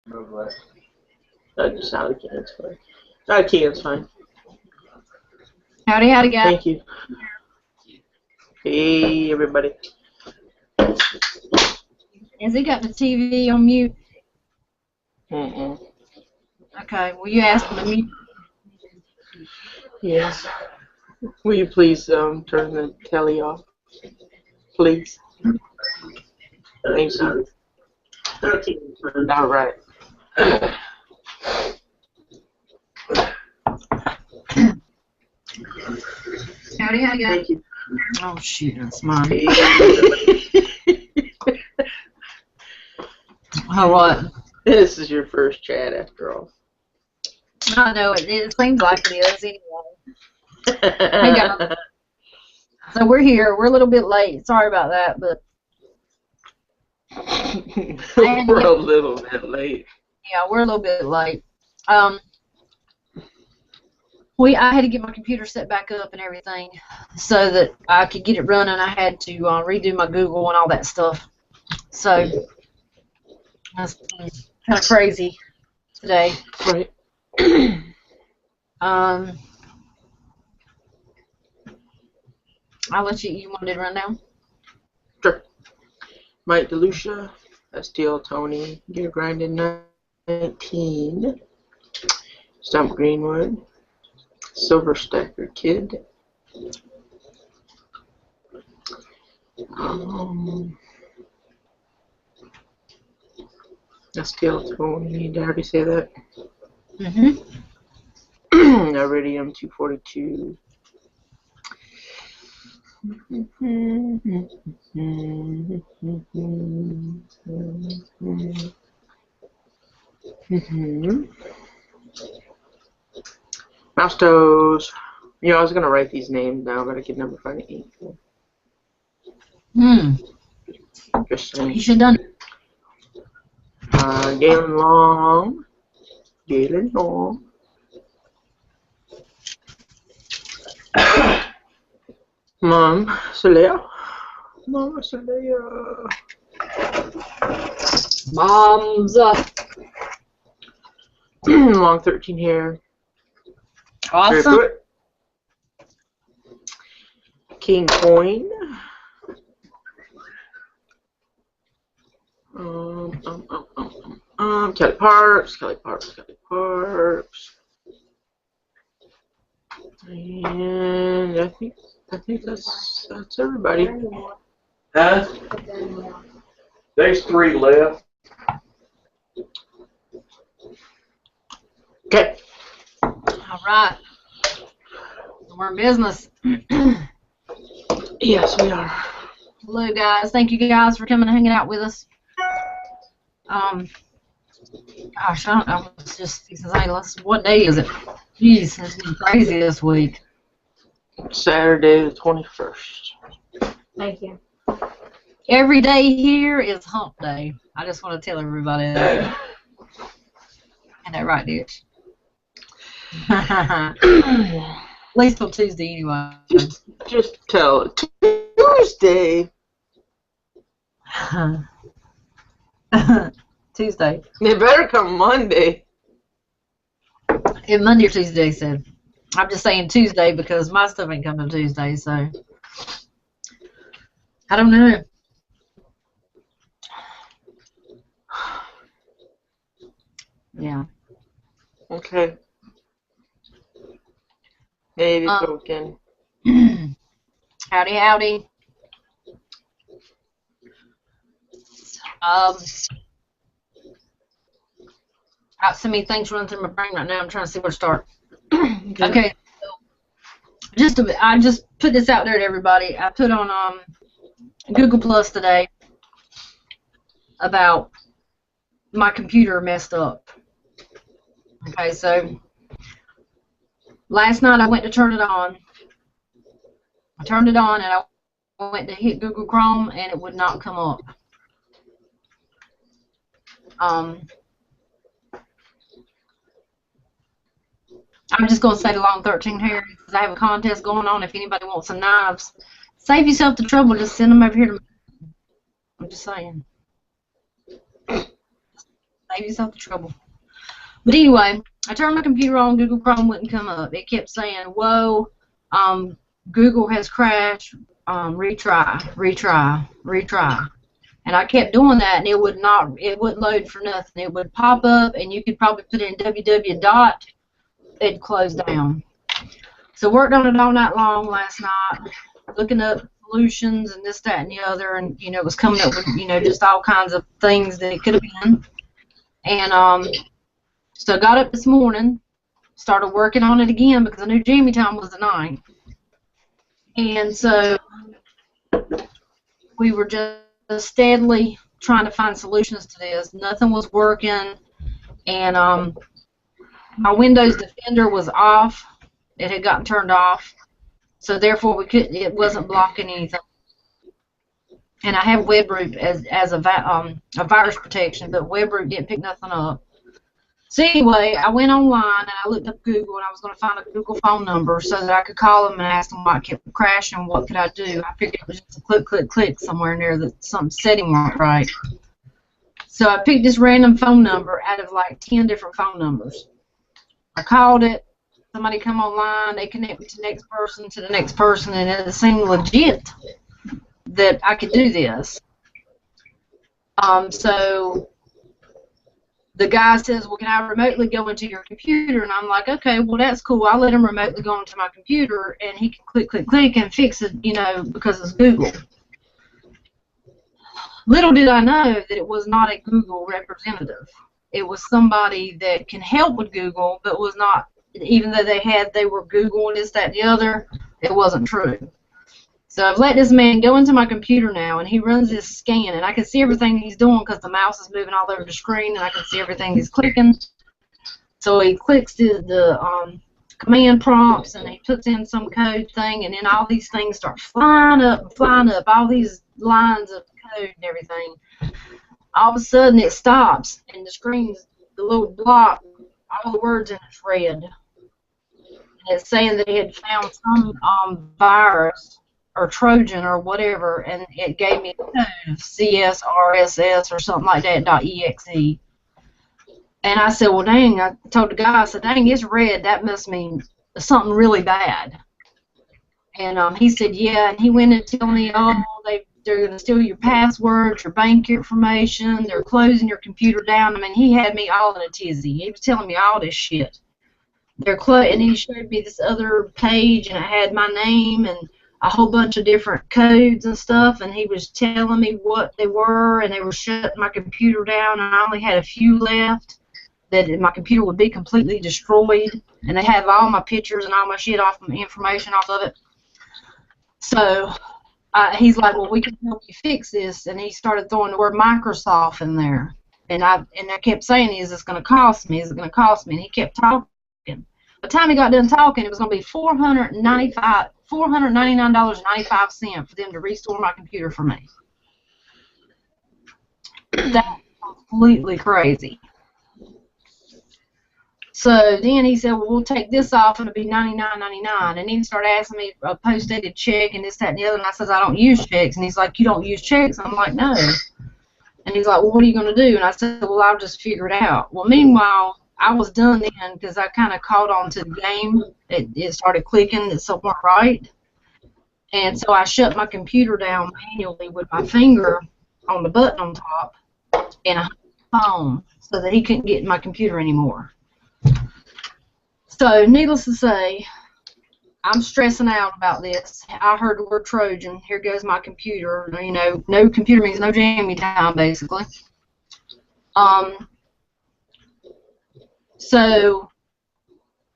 Just out of can, it's fine. Out of can, it's fine. Howdy, howdy, guys. Thank you. Hey, everybody. Has he got the TV on mute? Mm-mm. Okay, will you ask him to mute? Yes. Will you please turn the telly off? Please. Thank you. All right. Howdy, howdy, guys. Thank you. Oh, shoot, that's mine. Oh, what? This is your first chat, after all. I know, it seems like it is anyway. Hang on. So we're here. We're a little bit late. Sorry about that, but... We're a little bit late. Yeah, we're a little bit late. I had to get my computer set back up and everything so that I could get it running. I had to redo my Google and all that stuff. So that's kind of crazy today. Right. I'll let you want me to run down? Sure. Mike DeLucia, STL Tony, Gear Grinding 19, Stump Greenwood, Silver Stacker Kid, STL Tony, did I already say that? Mm-hmm. Iridium 242. Mouse Toes. You know, I was going to write these names down, but I could never find the ink. Just saying. You should have done it. Galen Long. Mom Celia. Mom's up. Long 13 hair. Awesome. King Coin. Kelly Parks. And I think that's everybody. Huh? There's 3 left. Okay. All right. We're in business. Yes, we are. Hello, guys. Thank you guys for coming and hanging out with us. Gosh, I don't know. It's just what day is it? Jeez, it's been crazy this week. Saturday the 21st. Thank you. Every day here is hump day. I just want to tell everybody that. Ain't that right, Ditch? At least on Tuesday, anyway. Just tell it. Tuesday. Tuesday. It better come Monday. Yeah, Monday or Tuesday, said. I'm just saying Tuesday because my stuff ain't coming Tuesday, so. I don't know. Yeah. Okay. Maybe token. Howdy, howdy. Got so many things running through my brain right now. I'm trying to see where to start. Okay. So I just put this out there to everybody. I put on Google Plus today about my computer messed up. Okay, so last night I went to turn it on. I turned it on and I went to hit Google Chrome and it would not come up. I'm just going to say the long 13 hairs because I have a contest going on. If anybody wants some knives, save yourself the trouble. Just send them over here to me. I'm just saying. Save Save yourself the trouble. But anyway, I turned my computer on. Google Chrome wouldn't come up. It kept saying, "Whoa, Google has crashed. Retry, retry, retry." And I kept doing that, and it wouldn't load for nothing. It would pop up, and you could probably put in www dot, it'd close down. So worked on it all night long last night, looking up solutions and this, that, and the other, and it was coming up with just all kinds of things that it could have been. And so I got up this morning, started working on it again because I knew Jammy time was the night, and so we were just steadily trying to find solutions to this. Nothing was working, and my Windows Defender was off. It had gotten turned off, so therefore it wasn't blocking anything. And I have WebRoot as a virus protection, but WebRoot didn't pick nothing up. So anyway, I went online and I looked up Google, and I was going to find a Google phone number so that I could call them and ask them why it kept crashing, what could I do. I figured it was just a click, click, click somewhere in there that some setting weren't right. So I picked this random phone number out of like 10 different phone numbers. I called it. Somebody come online. They connect me to the next person, and it seemed legit that I could do this. So the guy says, "Well, can I remotely go into your computer?" And I'm like, "Okay, well, that's cool. I'll let him remotely go into my computer, and he can click, click, click, and fix it, because it's Google." Little did I know that it was not a Google representative. It was somebody that can help with Google, but was not, even though they were Google and this, that, and the other, it wasn't true. So I've let this man go into my computer now, and he runs this scan, and I can see everything he's doing because the mouse is moving all over the screen, and I can see everything he's clicking. So he clicks the command prompts, and he puts in some code thing, and then all these things start flying up, all these lines of code and everything. All of a sudden it stops, and the screen's, the little block, all the words in it's red. And it's saying that he had found some virus or Trojan or whatever, and it gave me a code, CSRSS or something like that, .exe. And I said, well, dang, I told the guy, I said, dang, it's red, that must mean something really bad. And he said, yeah, and he went and told me, oh, they're going to steal your passwords, your bank information, they're closing your computer down. I mean, he had me all in a tizzy. He was telling me all this shit. And he showed me this other page, and it had my name and a whole bunch of different codes and stuff, and he was telling me what they were, and they were shutting my computer down, and I only had a few left, that my computer would be completely destroyed, and they have all my pictures and all my shit information off of it. So he's like, well, we can help you fix this, and he started throwing the word Microsoft in there, and I kept saying, is this going to cost me? Is it going to cost me? And he kept talking. By the time he got done talking, it was going to be $499.95 for them to restore my computer for me. That's completely crazy. So then he said, well, we'll take this off, and it'll be $99.99. And he started asking me a post-dated check and this, that, and the other. And I said, I don't use checks. And he's like, you don't use checks? I'm like, no. And he's like, well, what are you going to do? And I said, well, I'll just figure it out. Well, meanwhile, I was done then because I kind of caught on to the game. It started clicking that something weren't right. And so I shut my computer down manually with my finger on the button on top and a phone so that he couldn't get in my computer anymore. So needless to say, I'm stressing out about this. I heard the word Trojan. Here goes my computer. You know, no computer means no jammy time, basically. So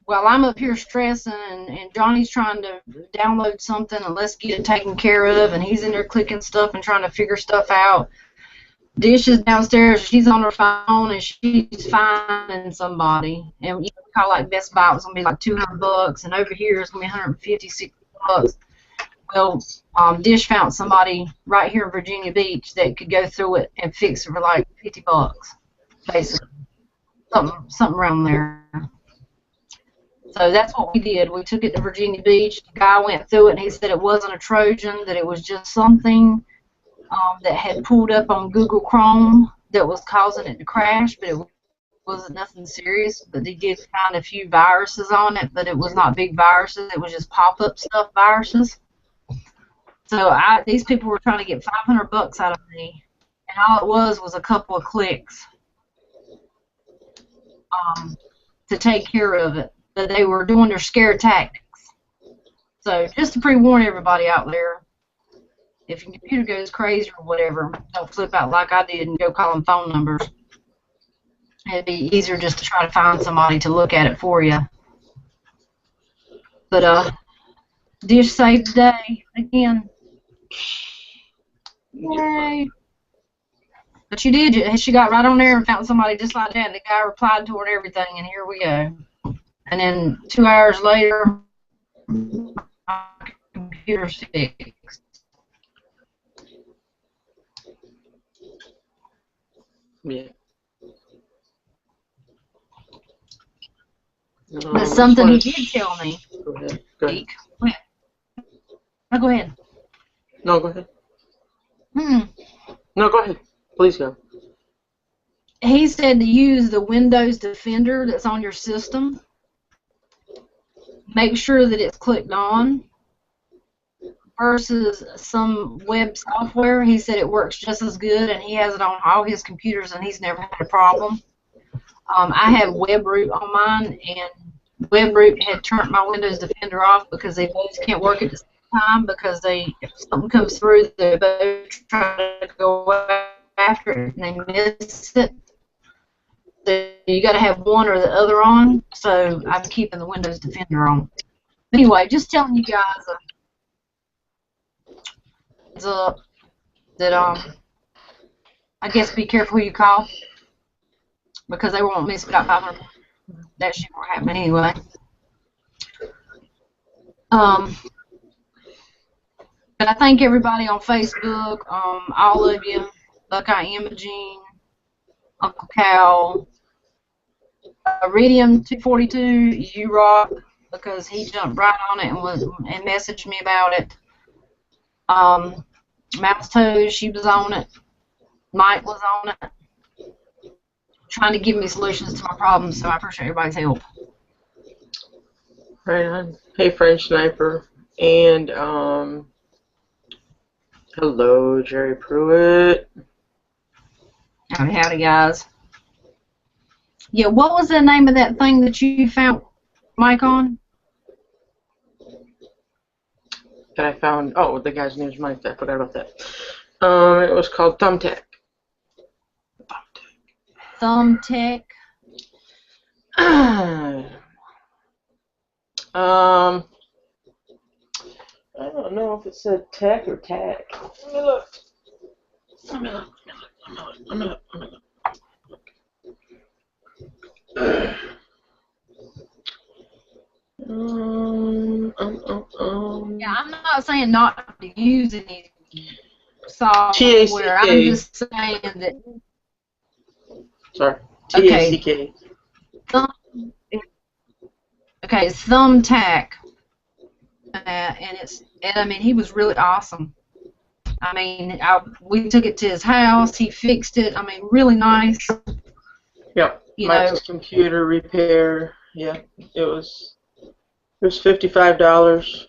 while I'm up here stressing and Johnny's trying to download something and let's get it taken care of, and he's in there clicking stuff and trying to figure stuff out, Dish is downstairs, she's on her phone, and she's finding somebody. And we call like Best Buy, it was going to be like $200, and over here it's going to be $150, $60. Well, Dish found somebody right here in Virginia Beach that could go through it and fix it for like $50, basically. Something around there. So that's what we did. We took it to Virginia Beach. The guy went through it, and he said it wasn't a Trojan, that it was just something that had pulled up on Google Chrome that was causing it to crash, but it wasn't nothing serious. But they did find a few viruses on it, but it was not big viruses. It was just pop-up stuff viruses. So these people were trying to get $500 out of me, and all it was a couple of clicks to take care of it. But they were doing their scare tactics. So just to pre-warn everybody out there, if your computer goes crazy or whatever, don't flip out like I did and go calling phone numbers. It'd be easier just to try to find somebody to look at it for you. But dish saved today again. Yay! But she did. She got right on there and found somebody just like that. The guy replied to her and everything, and here we go. And then 2 hours later, my computer's fixed. Yeah. But something he did tell me. Go ahead. Go ahead. Go ahead. No, go ahead. No, go ahead. No, go ahead. Please go. He said to use the Windows Defender that's on your system. Make sure that it's clicked on versus some web software. He said it works just as good, and he has it on all his computers, and he's never had a problem. I have WebRoot on mine, and WebRoot had turned my Windows Defender off because they both can't work at the same time because if something comes through, they both try to go after it and they miss it. So you got to have one or the other on. So I'm keeping the Windows Defender on. Anyway, just telling you guys that I guess be careful who you call because they won't miss about 500. That shit won't happen anyway. But I thank everybody on Facebook, all of you, Buckeye Imaging, Uncle Cal, Iridium 242, you rock, because he jumped right on it and messaged me about it. Mouse Toes, she was on it. Mike was on it, trying to give me solutions to my problems. So I appreciate everybody's help. Right on. Hey, French Sniper, and hello, Jerry Pruitt. Howdy, guys. Yeah, what was the name of that thing that you found Mike on? That I found. Oh, the guy's name is Mike. I forgot about that. It was called Thumbtack. Thumbtack. I don't know if it said tech or tack. Let me look. Let me look. Yeah, I'm not saying not to use any software. TACK. I'm just saying that. Sorry. Okay. TACK. Okay, it's Thumbtack, and I mean he was really awesome. I mean, we took it to his house. He fixed it. I mean, really nice. Yep. Mike's computer repair. Yeah, it was $55.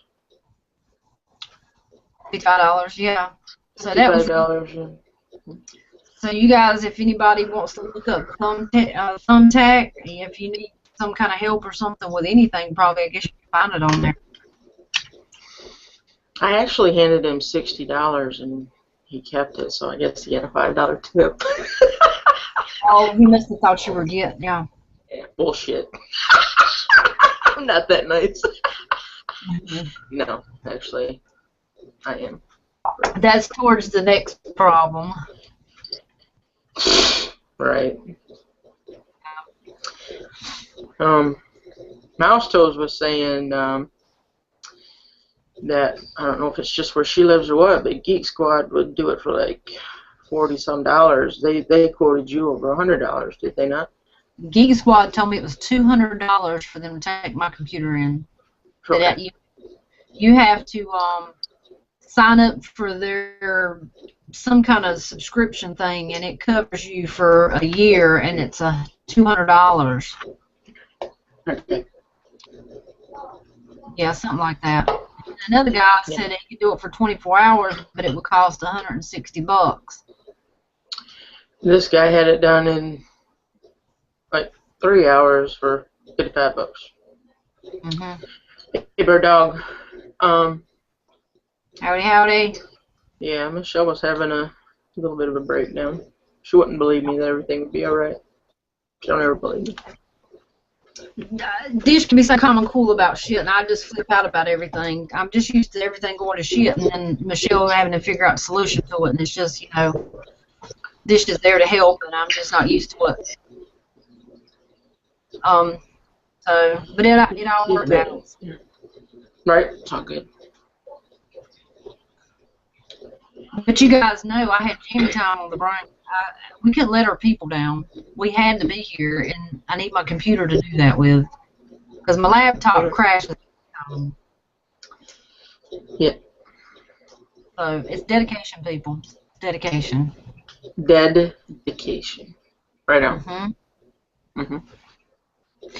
$55, yeah. So $55, that was. yeah. So you guys, if anybody wants to look up Thumbtack, if you need some kind of help or something with anything, probably I guess you can find it on there. I actually handed him $60 and he kept it, so I guess he had a $5 tip. Oh, he must have thought you were getting, yeah. Yeah, bullshit. I'm not that nice. No, actually, I am. That's towards the next problem. Right. Mouse Toes was saying that, I don't know if it's just where she lives or what, but Geek Squad would do it for like $40-some. They quoted you over $100, did they not? Geek Squad told me it was $200 for them to take my computer in. Okay. That you have to sign up for their some kind of subscription thing, and it covers you for a year, and it's $200. Okay. Yeah, something like that. Another guy said he could do it for 24 hours, but it would cost $160. This guy had it done in like 3 hours for $55. Mm-hmm. Hey, Bird Dog. Howdy, howdy. Yeah, Michelle was having a little bit of a breakdown. She wouldn't believe me that everything would be alright. She don't ever believe me. Dish can be so calm and cool about shit, and I just flip out about everything. I'm just used to everything going to shit, and then Michelle having to figure out a solution to it, and it's just, you know, Dish is there to help, and I'm just not used to it. But it all worked out. Right? It's all good. But you guys know I had Jammy Time on the brain. We couldn't let our people down. We had to be here, and I need my computer to do that with, because my laptop crashed. Yeah. So it's dedication, people. Dedication. Dedication. Right on. Mm-hmm. Mm-hmm.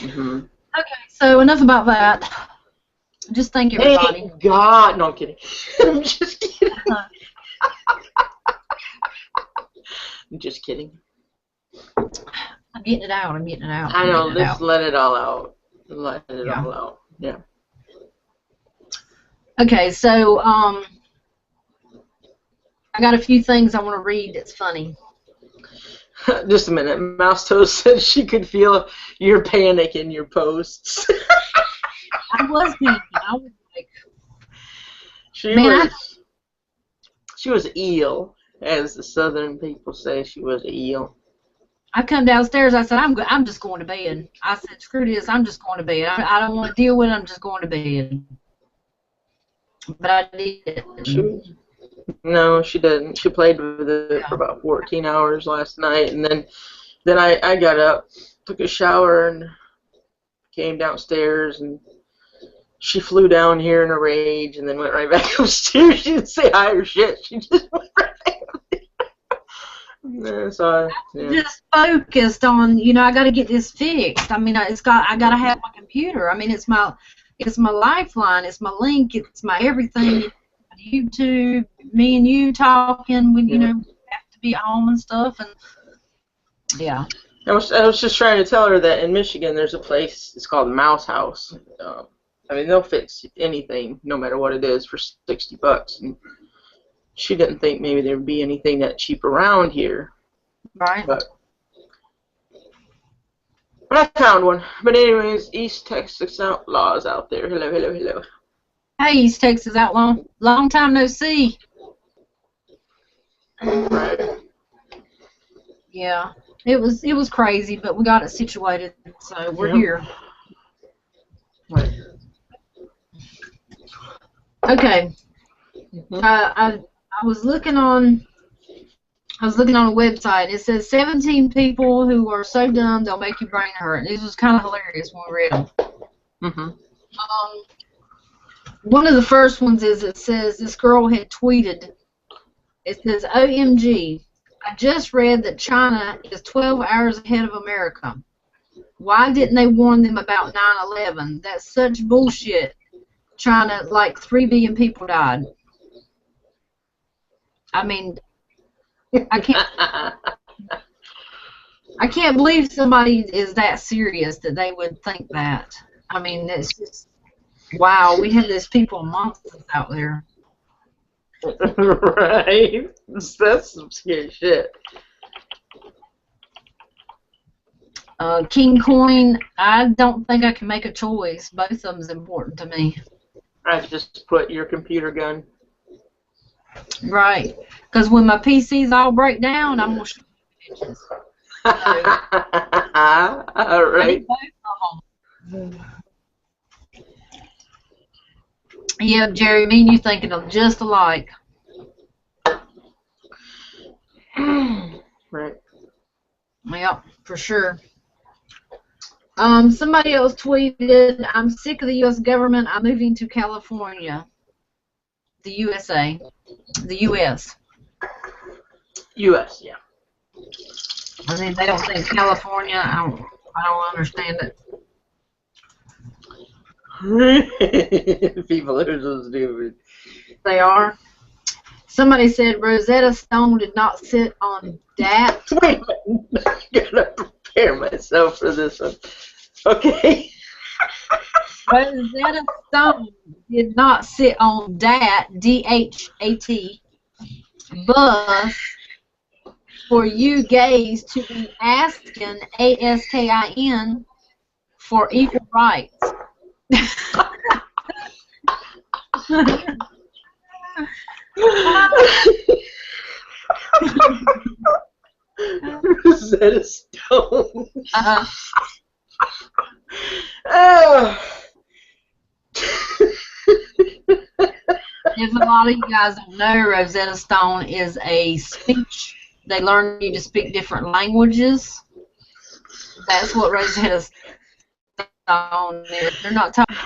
Mm-hmm. Okay, so enough about that. Just thank everybody. Thank God. No, I'm kidding. I'm just kidding. I'm just kidding. I'm getting it out. I'm getting it out. I know. Just let it all out. Let it all out. Yeah. Okay, so I got a few things I want to read that's funny. Just a minute. Mouse Toast said she could feel your panic in your posts. I was thinking. I was like, she was eel, as the Southern people say. She was eel. I come downstairs. I said, I'm just going to bed. I said, screw this. I'm just going to bed. I don't want to deal with it. I'm just going to bed. But I did. No, she didn't. She played with it for about 14 hours last night, and then I got up, took a shower, and came downstairs, and she flew down here in a rage, and then went right back upstairs. She didn't say hi or shit. She just went right back upstairs. So just focused on, you know, I got to get this fixed. I mean, I got to have my computer. I mean, it's my lifeline. It's my link. It's my everything. YouTube, me and you talking when, you know, we have to be at home and stuff, and yeah. I was just trying to tell her that in Michigan there's a place, it's called Mouse House. I mean, they'll fix anything, no matter what it is, for $60. And she didn't think maybe there would be anything that cheap around here. Right. But I found one. But anyways, East Texas Outlaws out there. Hello, hello, hello. Hey, East Texas Outlaw. Long time no see. Right. Yeah. It was crazy, but we got it situated, so we're here. Right. Okay. I was looking on a website. It says 17 people who are so dumb they'll make your brain hurt. And this was kind of hilarious when we read them. Mm-hmm. One of the first ones is, it says this girl had tweeted. It says, OMG, I just read that China is 12 hours ahead of America. Why didn't they warn them about 9/11? That's such bullshit. China, like 3 billion people died. I mean, I can't believe somebody is that serious that they would think that. I mean, it's just, wow, we have these people monsters out there. Right? That's some scary shit. King Coin, I don't think I can make a choice. Both of them is important to me. I just put your computer gun. Right. Because when my PCs all break down, I'm going to show you bitches. All right. Yeah, Jerry, me and you thinking of just alike. Right. Yep, for sure. Somebody else tweeted, I'm sick of the U.S. government. I'm moving to California. The USA. The U.S. U.S. Yeah. I mean, they don't think California. I don't understand it. People are so stupid. They are. Somebody said Rosetta Stone did not sit on dat. Wait a minute. I gotta prepare myself for this one. Okay. Rosetta Stone did not sit on dat, D-H-A-T, bus for you gays to be asking, A-S-K-I-N, for equal rights. Rosetta Stone. If a lot of you guys don't know, Rosetta Stone is a speech. They learn you to speak different languages. That's what Rosetta Stone is. They're not talking.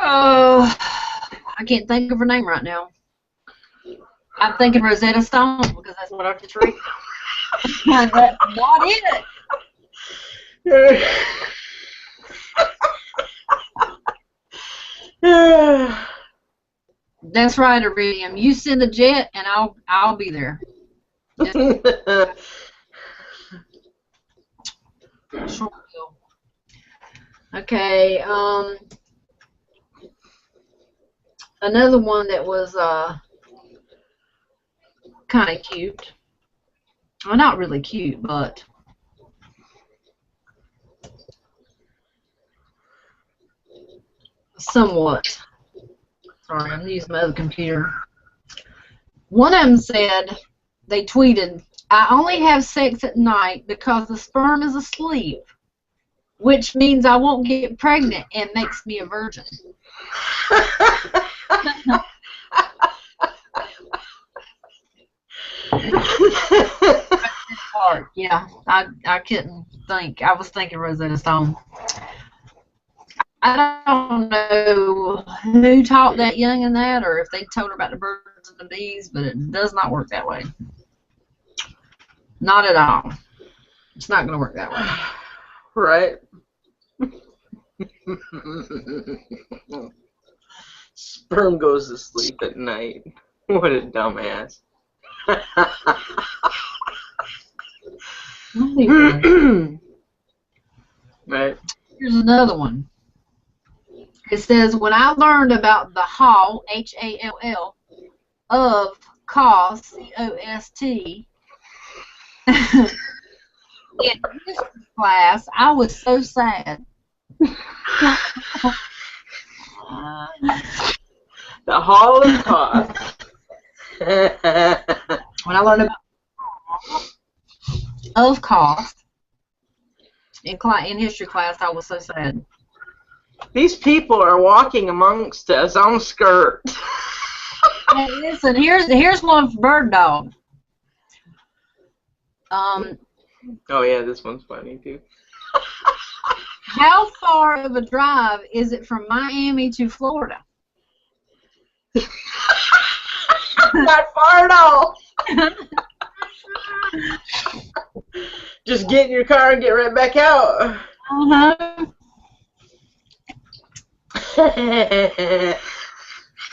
Oh, I can't think of her name right now. I'm thinking Rosetta Stone because that's what I just read. That's not it. That's right, Iridium. You send the jet, and I'll be there. Sure will. Okay. Another one that was kind of cute. Well, not really cute, but somewhat. Sorry, I'm using my other computer. One of them said, they tweeted, I only have sex at night because the sperm is asleep, which means I won't get pregnant and makes me a virgin. Yeah, I couldn't think. I was thinking Rosetta Stone. I don't know who taught that youngin' that, or if they told her about the birds and the bees, but it does not work that way. Not at all. It's not going to work that way. Right. Sperm goes to sleep at night. What a dumbass. Right. Here's another one. It says, when I learned about the Hall, H-A-L-L, of cost, C-O-S-T, in history class, I was so sad. The Hall of Cost. When I learned about of cost in history class, I was so sad. These people are walking amongst us on skirt. Hey, listen, here's one for Bird Dog. Oh yeah, this one's funny too. How far of a drive is it from Miami to Florida? Not far at all. Just get in your car and get right back out. Uh-huh.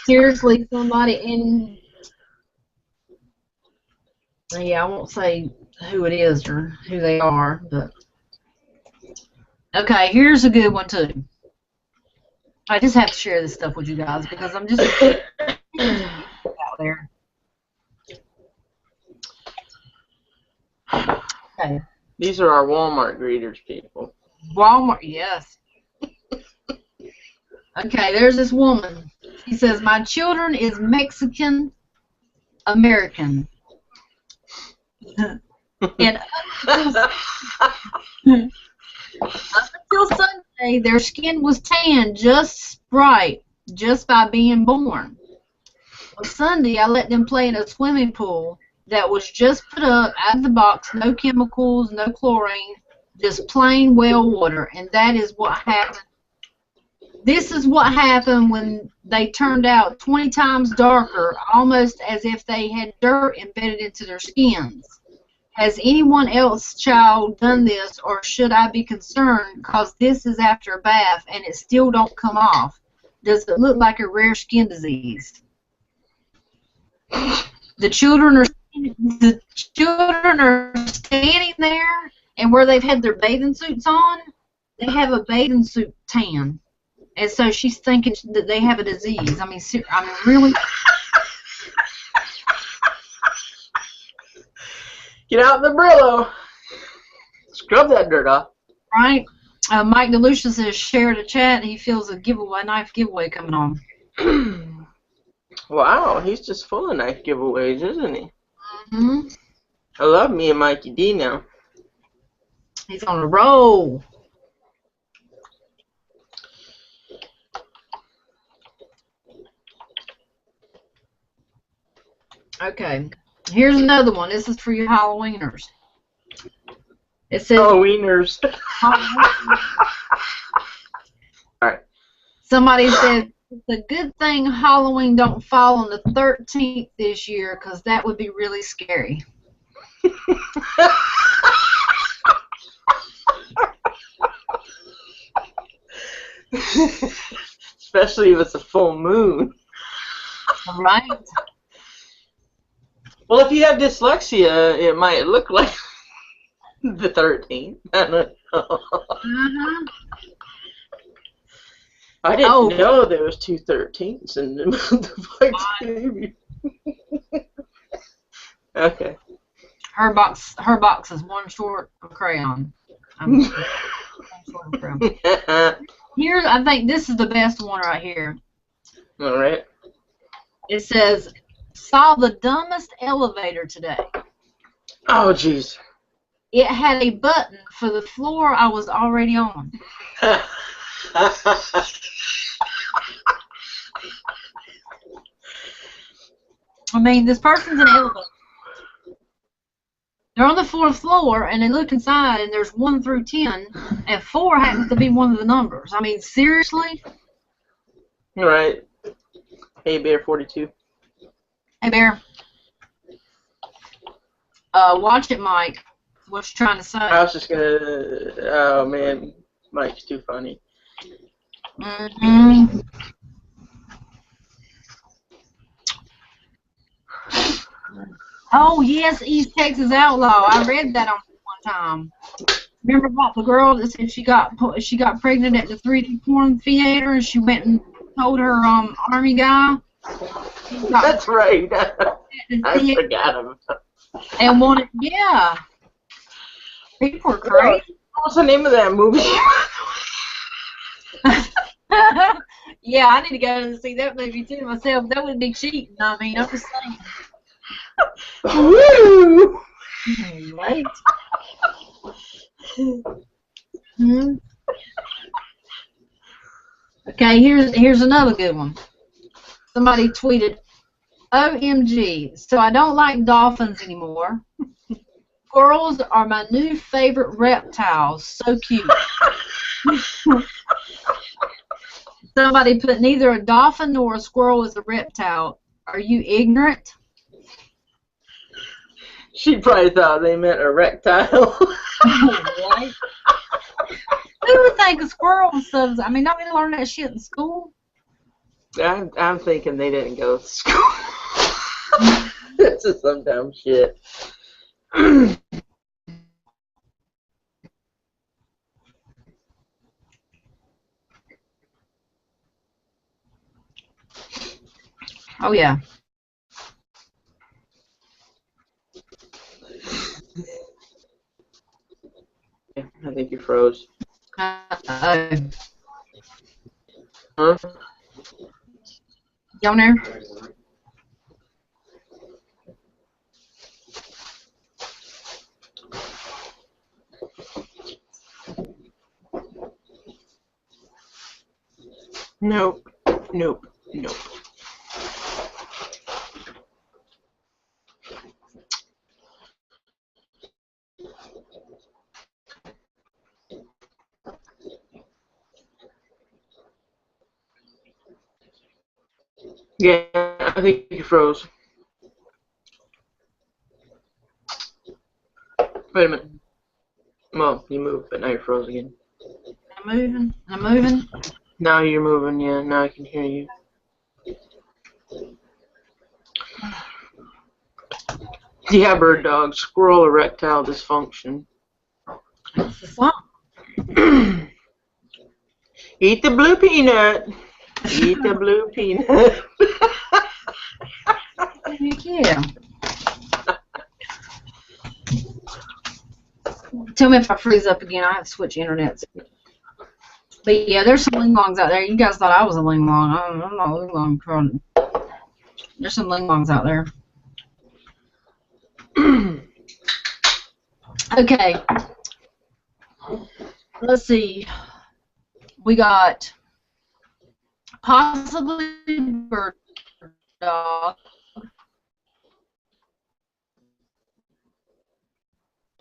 Seriously, somebody in... Yeah, I won't say who it is or who they are, but... Okay, here's a good one, too. I just have to share this stuff with you guys because I'm just out there. Okay. These are our Walmart greeters, people. Walmart, yes. Okay, there's this woman. She says, my children is Mexican American. And up until Sunday, their skin was tan just right, just by being born. On Sunday, I let them play in a swimming pool that was just put up out of the box, no chemicals, no chlorine, just plain well water, and that is what happened This is what happened when they turned out 20 times darker, almost as if they had dirt embedded into their skins. Has anyone else child done this, or should I be concerned because this is after a bath and it still don't come off? Does it look like a rare skin disease? The children are standing there, and where they've had their bathing suits on, they have a bathing suit tan. And so she's thinking that they have a disease. I mean, really? Get out the Brillo. Scrub that dirt off. Right? Mike DeLucia says, share the chat. He feels a knife giveaway coming on. Wow, he's just full of knife giveaways, isn't he? Mm-hmm. I love me and Mikey D now. He's on a roll. Okay, here's another one. This is for you Halloweeners. It says Halloweeners. Alright. Somebody said it's a good thing Halloween don't fall on the 13th this year, because that would be really scary. Especially if it's a full moon. Right? Well, if you have dyslexia, it might look like the 13th. I don't know. I didn't know there was 2 13ths in the month of October. Okay. Her box is one short of crayon. Here, I think this is the best one right here. All right. It says, saw the dumbest elevator today. Oh, jeez. It had a button for the floor I was already on. I mean, this person's in an elevator. They're on the 4th floor, and they look inside, and there's 1 through 10, and 4 happens to be one of the numbers. I mean, seriously? All right. Hey, Bear 42. Hey, Bear. Watch it, Mike. What you trying to say? I was just gonna. Oh man, Mike's too funny. Mm-hmm. Oh yes, East Texas Outlaw. I read that on one time. Remember about the girl that said she got pregnant at the 3D porn theater, and she went and told her army guy. That's right. I forgot him. And wanted, yeah. People were crazy. What's the name of that movie? Yeah, I need to go and see that movie too myself. That would be cheating. I mean, I'm just saying. Woo! Right. Hmm. Okay, here's another good one. Somebody tweeted, OMG, so I don't like dolphins anymore. Squirrels are my new favorite reptiles. So cute. Somebody put neither a dolphin nor a squirrel is a reptile. Are you ignorant? She probably thought they meant a reptile. Right? Who would think a squirrel was subs? I mean, don't we learn that shit in school? I'm thinking they didn't go to school. This is some dumb shit. Oh, yeah. I think you froze. Huh? You on there? Nope. Nope. Nope. Yeah, I think you froze. Wait a minute. Well, you moved, but now you're froze again. I'm moving. I'm moving. Now you're moving, yeah. Now I can hear you. Yeah, bird dog. Squirrel erectile dysfunction. It's the song. Eat the blue peanut. Eat the blue peanut. Yeah. Tell me if I freeze up again. I have to switch internets. But yeah, there's some ling longs out there. You guys thought I was a ling long. I'm not a ling long. There's some ling longs out there. Okay. Let's see. We got possibly bird dog.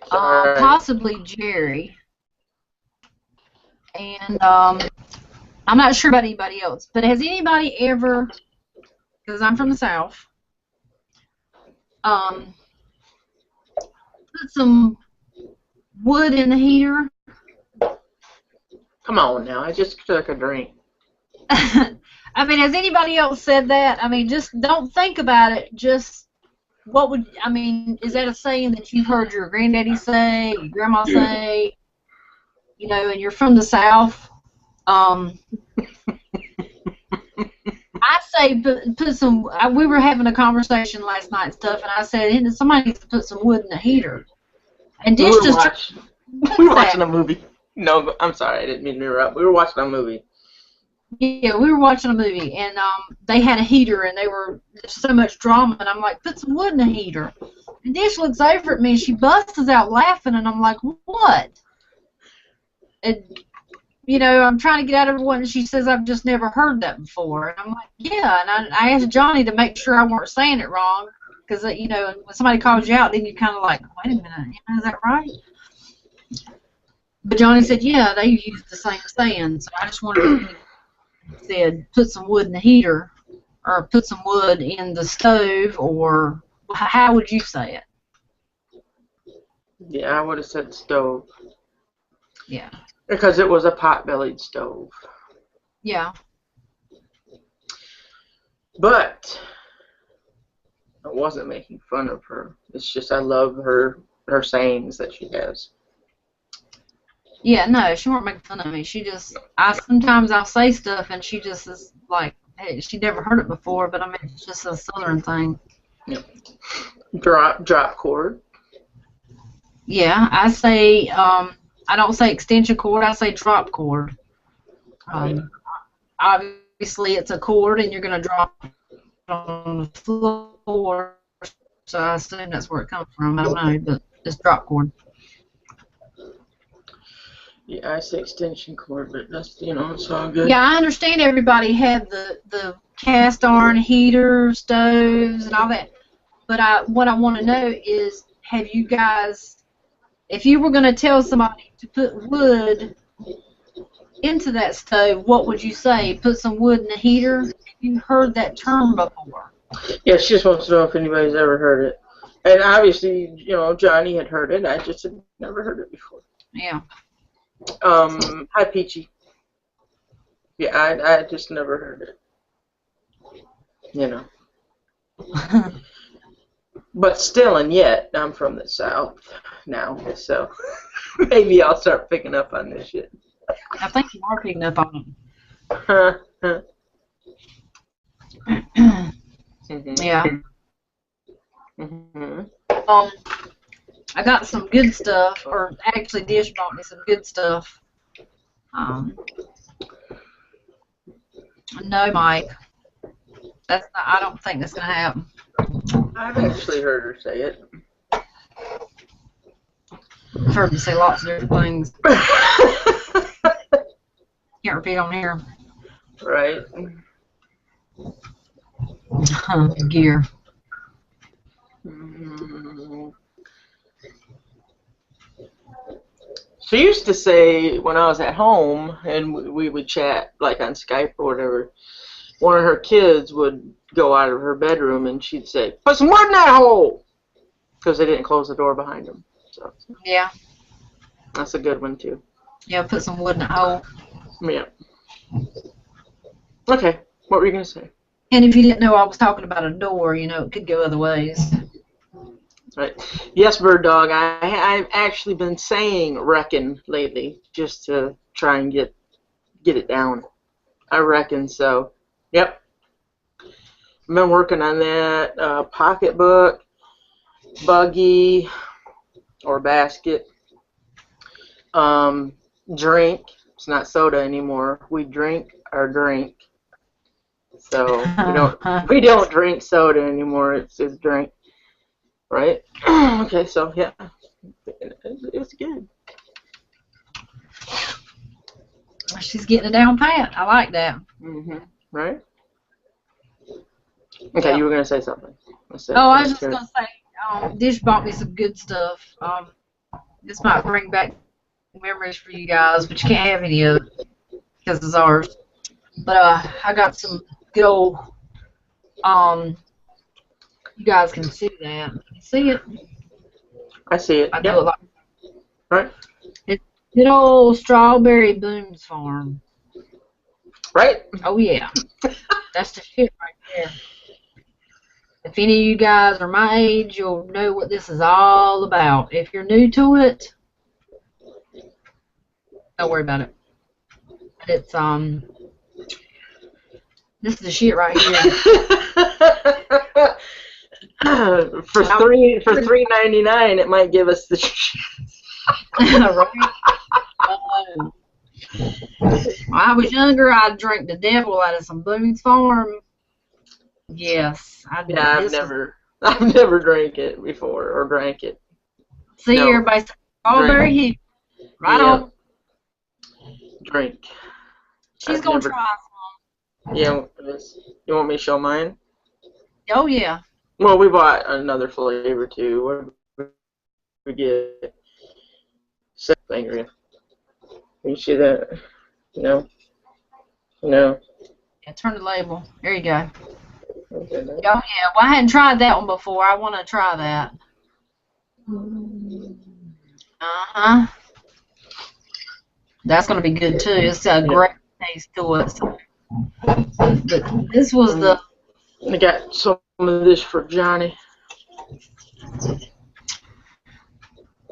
Possibly Jerry. And I'm not sure about anybody else, but has anybody ever, because I'm from the South, put some wood in the heater? Come on now, I just took a drink. I mean, has anybody else said that? I mean, just don't think about it. Just what would, I mean, is that a saying that you've heard your granddaddy say, your grandma say, you know, and you're from the South? I say put some, we were having a conversation last night and stuff, and I said, somebody needs to put some wood in the heater. And Dish just... We were watching a movie. No, I'm sorry, I didn't mean to interrupt. We were watching a movie. Yeah, we were watching a movie, and they had a heater, and they were so much drama, and I'm like, put some wood in the heater. And Dish looks over at me, and she busts out laughing, and I'm like, what? And, you know, I'm trying to get out of everyone, and she says, I've just never heard that before. And I'm like, yeah, and I asked Johnny to make sure I weren't saying it wrong, because, you know, when somebody calls you out, then you kind of like, wait a minute, is that right? But Johnny said, yeah, they use the same saying, so I just wanted to said put some wood in the heater or put some wood in the stove, or how would you say it? Yeah, I would have said stove. Yeah. Because it was a pot-bellied stove. Yeah. But I wasn't making fun of her. It's just I love her sayings that she has. Yeah, no, she weren't making fun of me. She just, sometimes I'll say stuff and she just is like, hey, she never heard it before, but I mean, it's just a Southern thing. Yep. Drop cord. Yeah, I say, I don't say extension cord, I say drop cord. Obviously, it's a cord and you're going to drop it on the floor, so I assume that's where it comes from. I don't know, but it's drop cord. Yeah, I say extension cord, but that's, you know, it's all good. Yeah, I understand everybody had the cast iron heater, stoves, and all that. But what I want to know is, have you guys, if you were going to tell somebody to put wood into that stove, what would you say? Put some wood in the heater? Have you heard that term before? Yeah, she just wants to know if anybody's ever heard it. And obviously, you know, Johnny had heard it. I just had never heard it before. Yeah. Hi, Peachy. Yeah, I just never heard it. You know. But still and yet, I'm from the South now, so maybe I'll start picking up on this shit. I think you are picking up on it. Yeah. Mm-hmm. I got some good stuff, or actually Dish bought me some good stuff. No, Mike. That's not, I don't think that's going to happen. I've actually heard her say it. I've heard her say lots of different things. Can't repeat on here. Right. Gear. Mm-hmm. She used to say when I was at home and we would chat like on Skype or whatever, one of her kids would go out of her bedroom and she'd say, "Put some wood in that hole," because they didn't close the door behind them. So Yeah. that's a good one too. Yeah, put some wood in the hole. Yeah. Okay, what were you gonna say? And if you didn't know I was talking about a door, you know, it could go other ways. Right. Yes, Bird Dog. I've actually been saying reckon lately just to try and get it down. I reckon so. Yep. I've been working on that. Pocketbook, buggy, or basket. Drink. It's not soda anymore. We drink our drink. So we don't drink soda anymore. It's drink. Right? Okay, so yeah. It's good. She's getting it down pat. I like that. Right? Okay, Yeah. you were going to say something. Oh, I was just going to say, Dish bought me some good stuff. This might bring back memories for you guys, but you can't have any of it because it's ours. But I got some good old, you guys can see that. Can you see it? I see it. I do it like right. It's good old Strawberry Boone's Farm. Right? Oh, yeah. That's the shit right there. If any of you guys are my age, you'll know what this is all about. If you're new to it, don't worry about it. But it's this is the shit right here. for $3.99, it might give us the Right? When I was younger, I'd drink the devil out of some Boone's Farm. Yes, I did. Yeah, I've never drank it before or drank it. See, No. everybody's Strawberry Hill. Right Yeah. on. Drink. She's gonna try some. Yeah, you want me to show mine? Oh yeah. Well, we bought another flavor too. What did we get? Sangria. Can you see that? No. No. Yeah, turn the label. There you go. Okay, Oh yeah. Well, I hadn't tried that one before. I want to try that. That's gonna be good too. It's a great taste to it. But this was the. I got some of this for Johnny.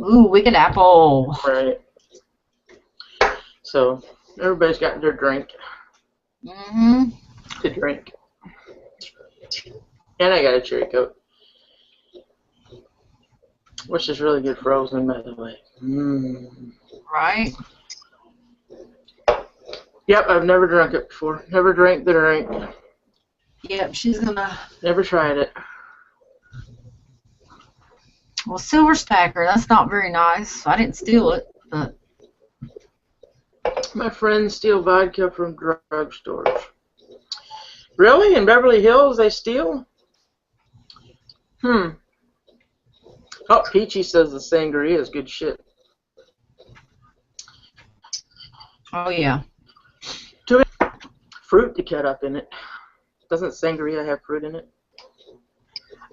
Ooh, Wicked Apple. Right. So everybody's got their drink. To drink. And I got a cherry coke, which is really good frozen, by the way. Right. Yep, I've never drunk it before. Never drank the drink. Yep, she's gonna. Never tried it. Well, Silver Stacker, that's not very nice. I didn't steal it, but. My friends steal vodka from drugstores. Really? In Beverly Hills, they steal? Oh, Peachy says the sangria is good shit. Oh, yeah. Fruit to cut up in it. Doesn't sangria have fruit in it?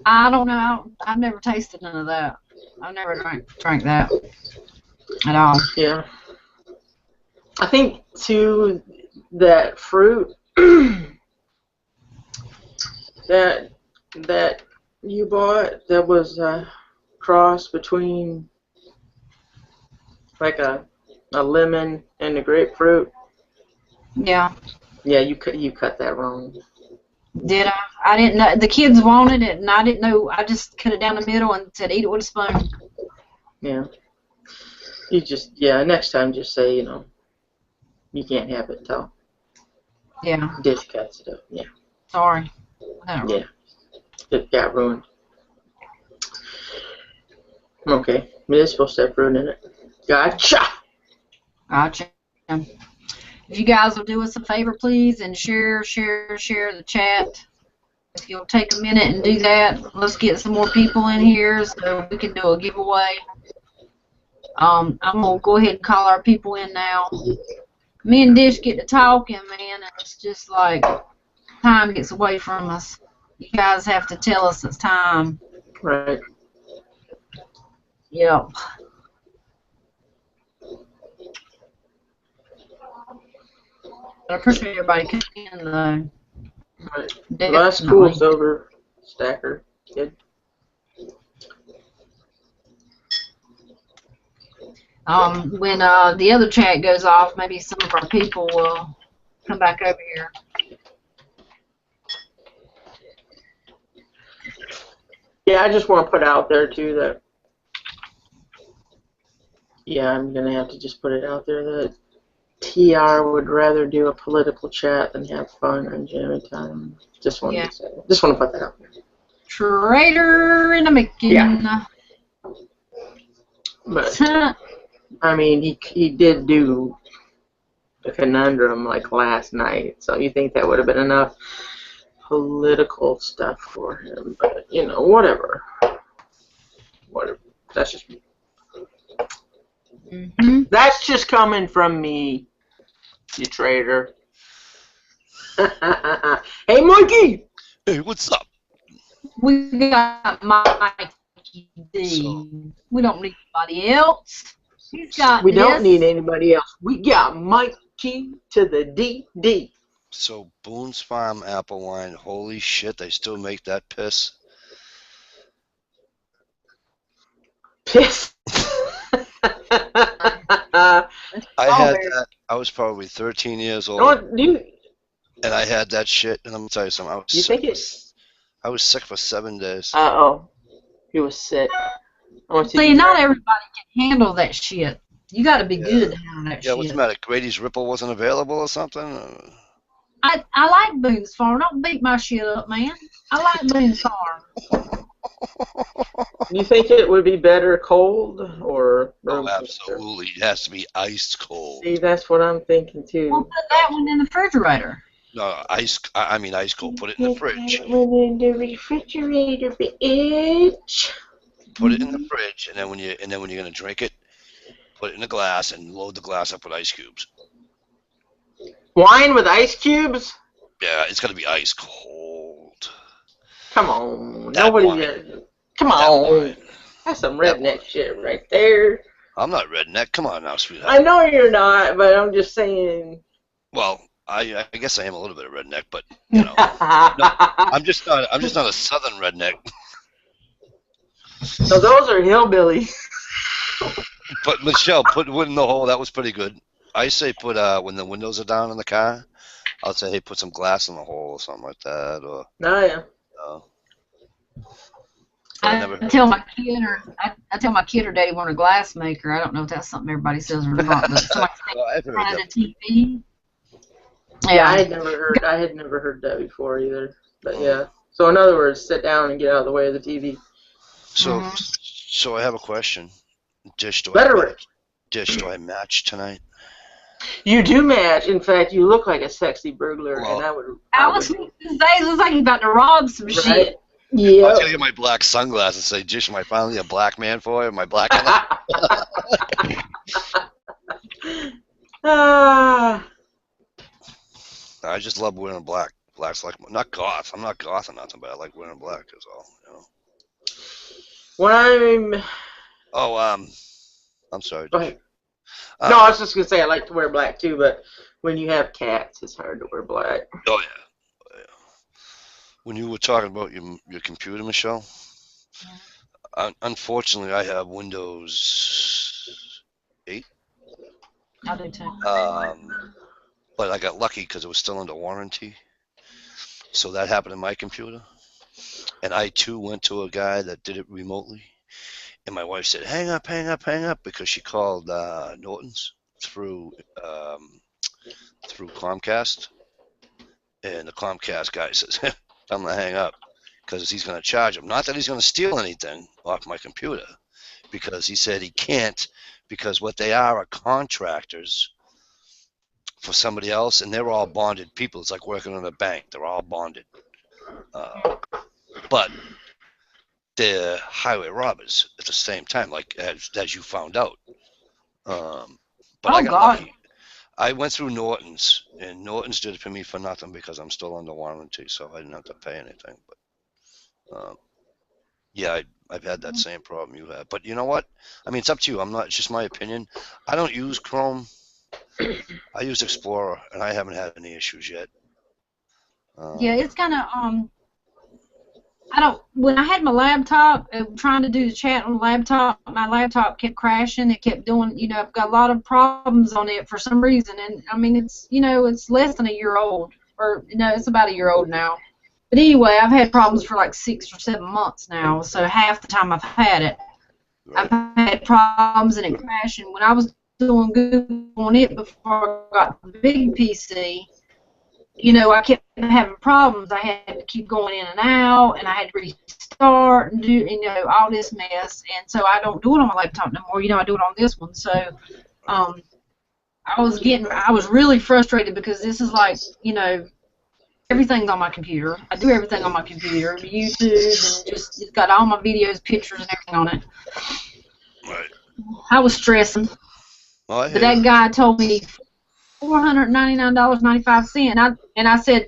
I don't know. I've never tasted none of that. I've never drank that at all. Yeah. I think, too, that fruit that you bought, that was a cross between like a lemon and a grapefruit. Yeah. Yeah, you cut that wrong. Did I? I didn't know. The kids wanted it, and I didn't know. I just cut it down the middle and said, eat it with a spoon. Yeah. Next time just say, you can't have it till Dish cuts it up. Yeah. Sorry. Whatever. Yeah. It got ruined. Okay. It is supposed to have fruit in it. Gotcha! Gotcha. If you guys will do us a favor, please, and share the chat. If you'll take a minute and do that, let's get some more people in here so we can do a giveaway. I'm going to go ahead and call our people in now. Me and Dish get to talking, man, and it's just like, time gets away from us. You guys have to tell us it's time. Right. Yep. I appreciate everybody coming in, though. Right. Well, that's cool, Silver Stacker kid. When the other chat goes off, maybe some of our people will come back over here. Yeah, I just want to put out there too that, yeah, I'm gonna have to just put it out there that TR would rather do a political chat than have fun on Jammy Time. Just want to say, just want to put that out there. Traitor in the making. Yeah. But I mean, he did do a conundrum like last night, so you think that would have been enough political stuff for him? But you know, whatever. That's just me. Mm-hmm. That's just coming from me, you traitor. Hey, Mikey. Hey, what's up? We got Mikey D. So, we don't need anybody else. He's got We don't need anybody else. We got Mikey to the DD. so Boone's Farm apple wine. Holy shit, they still make that piss. Piss. I had that. I was probably 13 years old, and I had that shit. And I'm gonna tell you something. I was sick for 7 days. He was sick. See, not everybody can handle that shit. You got to be good to handle that shit. Yeah, what's the matter? Grady's Ripple wasn't available or something? I like Boone's Farm. Don't beat my shit up, man. I like Boone's Farm. You think it would be better cold or room Oh, absolutely. It has to be ice cold. See, that's what I'm thinking too. We'll put that one in the refrigerator. No, I mean ice cold. Put it in the fridge. Put it in the refrigerator, bitch. Put it in the fridge, and then when you're gonna drink it, put it in a glass and load the glass up with ice cubes. Wine with ice cubes? Yeah, it's gotta be ice cold. Come on, That nobody. wine. Come on, that's some redneck shit right there. I'm not redneck. Come on now, sweetheart. I know you're not, but I'm just saying. Well, I guess I am a little bit of redneck, but you know, no, I'm just not a southern redneck. So those are hillbillies. But Michelle, put wood in the hole. That was pretty good. I say put when the windows are down in the car, I'll say hey, put some glass in the hole or something like that, or. Oh yeah. I tell my kid or daddy want a glass maker. I don't know if that's something everybody says or not, but somebody in front of the TV. Yeah, I had never heard that before either. But yeah. So in other words, sit down and get out of the way of the TV. So I have a question. Dish, do I match tonight? You do match. In fact, you look like a sexy burglar, and I was going to say, it looks like you're about to rob some shit. Yeah. I was gonna get my black sunglasses and say, Dish, am I finally a black man for you? Am I black enough? I just love wearing black. Black's like not goth. I'm not goth or nothing, but I like wearing black as well. You know. When I'm sorry. Go ahead. No, I was just gonna say I like to wear black too, but when you have cats, it's hard to wear black. Oh yeah. When you were talking about your computer, Michelle, unfortunately, I have Windows 8. I do too. But I got lucky because it was still under warranty. So that happened in my computer. And I, too, went to a guy that did it remotely. And my wife said, hang up, because she called Norton's through Comcast. And the Comcast guy says, I'm going to hang up because he's going to charge him. Not that he's going to steal anything off my computer, because he said he can't, because what they are contractors for somebody else, and they're all bonded people. It's like working in a bank. They're all bonded. But they're highway robbers at the same time, like as you found out. But I got lucky. I went through Norton's, And Norton's did it for me for nothing because I'm still under warranty, so I didn't have to pay anything. But yeah, I've had that same problem you had. But you know what? I mean, it's up to you. I'm not. It's just my opinion. I don't use Chrome. I use Explorer, and I haven't had any issues yet. Yeah, it's kind of when I had my laptop, trying to do the chat on the laptop, my laptop kept crashing. It kept doing, I've got a lot of problems on it for some reason. And, I mean, it's, it's less than a year old. Or, it's about a year old now. But anyway, I've had problems for like 6 or 7 months now. So half the time I've had it, Right. I've had problems and it crashing. When I was doing good on it before I got the big PC, I kept having problems. I had to keep going in and out, and I had to restart and do, all this mess. And so I don't do it on my laptop no more. I do it on this one. So I was really frustrated because this is like, everything's on my computer. I do everything on my computer, YouTube, and it's got all my videos, pictures, and everything on it. Right. I was stressing. Well, But that guy told me $499.95, and I said,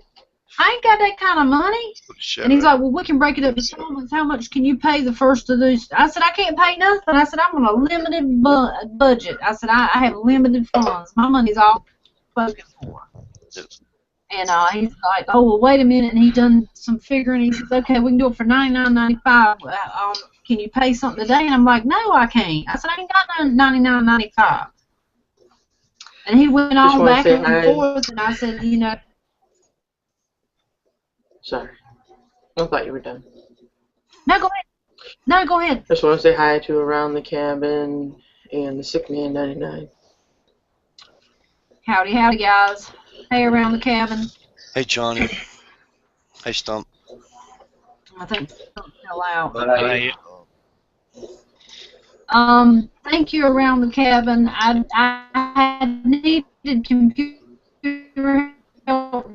I ain't got that kind of money. Sure, and he's like, well, we can break it up in installments. How much can you pay the first of these? I said, I can't pay nothing. I said, I'm on a limited budget. I said, I have limited funds. My money's all spoken for. And he's like, oh, well, wait a minute. And he done some figuring. He says, okay, we can do it for $99.95. Can you pay something today? And I'm like, no, I can't. I said, I ain't got $99.95. And he went on back and forth, and I said, Sorry. I thought you were done. No, go ahead. No, go ahead. Just want to say hi to Around the Cabin and the Sick Man 99. Howdy, howdy, guys. Hey, Around the Cabin. Hey, Johnny. Hey, Stump. I think Stump fell out. Hi. Thank you, Around the Cabin. I had needed computer help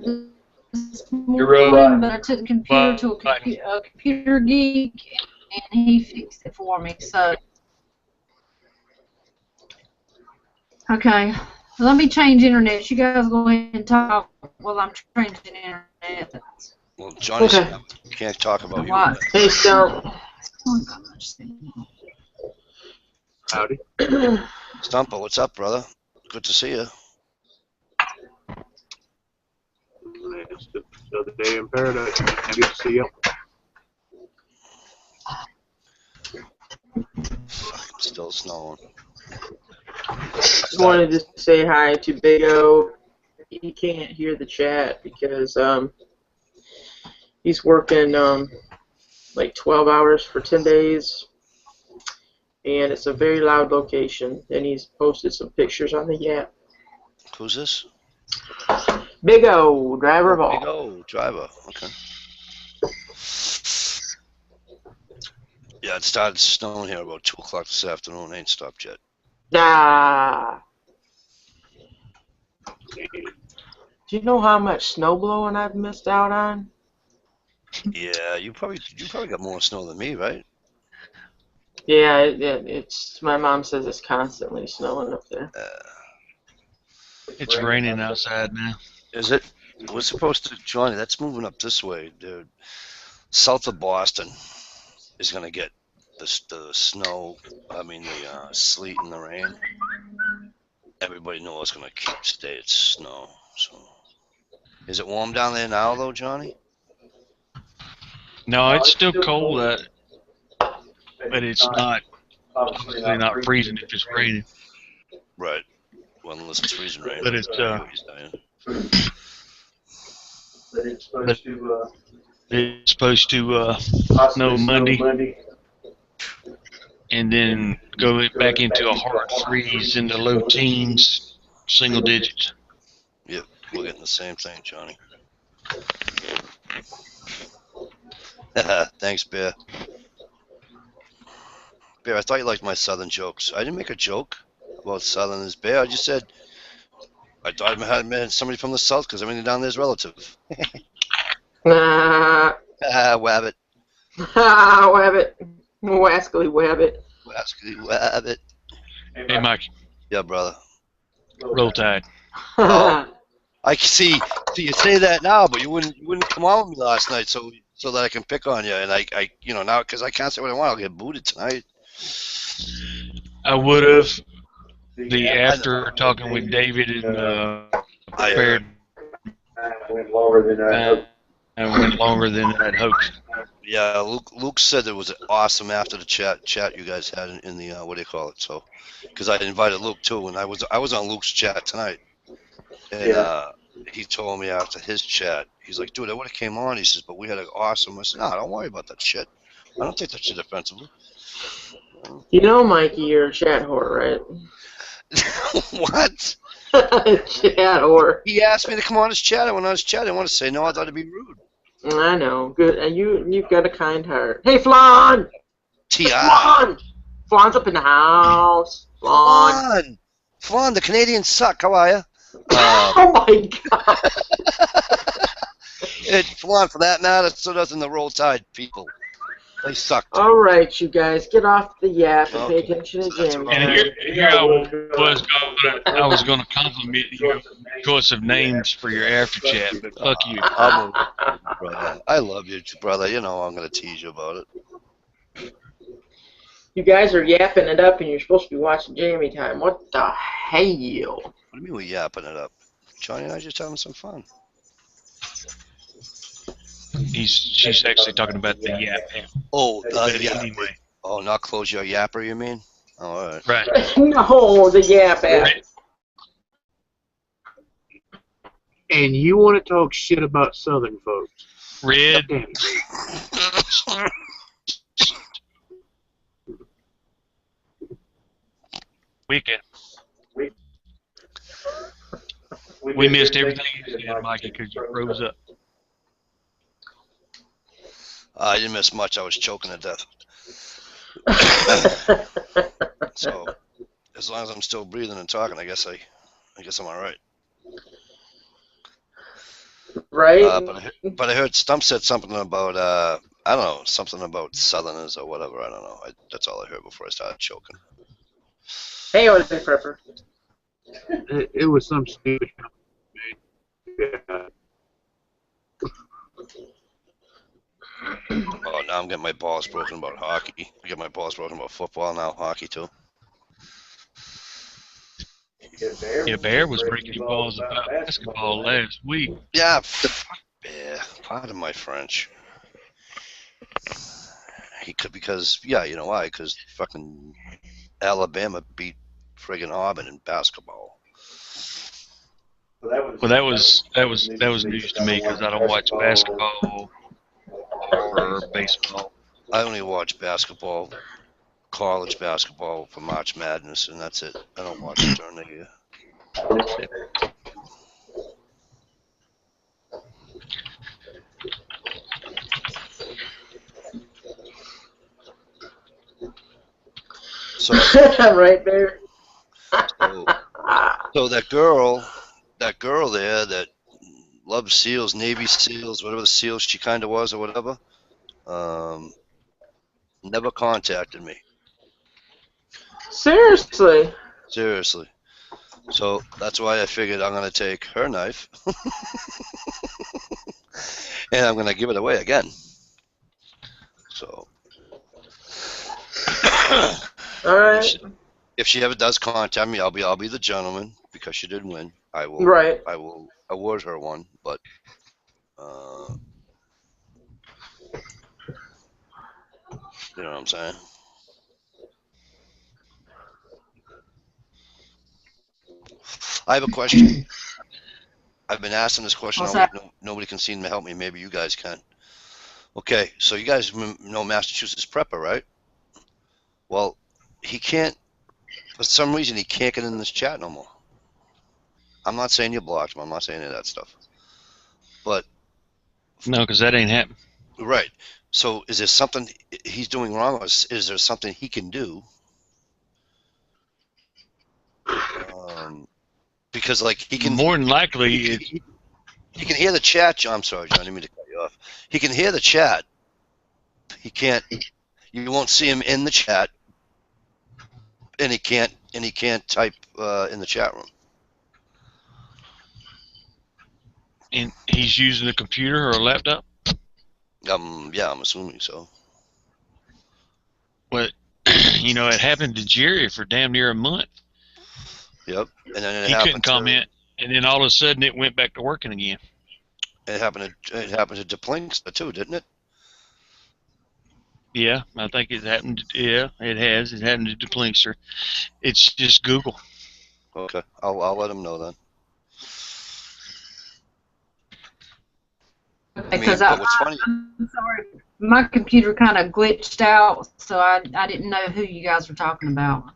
this morning, but I took the computer to a computer geek, and he fixed it for me. So, okay, let me change internet. You guys go ahead and talk while I'm changing internet. Well, Johnny, you can't talk about you. What? Hey, Stump. Howdy. Stumper, what's up, brother? Good to see you. It's another day in paradise. Good to see you. Fucking still snowing. Just wanted to say hi to Big O. He can't hear the chat because he's working like 12 hours for 10 days. And it's a very loud location. And he's posted some pictures on the Yap. Who's this? Big O, driver of all. Big O, driver. Okay. Yeah, it started snowing here about 2 o'clock this afternoon. Ain't stopped yet. Nah. Do you know how much snow blowing I've missed out on? Yeah, you probably got more snow than me, right? Yeah, it's. My mom says it's constantly snowing up there. It's raining outside now. Is it? We're supposed to, Johnny, that's moving up this way, dude. South of Boston is going to get the snow, the sleet and the rain. Everybody knows it's going to stay at snow. So, is it warm down there now, though, Johnny? No, it's still cold, but it's not. Obviously not freezing if it's raining. Right. Well, unless it's freezing rain. But it's it's supposed to snow Monday, and then go back into a hard freeze in the low teens, single digits. Yep, we're getting the same thing, Johnny. Thanks, Bear. Bear, I thought you liked my southern jokes. I didn't make a joke about southerners, Bear. I just said I thought I had met somebody from the south because everything down there is relative. Wabbit. Wabbit. Wascally Wabbit. Wascally Wabbit. Hey, Mike. Yeah, brother. Roll Tide. Oh, I see. You say that now, but you wouldn't come on with me last night, so that I can pick on you. And I now because I can't say what I want, I'll get booted tonight. I would have. After talking with David and prepared, went longer than I hoped. and went longer than I'd hoped. Yeah, Luke said it was awesome after the chat you guys had in the what do you call it? So, because I invited Luke too, and I was on Luke's chat tonight, and he told me after his chat, he's like, dude, I would have came on. He says, but we had an awesome. I said, no, don't worry about that shit. I don't take that shit offensively. You know, Mikey, you're a chat whore, right? What? Chat whore. He asked me to come on his chat. I went on his chat. I want to say no. I thought it'd be rude. I know. Good. And you've got a kind heart. Hey, Flan! T.I. Flan! Flan's up in the house. Flan. Flan, the Canadians suck. How are you? Oh my God. Flan, for that matter, so doesn't the Roll Tide people. They suck. All right, you guys, get off the yap and pay attention to Jammy. And here I was going to compliment your choice of names for your after chat, but fuck you. Brother. I love you, brother. You know I'm going to tease you about it. You guys are yapping it up, and you're supposed to be watching Jammy Time. What the hell? What do you mean we're yapping it up? Johnny and I just having some fun. She's actually talking about the yap. Oh, But anyway. Oh, not close your yapper, you mean? Oh, all right. Right. No, the yap app. And you want to talk shit about Southern folks? Red. Damn it. Weekend. We missed everything you said, Mikey, because you froze up. I didn't miss much. I was choking to death. So, as long as I'm still breathing and talking, I guess I'm all right. Right? But I heard Stump said something about I don't know, something about Southerners or whatever. I don't know. That's all I heard before I started choking. Hey, Old Prepper. It was some stupid. Yeah. Oh, now I'm getting my balls broken about hockey. I get my balls broken about football, now hockey too. Yeah, Bear was breaking your balls about basketball last week. Yeah, fuck Bear. Pardon my French. He could, because, yeah, you know why? Because fucking Alabama beat friggin' Auburn in basketball. Well, that was news to me because I don't watch basketball or baseball. I only watch basketball, college basketball for March Madness, and that's it. I don't watch it during the year. So, Right there. so that girl there that loves SEALs, Navy SEALs, whatever the SEAL she kind of was or whatever, never contacted me. Seriously. Seriously. So that's why I figured I'm going to take her knife and I'm going to give it away again. So, All right. if she ever does contact me, I'll be the gentleman because she did win. I will award her one, but you know what I'm saying? I have a question. I've been asking this question all week. Nobody can seem to help me. Maybe you guys can. Okay, so you guys know Massachusetts Prepper, right? Well, he can't, for some reason, he can't get in this chat no more. I'm not saying you blocked him. I'm not saying any of that stuff. But no, because that ain't happening. Right. So is there something he's doing wrong, or is there something he can do? Because like he can more than likely he can hear the chat. I'm sorry, John. I didn't mean to cut you off. He can hear the chat. He can't. You won't see him in the chat, and he can't type in the chat room. And he's using a computer or a laptop? Yeah, I'm assuming so. But, you know, it happened to Jerry for damn near a month. Yep. And then it He happened couldn't comment, and then all of a sudden it went back to working again. It happened to DePlinkster too, didn't it? Yeah, I think it happened. Yeah, it has. It happened to DePlinkster. It's just Google. Okay, I'll let him know then. Because but what's funny? I'm sorry, my computer kind of glitched out, so I didn't know who you guys were talking about.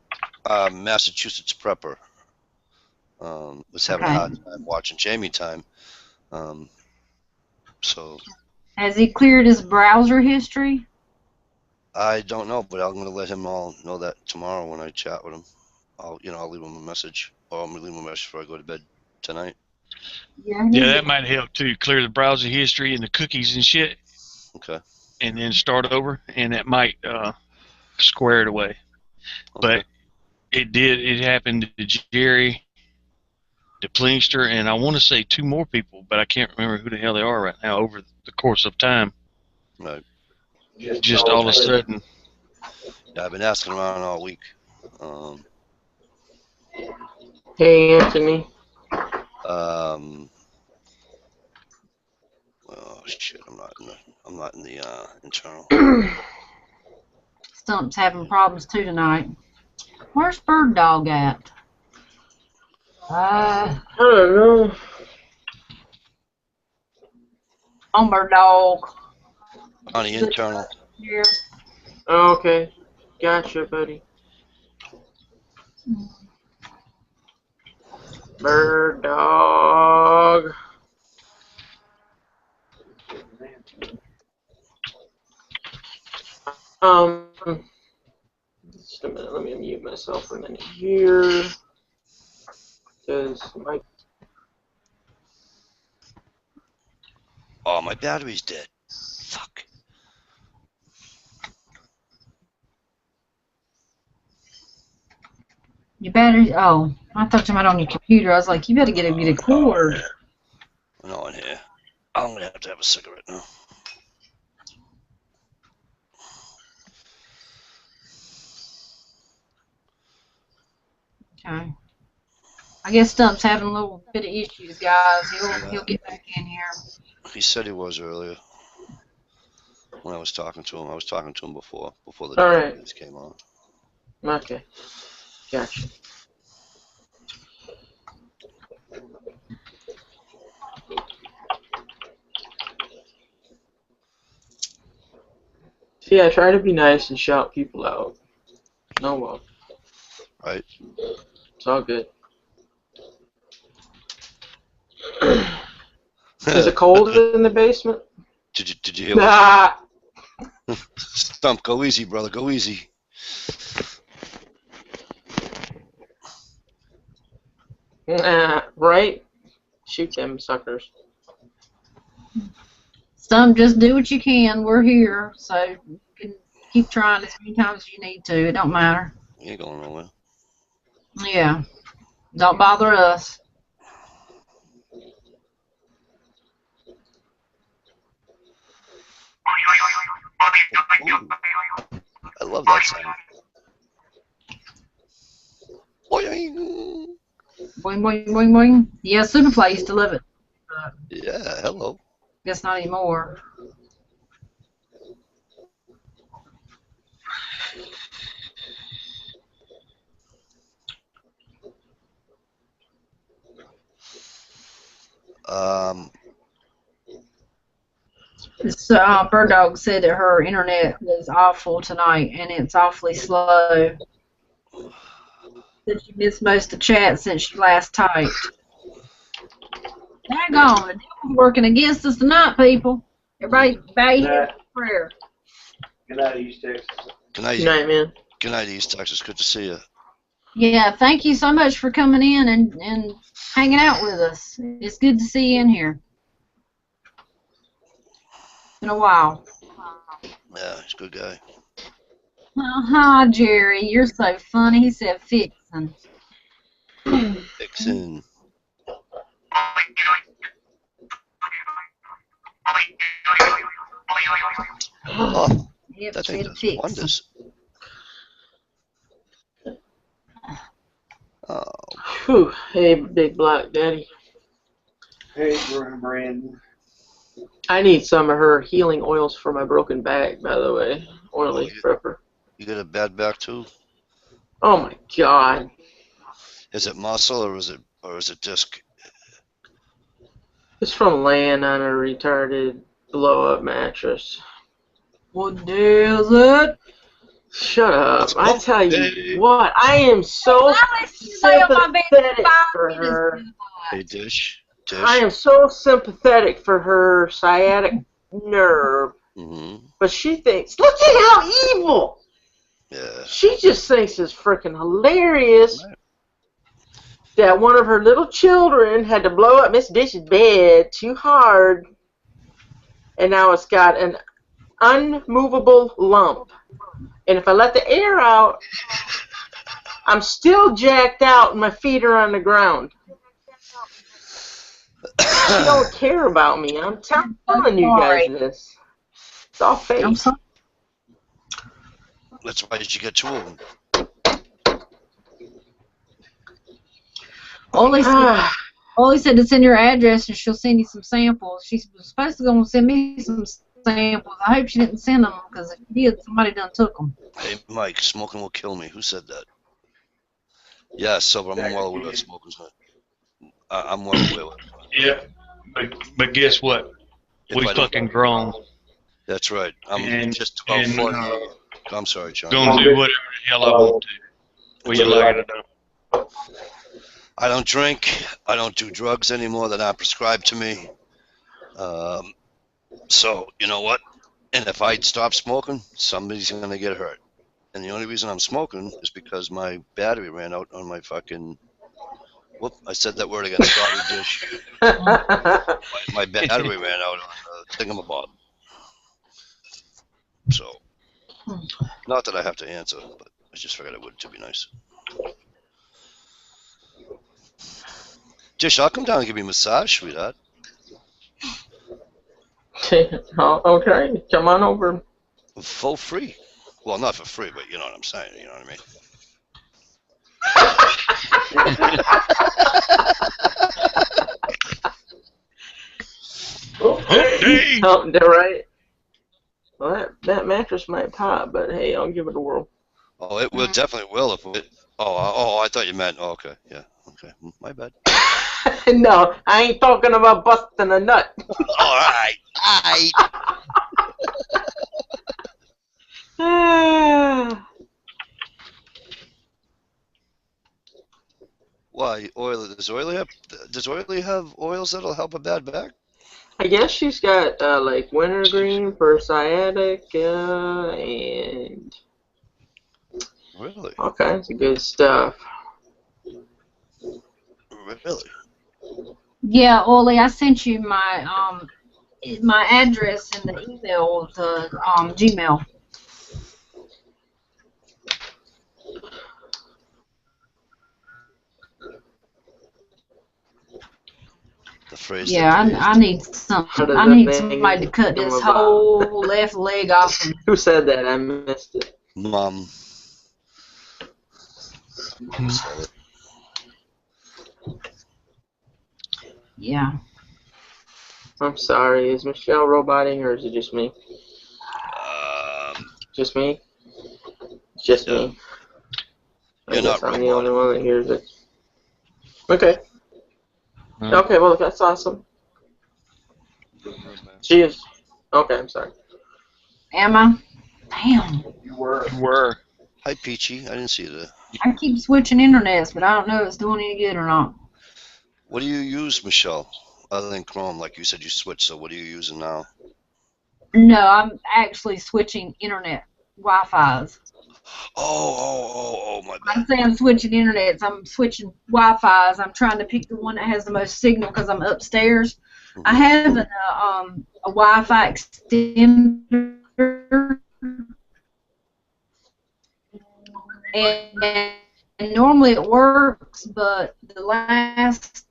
Massachusetts prepper was having a hard time watching Jammy Time. So Has he cleared his browser history? I don't know, but I'm gonna let him all know that tomorrow when I chat with him. I'll leave him a message, or I'm gonna leave him a message before I go to bed tonight. Yeah, that might help too. Clear the browser history and the cookies and shit. Okay. And then start over, and that might square it away. Okay. But it happened to Jerry, to Plingster, and I want to say 2 more people, but I can't remember who the hell they are right now over the course of time. Right. Just all of a sudden. Yeah, I've been asking around all week. Hey, Anthony. Oh shit! I'm not in the internal. Stump's having problems too tonight. Where's Bird Dog at? I don't know. On Bird Dog. On the internal. Here. Oh, okay. Gotcha, buddy. Bird Dog. Just a minute. Let me mute myself for a minute here. Because my... Oh, my battery's dead. Fuck. Your battery? Oh, I thought you might on your computer. I was like, you better get a cord. No in here. I'm gonna have a cigarette now. Okay. I guess Stump's having a little bit of issues, guys. He'll get back in here. He said he was earlier. When I was talking to him, before the Alright. came on. Okay. Gotcha. See, I try to be nice and shout people out. Oh well. Right. It's all good. Is it cold in the basement? Did you hear what? Ah! Stump, go easy, brother. Go easy. Right? Shoot them suckers. Stump, just do what you can. We're here, so you can keep trying as many times as you need to. It don't matter. You ain't going nowhere. Yeah. Don't bother us. Ooh. I love that sound. Boing. Boing, boing, boing, boing. Yeah, Superfly used to love it. Yeah, hello. Guess not anymore. Bird Dog said that her internet was awful tonight, and it's awfully slow. Said she missed most of the chat since she last typed. Daggone, the devil's working against us tonight, people. Everybody bow your head for prayer. Good night, East Texas. Good night. Good night, man. Good night, East Texas. Good to see you. Yeah, thank you so much for coming in and hanging out with us. It's good to see you in here. Been a while. Yeah, he's a good guy. Hi, Jerry. You're so funny. He said fixin'. Fixin'. Yep, That she thing had does fixed. wonders. Oh, Whew. Hey, Big Black Daddy. Hey, Brandon. I need some of her healing oils for my broken back, by the way. Oily prepper. you got a bad back too? Oh my God. Is it muscle or is it disc? It's from laying on a retarded blow-up mattress. What day is it? Shut up. It's I hump tell day. you what, I am so sympathetic for her. Hey, Dish. I am so sympathetic for her sciatic nerve. Mm-hmm. But she thinks, look at how evil! Yeah. She just thinks it's freaking hilarious Right. that one of her little children had to blow up Miss Dish's bed too hard, and now it's got an unmovable lump. And if I let the air out, I'm still jacked out and my feet are on the ground. She don't care about me. I'm telling you guys this. It's all fake. I'm sorry. That's why did you get two of them? Ollie said to send your address and she'll send you some samples. She's supposed to go and send me some samples. I hope she didn't send them because if she did, somebody done took them. Hey, Mike, smoking will kill me. Who said that? Yeah, so I'm well aware of smoking's not. I'm well aware of it. Yeah, but guess what? If We I don't- fucking grown. That's right. I'm And- just about and, 40. I'm sorry, John. Gonna do whatever the hell I want to. Whether you like it or not. I don't drink. I don't do drugs anymore that aren't prescribed to me. So, you know what? And if I stop smoking, somebody's going to get hurt. And the only reason I'm smoking is because my battery ran out on my fucking... Whoop, I said that word again. Sorry, Dish. My battery ran out on the thingamabob. So, not that I have to answer, but I just figured I would to be nice. Dish, I'll come down and give you a massage, sweetheart. Okay, come on over. For free. Well, not for free, but you know what I'm saying. You know what I mean? Hey! Oh, they're right. Well, that mattress might pop, but hey, I'll give it a whirl. Oh, it will definitely will if it. Oh, I thought you meant. Oh, okay, yeah, okay, my bad. No, I ain't talking about busting a nut. All right. Why oil? Does oily have oils that'll help a bad back? I guess she's got like wintergreen for sciatic and Really? all kinds of good stuff. Really? Yeah, Ollie, I sent you my my address in the email to Gmail. The phrase. Yeah, I need some. I need somebody to cut this whole left leg off. Who said that? I missed it. Mom. Mom said it. Yeah. I'm sorry. Is Michelle roboting or is it just me? Just me? It's just me. I guess I'm the only one that hears it. Okay. Okay, well, that's awesome. She is. Okay, I'm sorry. Am I? Damn. You were. Hi, Peachy. I didn't see you there. I keep switching internets, but I don't know if it's doing any good or not. What do you use, Michelle? Other than Chrome, like you said you switched, so what are you using now? No, I'm actually switching internet Wi-Fi's. Oh, my bad. I'm saying I'm switching internets. I'm switching Wi-Fi's. I'm trying to pick the one that has the most signal because I'm upstairs. Mm-hmm. I have a Wi-Fi extender, and normally it works, but the last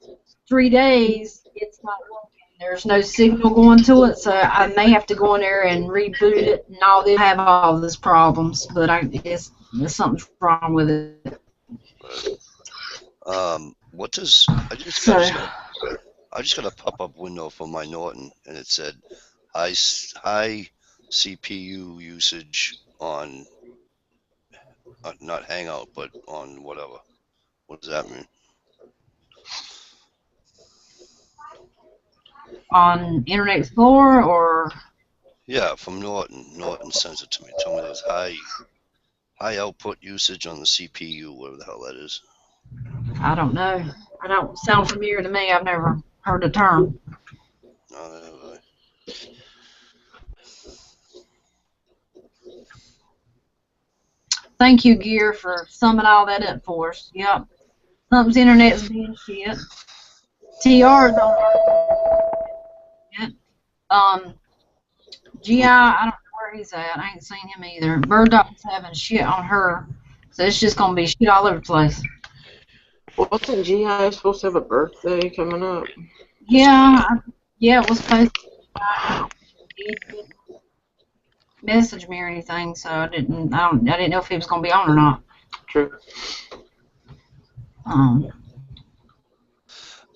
3 days it's not working. there's no signal going to it, so I may have to go in there and reboot it, and all they have all these problems. But I guess there's something wrong with it. What does I just got a pop-up window for my Norton, and it said high CPU usage on not Hangout, but on whatever. What does that mean? On Internet Explorer or? Yeah, from Norton. Norton sends it to me. Told me there's high output usage on the CPU, whatever the hell that is. I don't know. I don't sound familiar to me. I've never heard the term. No, Thank you, Gear, for summing all that up for us. Yep. Something's internet's being shit. TR's on. Yep. GI, I don't know where he's at. I ain't seen him either. Bird Dog's having shit on her. So it's just going to be shit all over the place. Wasn't GI supposed to have a birthday coming up? Yeah, it was supposed to. He didn't message me or anything, so I didn't know if he was going to be on or not. True.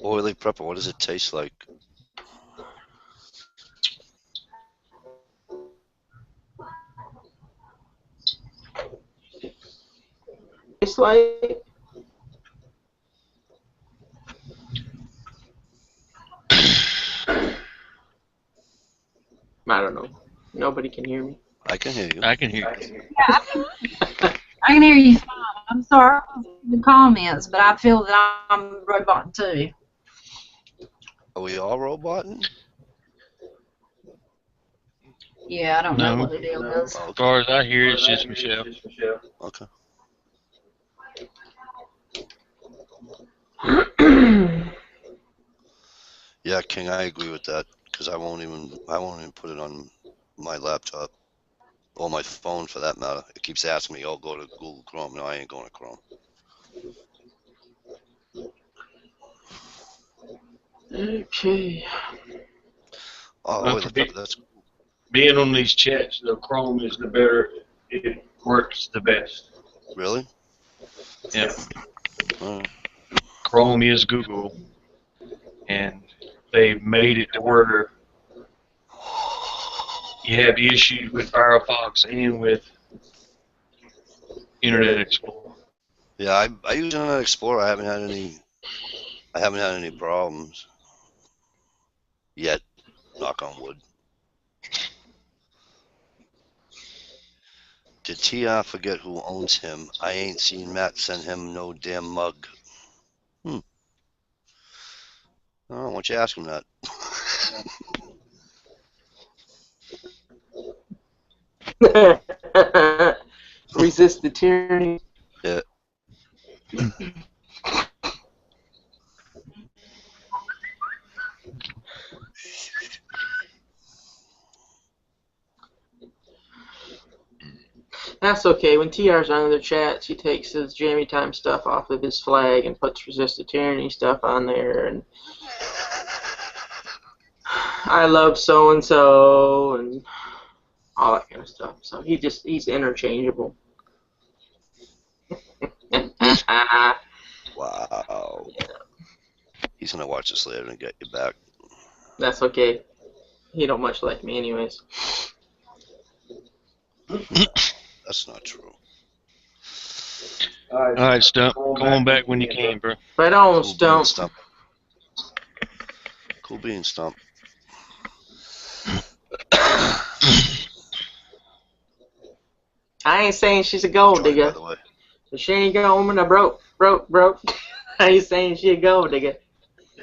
Oily pepper, what does it taste like? It's like I don't know. Nobody can hear me. I can hear you. I can hear you. Yeah, I can hear you fine. I'm sorry for the comments, but I feel that I'm roboting too. Are we all roboting? Yeah, I don't know No. what the deal is. As far as I hear, it's just Michelle. Okay. Yeah, King, I agree with that because I won't even put it on my laptop or my phone for that matter. It keeps asking me, "Oh, go to Google Chrome." No, I ain't going to Chrome. Okay. Oh, oily pepper, that's Being on these chats, the Chrome is the better. It works the best. really. Yeah. All right. Chrome is Google, and they made it to where you have issues with Firefox and with Internet Explorer. Yeah, I use Internet Explorer. I haven't had any problems yet. Knock on wood. Did TR forget who owns him? I ain't seen Matt send him no damn mug. Oh, why don't you ask him that? Resist the tyranny. Yeah. That's okay. When TR's on the chats, he takes his Jammy Time stuff off of his flag and puts Resist the Tyranny stuff on there, and I love so and so and all that kind of stuff. So he's interchangeable. Wow. He's gonna watch this later and get you back. That's okay. He don't much like me anyways. That's not true. All right, Stump. Go on back when you can, bro. Right on, Cool Stump. beans, Stump. Cool beans, Stump. I ain't saying she's a gold Joy, by digger. the way. But she ain't going to broke. I ain't saying she a gold digger.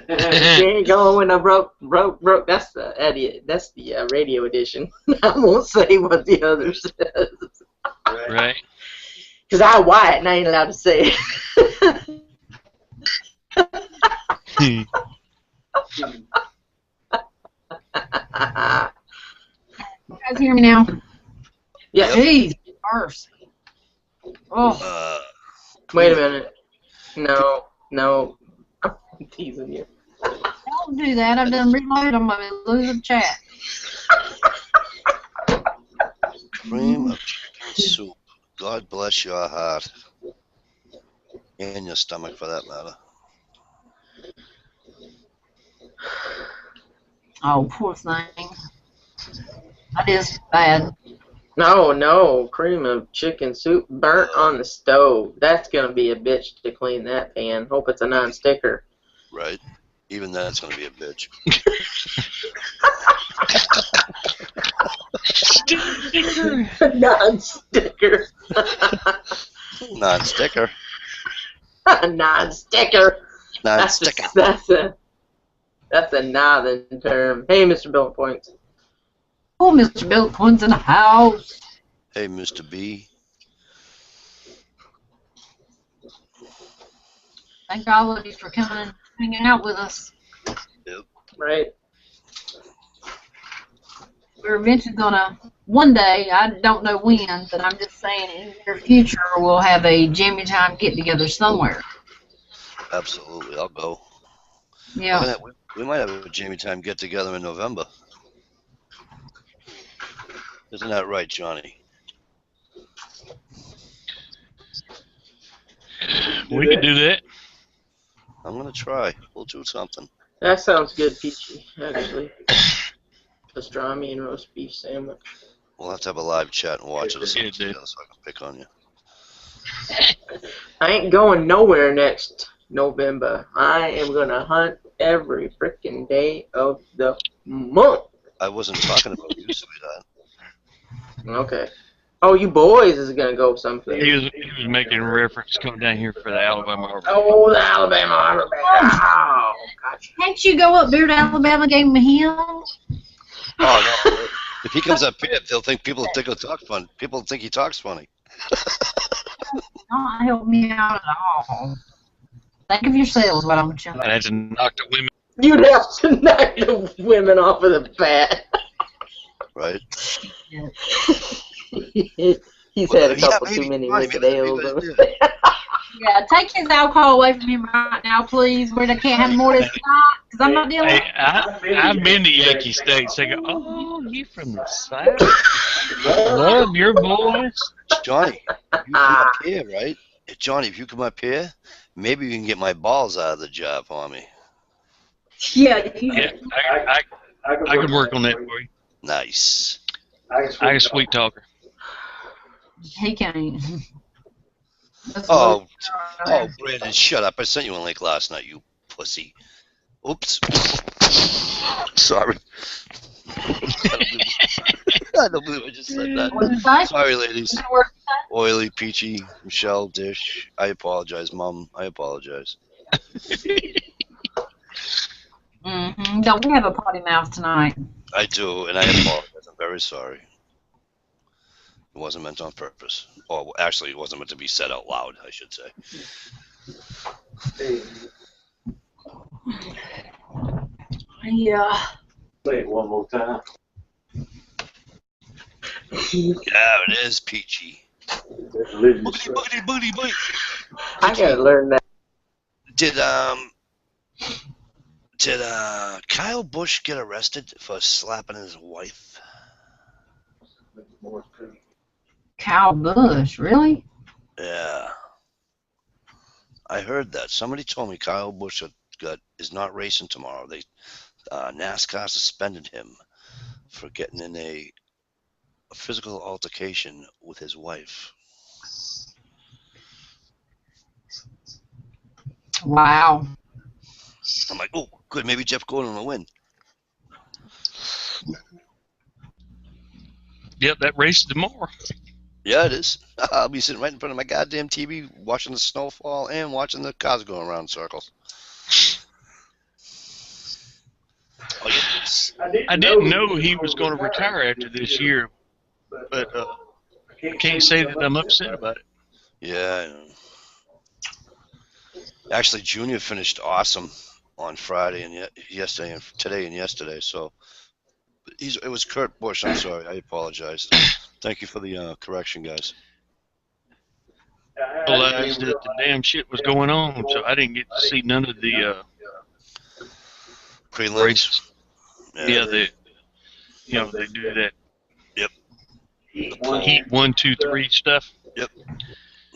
She ain't going to broke. That's the idiot. That's the radio edition. I won't say what the other says. Right. Because I white and I ain't allowed to say it. You guys hear me now? Yeah. Jeez, mercy. Oh, Wait a minute. No. I'm teasing you. tell Don't do that. I've done reload. I'm going to lose the chat. Cream of chicken soup. God bless your heart. And your stomach, for that matter. Oh, poor thing. That is bad. No, cream of chicken soup burnt on the stove. That's gonna be a bitch to clean that pan. Hope it's a non-sticker. Right? Even that's going to be a bitch. Sticker. Non-sticker. Non-sticker. Non-sticker. Non-sticker. That's a northern term. Hey, Mr. Bill Points. Oh, Mr. Bill Point's in the house. Hey, Mr. B. Thank all of you for coming and hanging out with us. Yep. Right. We're eventually gonna, one day, I don't know when, but I'm just saying in the near future we'll have a Jammy Time get together somewhere. Absolutely. I'll go. Yeah. We might have a Jammy Time get together in November. Isn't that right, Johnny? We can do that. I'm going to try. We'll do something. That sounds good, Peachy, actually. Pastrami and roast beef sandwich. We'll have to have a live chat and watch it or something Yeah, dude. together so I can pick on you. I ain't going nowhere next November. I am gonna hunt every freaking day of the month. I wasn't talking about you, sweetheart. Okay. Oh, you boys is gonna go someplace. He was making a reference coming down here for the Alabama Arbor. Oh, the Alabama Arbor. Oh, gotcha. Can't you go up there to Alabama and give him a hymn? Oh, no. If he comes up here, people think he talks fun. People think he talks funny. Not help me out at all. Think of yourselves, what I'm telling I had to knock the women. You'd have to knock the women off of the bat. Right? He's had a couple too many Wicked-Ales. Yeah, take his alcohol away from him right now, please. Where they can't have more of this night, because I'm not dealing with I've been to Yankee States. They go, oh, you from the South? Love your boys. Johnny, you come up here, right? Johnny, if you come up here, maybe you can get my balls out of the job for me. Yeah, Yeah, I can work on that for you. Nice. I can sweet talker. he can't. Oh, Brandon, shut up. I sent you a link last night, you pussy. Oops. Sorry. I don't believe I just said that. Sorry, ladies. Oily, Peachy, Michelle, Dish. I apologize, Mom. I apologize. Don't we have a potty mouth tonight? I do, and I apologize. I'm very sorry. It wasn't meant on purpose. Or actually, it wasn't meant to be said out loud, I should say. Yeah. Play it one more time. Yeah, it is Peachy. Boogity. I gotta learn that. Did Kyle Busch get arrested for slapping his wife? Kyle Busch, really? Yeah. I heard that. Somebody told me Kyle Busch is not racing tomorrow. NASCAR suspended him for getting in a physical altercation with his wife. Wow. I'm like, oh, good. Maybe Jeff Gordon will win. Yep, that race is tomorrow. Yeah, it is. I'll be sitting right in front of my goddamn TV watching the snowfall and watching the cars going around in circles. Oh, yes. I didn't know he was going to retire after this year, but I can't say that I'm upset about it. Yeah. Actually, Junior finished awesome on Friday and yesterday and today and yesterday. So it was Kurt Busch. I'm sorry. I apologize. Thank you for the correction, guys. I realized that the damn shit was going on, so I didn't get to see none of the Prelims. races. Yeah, they do that. Yep. Heat 1, 2, 3 stuff.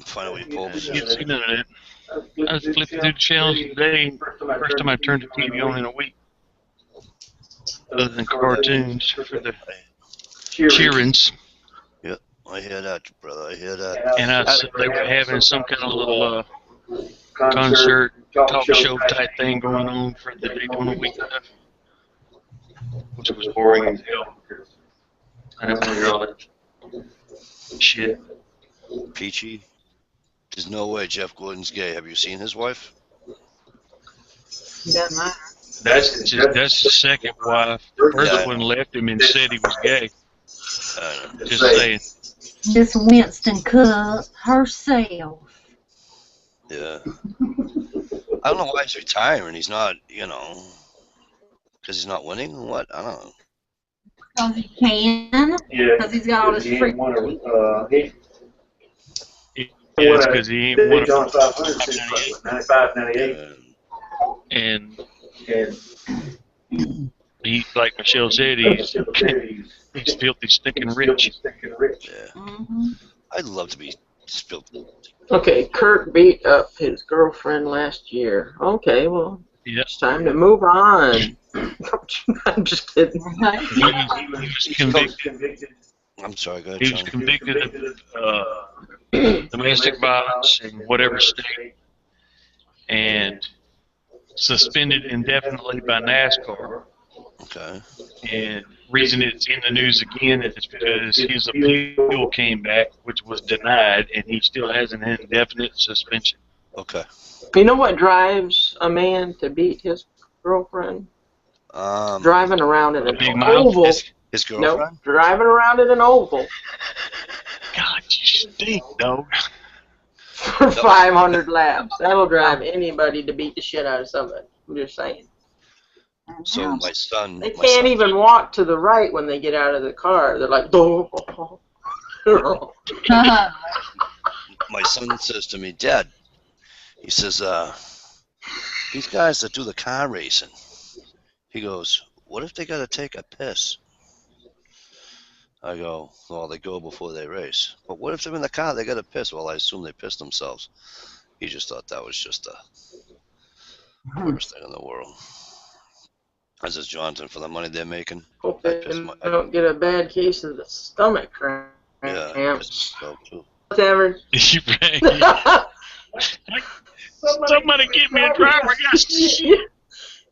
Find out what your pole You position. see none of that. I was flipping through the channels today. First time I turned the TV on in a week, other than cartoons for the cheerings. I hear that, brother. I hear that. And they were having some kind of little concert, talk show type thing going on for the Daytona week stuff, which was boring as hell. I didn't want to hear all that shit. Peachy. There's no way Jeff Gordon's gay. Have you seen his wife? Doesn't matter. That's his second wife. The first one left him and said he was gay. Just saying. Miss Winston Cup herself. Yeah. I don't know why he's retiring. He's not, because he's not winning or what? I don't know. Because he can. Because he's got all this free. Yeah, it's because he ain't won a 95-98. And he, like Michelle said, he's filthy, stinking rich. Yeah. Mm-hmm. I'd love to be filthy. Okay, Kurt beat up his girlfriend last year. Okay, well, Yep. it's time to move on. I'm just kidding. He was convicted. I'm sorry, go ahead, He was Sean. convicted of domestic violence in whatever state and suspended indefinitely by NASCAR. Okay. And reason it's in the news again is because his appeal came back, which was denied, and he still has an indefinite suspension. Okay. You know what drives a man to beat his girlfriend? Driving around in A an big mouth. oval. His girlfriend? Nope, driving around in an oval God, you stink, dog. for 500 laps. That'll drive anybody to beat the shit out of somebody. I'm just saying. So my son... They can't even walk to the right when they get out of the car. They're like, oh. My son says to me, Dad, he says, these guys that do the car racing, he goes, what if they got to take a piss? I go, well, they go before they race. But what if they're in the car, they got to piss? Well, I assume they piss themselves. He just thought that was just the worst thing in the world. I says, Jonathan, for the money they're making, Hope I they piss my... don't get a bad case of the stomach cramp. Yeah, I piss myself too. Whatever. You right. Somebody get me a driver. I got shit.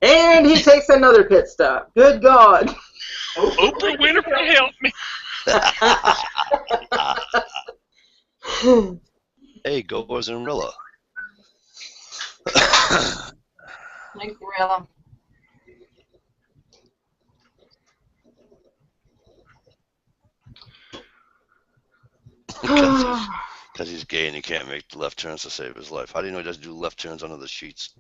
And he takes another pit stop. Good God. Oprah Winfrey, help me. Hey, go boys and Rilla. Like gorilla. Because he's gay and he can't make left turns to save his life. How do you know he doesn't do left turns under the sheets?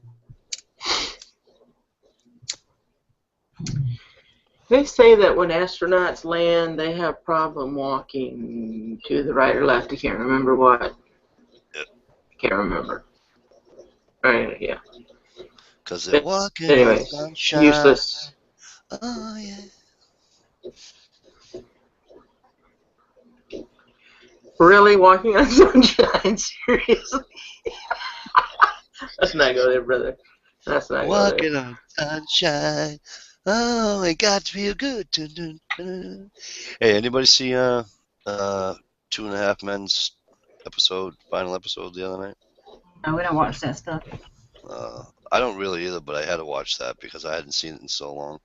They say that when astronauts land, they have problem walking to the right or left. I can't remember what. Yep. Can't remember. Right, yeah. Because they're walking Anyways, on sunshine. useless. Oh, yeah. Really, walking on sunshine? Seriously? Let's not go there, brother. Let's not go Walking there. on sunshine. Oh, it got to feel good. Dun, dun, dun. Hey, anybody see 2.5 Men's final episode the other night? No, we don't watch that stuff. I don't really either, but I had to watch that because I hadn't seen it in so long.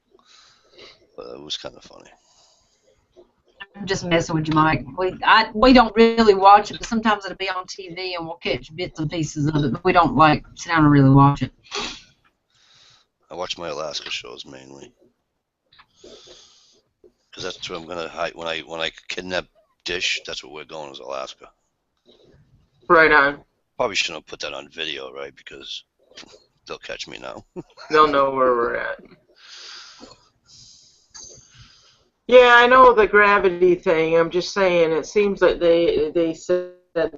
But it was kind of funny. I'm just messing with you, Mike. We don't really watch it, but sometimes it'll be on TV and we'll catch bits and pieces of it, but we don't like sit down and really watch it. I watch my Alaska shows mainly because that's where I'm gonna hide when I kidnap Dish. That's where we're going, is Alaska. Right on. Probably shouldn't have put that on video, right? Because they'll catch me now. They'll know where we're at. Yeah, I know the gravity thing. I'm just saying, it seems like they said that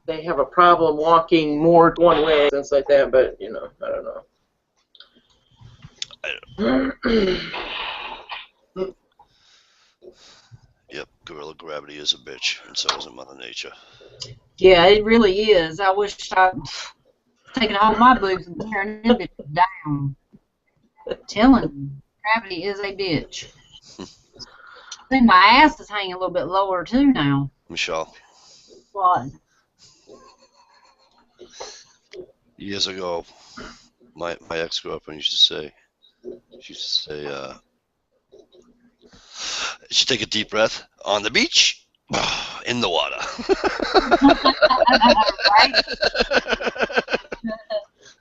they have a problem walking more one way, things like that. But I don't know. Yep, gorilla gravity is a bitch, and so is Mother Nature. Yeah, it really is. I wish I'd taken all my boots and tearing it down. Telling you, gravity is a bitch. I think my ass is hanging a little bit lower too now. Michelle, What? years ago, my ex-girlfriend used to say, she take a deep breath on the beach, in the water. Right?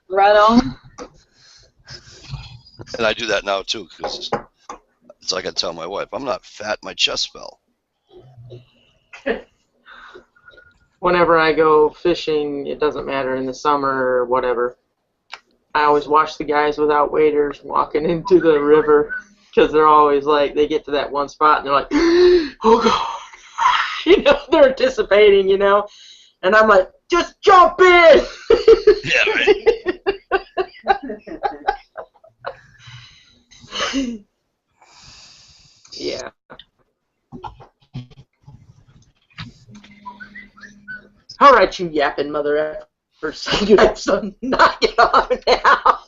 Right on. And I do that now too, because it's like I tell my wife, I'm not fat, my chest fell. Whenever I go fishing, it doesn't matter in the summer or whatever, I always watch the guys without waders walking into the river, because they're always like, they get to that one spot and they're like, oh God. You know, they're anticipating, you know, and I'm like, just jump in. Yeah, right. Yeah. All right, you yapping mother effers. You have some. Knock it off now.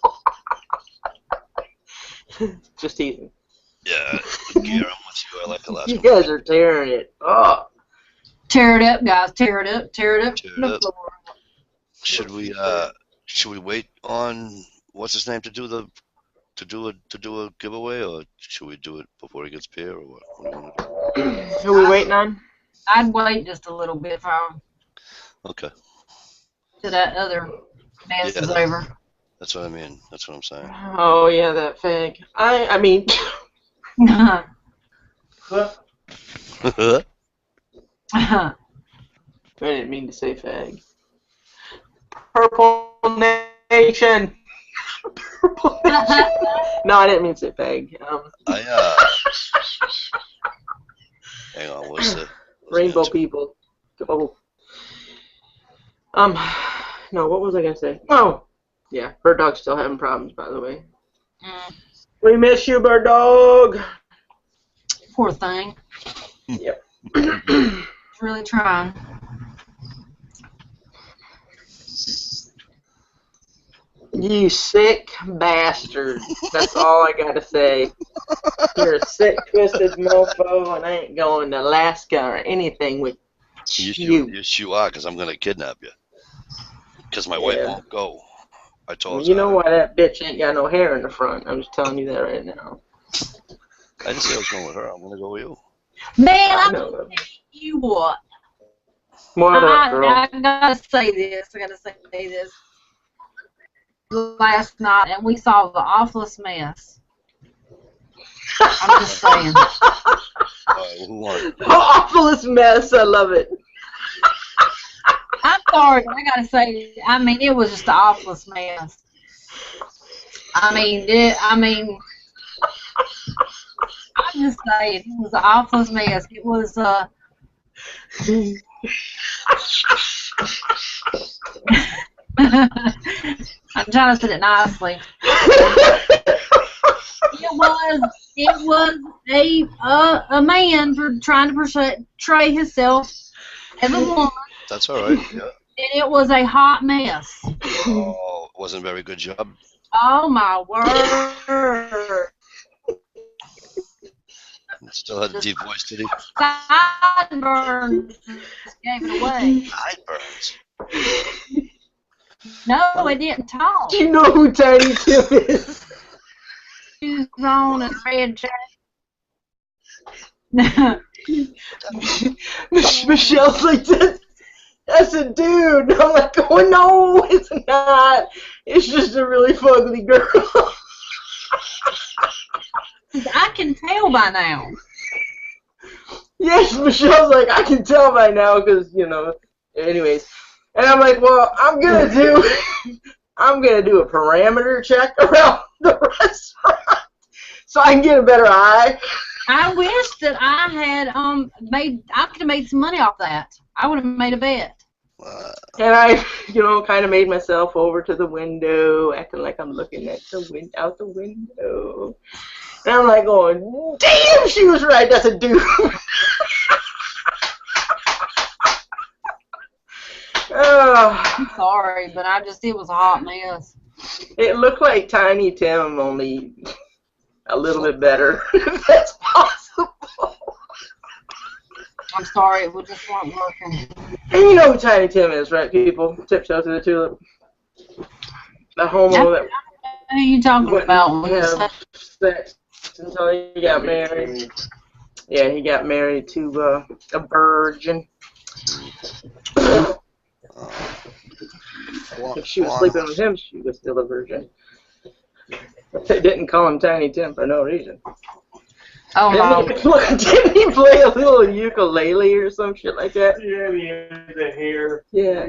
Just teasing. Yeah, Gear, I'm with you. I like the last You one. guys are tearing it up. Tear it up, guys. Tear it up. Tear it up. Tear it from the up. floor. Should we wait on what's his name to do a giveaway, or should we do it before he gets here, or what? What do you want to do? Who are we waiting on? I'd wait just a little bit for Okay. till that other mess is Yeah. over. That's what I mean. That's what I'm saying. Oh yeah, that fag. I mean. I didn't mean to say fag. Purple Nation. Purple Nation. No, I didn't mean to say fag. Hang on. What's the Rainbow answer? people. Oh. No, what was I gonna say? Oh, yeah, Bird Dog's still having problems, by the way. We miss you, Bird Dog. Poor thing. Yep. He's really trying. You sick bastard. That's all I gotta say. You're a sick, twisted mofo, and I ain't going to Alaska or anything with you. Yes, you are, because I'm going to kidnap you. Because my wife won't go. I told her. You know why that bitch ain't got no hair in the front. I'm just telling you that right now. I didn't say I was going with her. I'm going to go with you. Man, I I'm know gonna that. tell you what. What up, girl? I gotta say this. Last night, and we saw the awfulest mess. I'm just saying. Who won? Awfulest mess. I love it. I'm sorry, I gotta say, I mean, it was just the awfulest mess. I'm just saying, it was the awfulest mess. It was, I'm trying to put it nicely. It was a man for trying to portray himself as a woman. That's all right. Yeah. And it was a hot mess. Oh, wasn't a very good job. Oh my word! Still had a deep voice, did he? Sideburns just gave it away. Sideburns. No, it didn't talk. Do you know who Tiny Tim is? Shoes on and red shirt. Michelle's like, that's a dude. I'm like, oh no, it's not. It's just a really fugly girl. I can tell by now. Yes, Michelle's like, I can tell by now because, you know, anyways. And I'm like, well, I'm gonna do a parameter check around the restaurant so I can get a better eye. I wish that I had I could have made some money off that. I would have made a bet. And I, kind of made myself over to the window, acting like I'm looking at out the window. And I'm like going, damn, she was right, that's a dude. I'm sorry, but it was a hot mess. It looked like Tiny Tim, only a little bit better, if that's possible. I'm sorry, it just wasn't working. And you know who Tiny Tim is, right, people? Tiptoe to the Tulip. The homo that Who are you talking about? wouldn't have sex until he got married. Yeah, he got married to a virgin. If she was sleeping with him, she was still a virgin. But they didn't call him Tiny Tim for no reason. Oh, no. Didn't he play a little ukulele or some shit like that? Yeah, the hair. Yeah.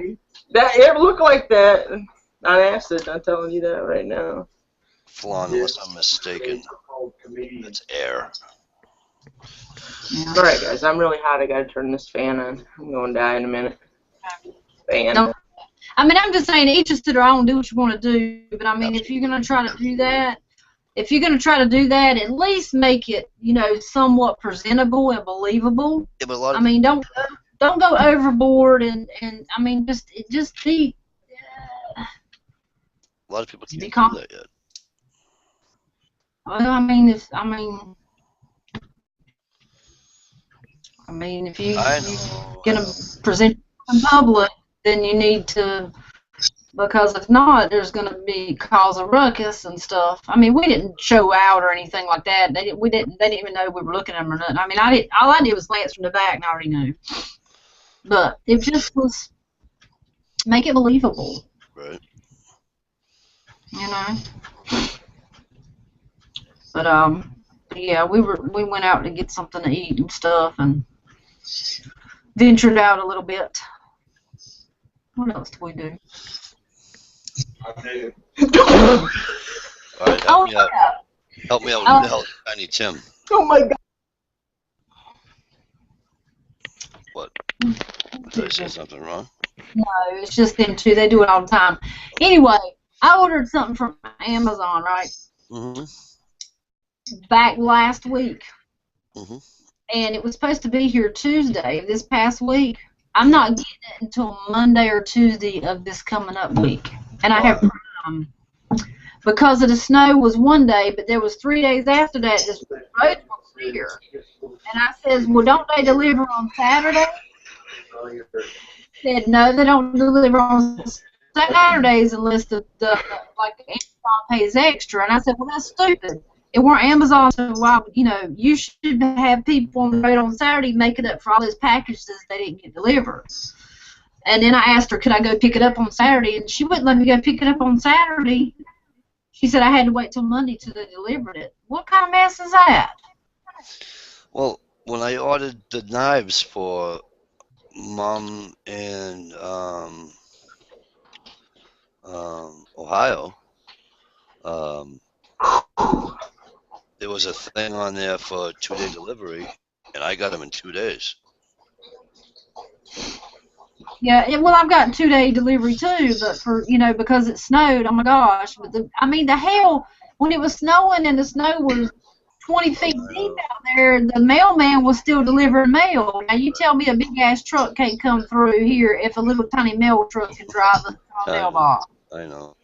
It looked like that on acid, I'm telling you that right now. Flan, unless I'm mistaken. It's air. Yeah. Alright, guys, I'm really hot. I gotta turn this fan on. I'm going to die in a minute. Fan. No. I mean, I'm just saying, each is to their own, do what you want to do. But, I mean, if you're going to try to do that, at least make it, somewhat presentable and believable. Yeah, but a lot of I mean, don't go overboard and I mean, just be. a lot of people can't do that yet. Well, I mean, if you're gonna present in public, then you need to, because if not, there's gonna cause a ruckus and stuff. I mean, we didn't show out or anything like that. They didn't even know we were looking at them or nothing. I mean, all I did was glance from the back, and I already knew. But it just was make it believable. Right. But yeah, we went out to get something to eat and stuff, and ventured out a little bit. What else do we do? All right, help me out. Help me out with the hell, Tiny Tim. Oh my God. What? Did I say something wrong? No, it's just them two. They do it all the time. Anyway, I ordered something from Amazon, right? Mm-hmm. Back last week. Mm-hmm. And it was supposed to be here Tuesday, this past week. I'm not getting it until Monday or Tuesday of this coming up week. And I have, because of the snow was one day, but there was 3 days after that, this road was clear. And I says, well, don't they deliver on Saturday? Said, no, they don't deliver on Saturdays unless the Amazon pays extra. And I said, well, that's stupid. It weren't Amazon, so why, you should have people on the road on Saturday making up for all those packages they didn't get delivered. And then I asked her, could I go pick it up on Saturday? And she wouldn't let me go pick it up on Saturday. She said I had to wait till Monday till they delivered it. What kind of mess is that? Well, when I ordered the knives for Mom in Ohio, there was a thing on there for 2-day delivery, and I got them in 2 days. Yeah, well, I've got 2-day delivery too, but for because it snowed, oh my gosh! But the hell, when it was snowing and the snow was 20 feet deep out there, the mailman was still delivering mail. Now you tell me a big ass truck can't come through here if a little tiny mail truck can drive the mailbox. I know.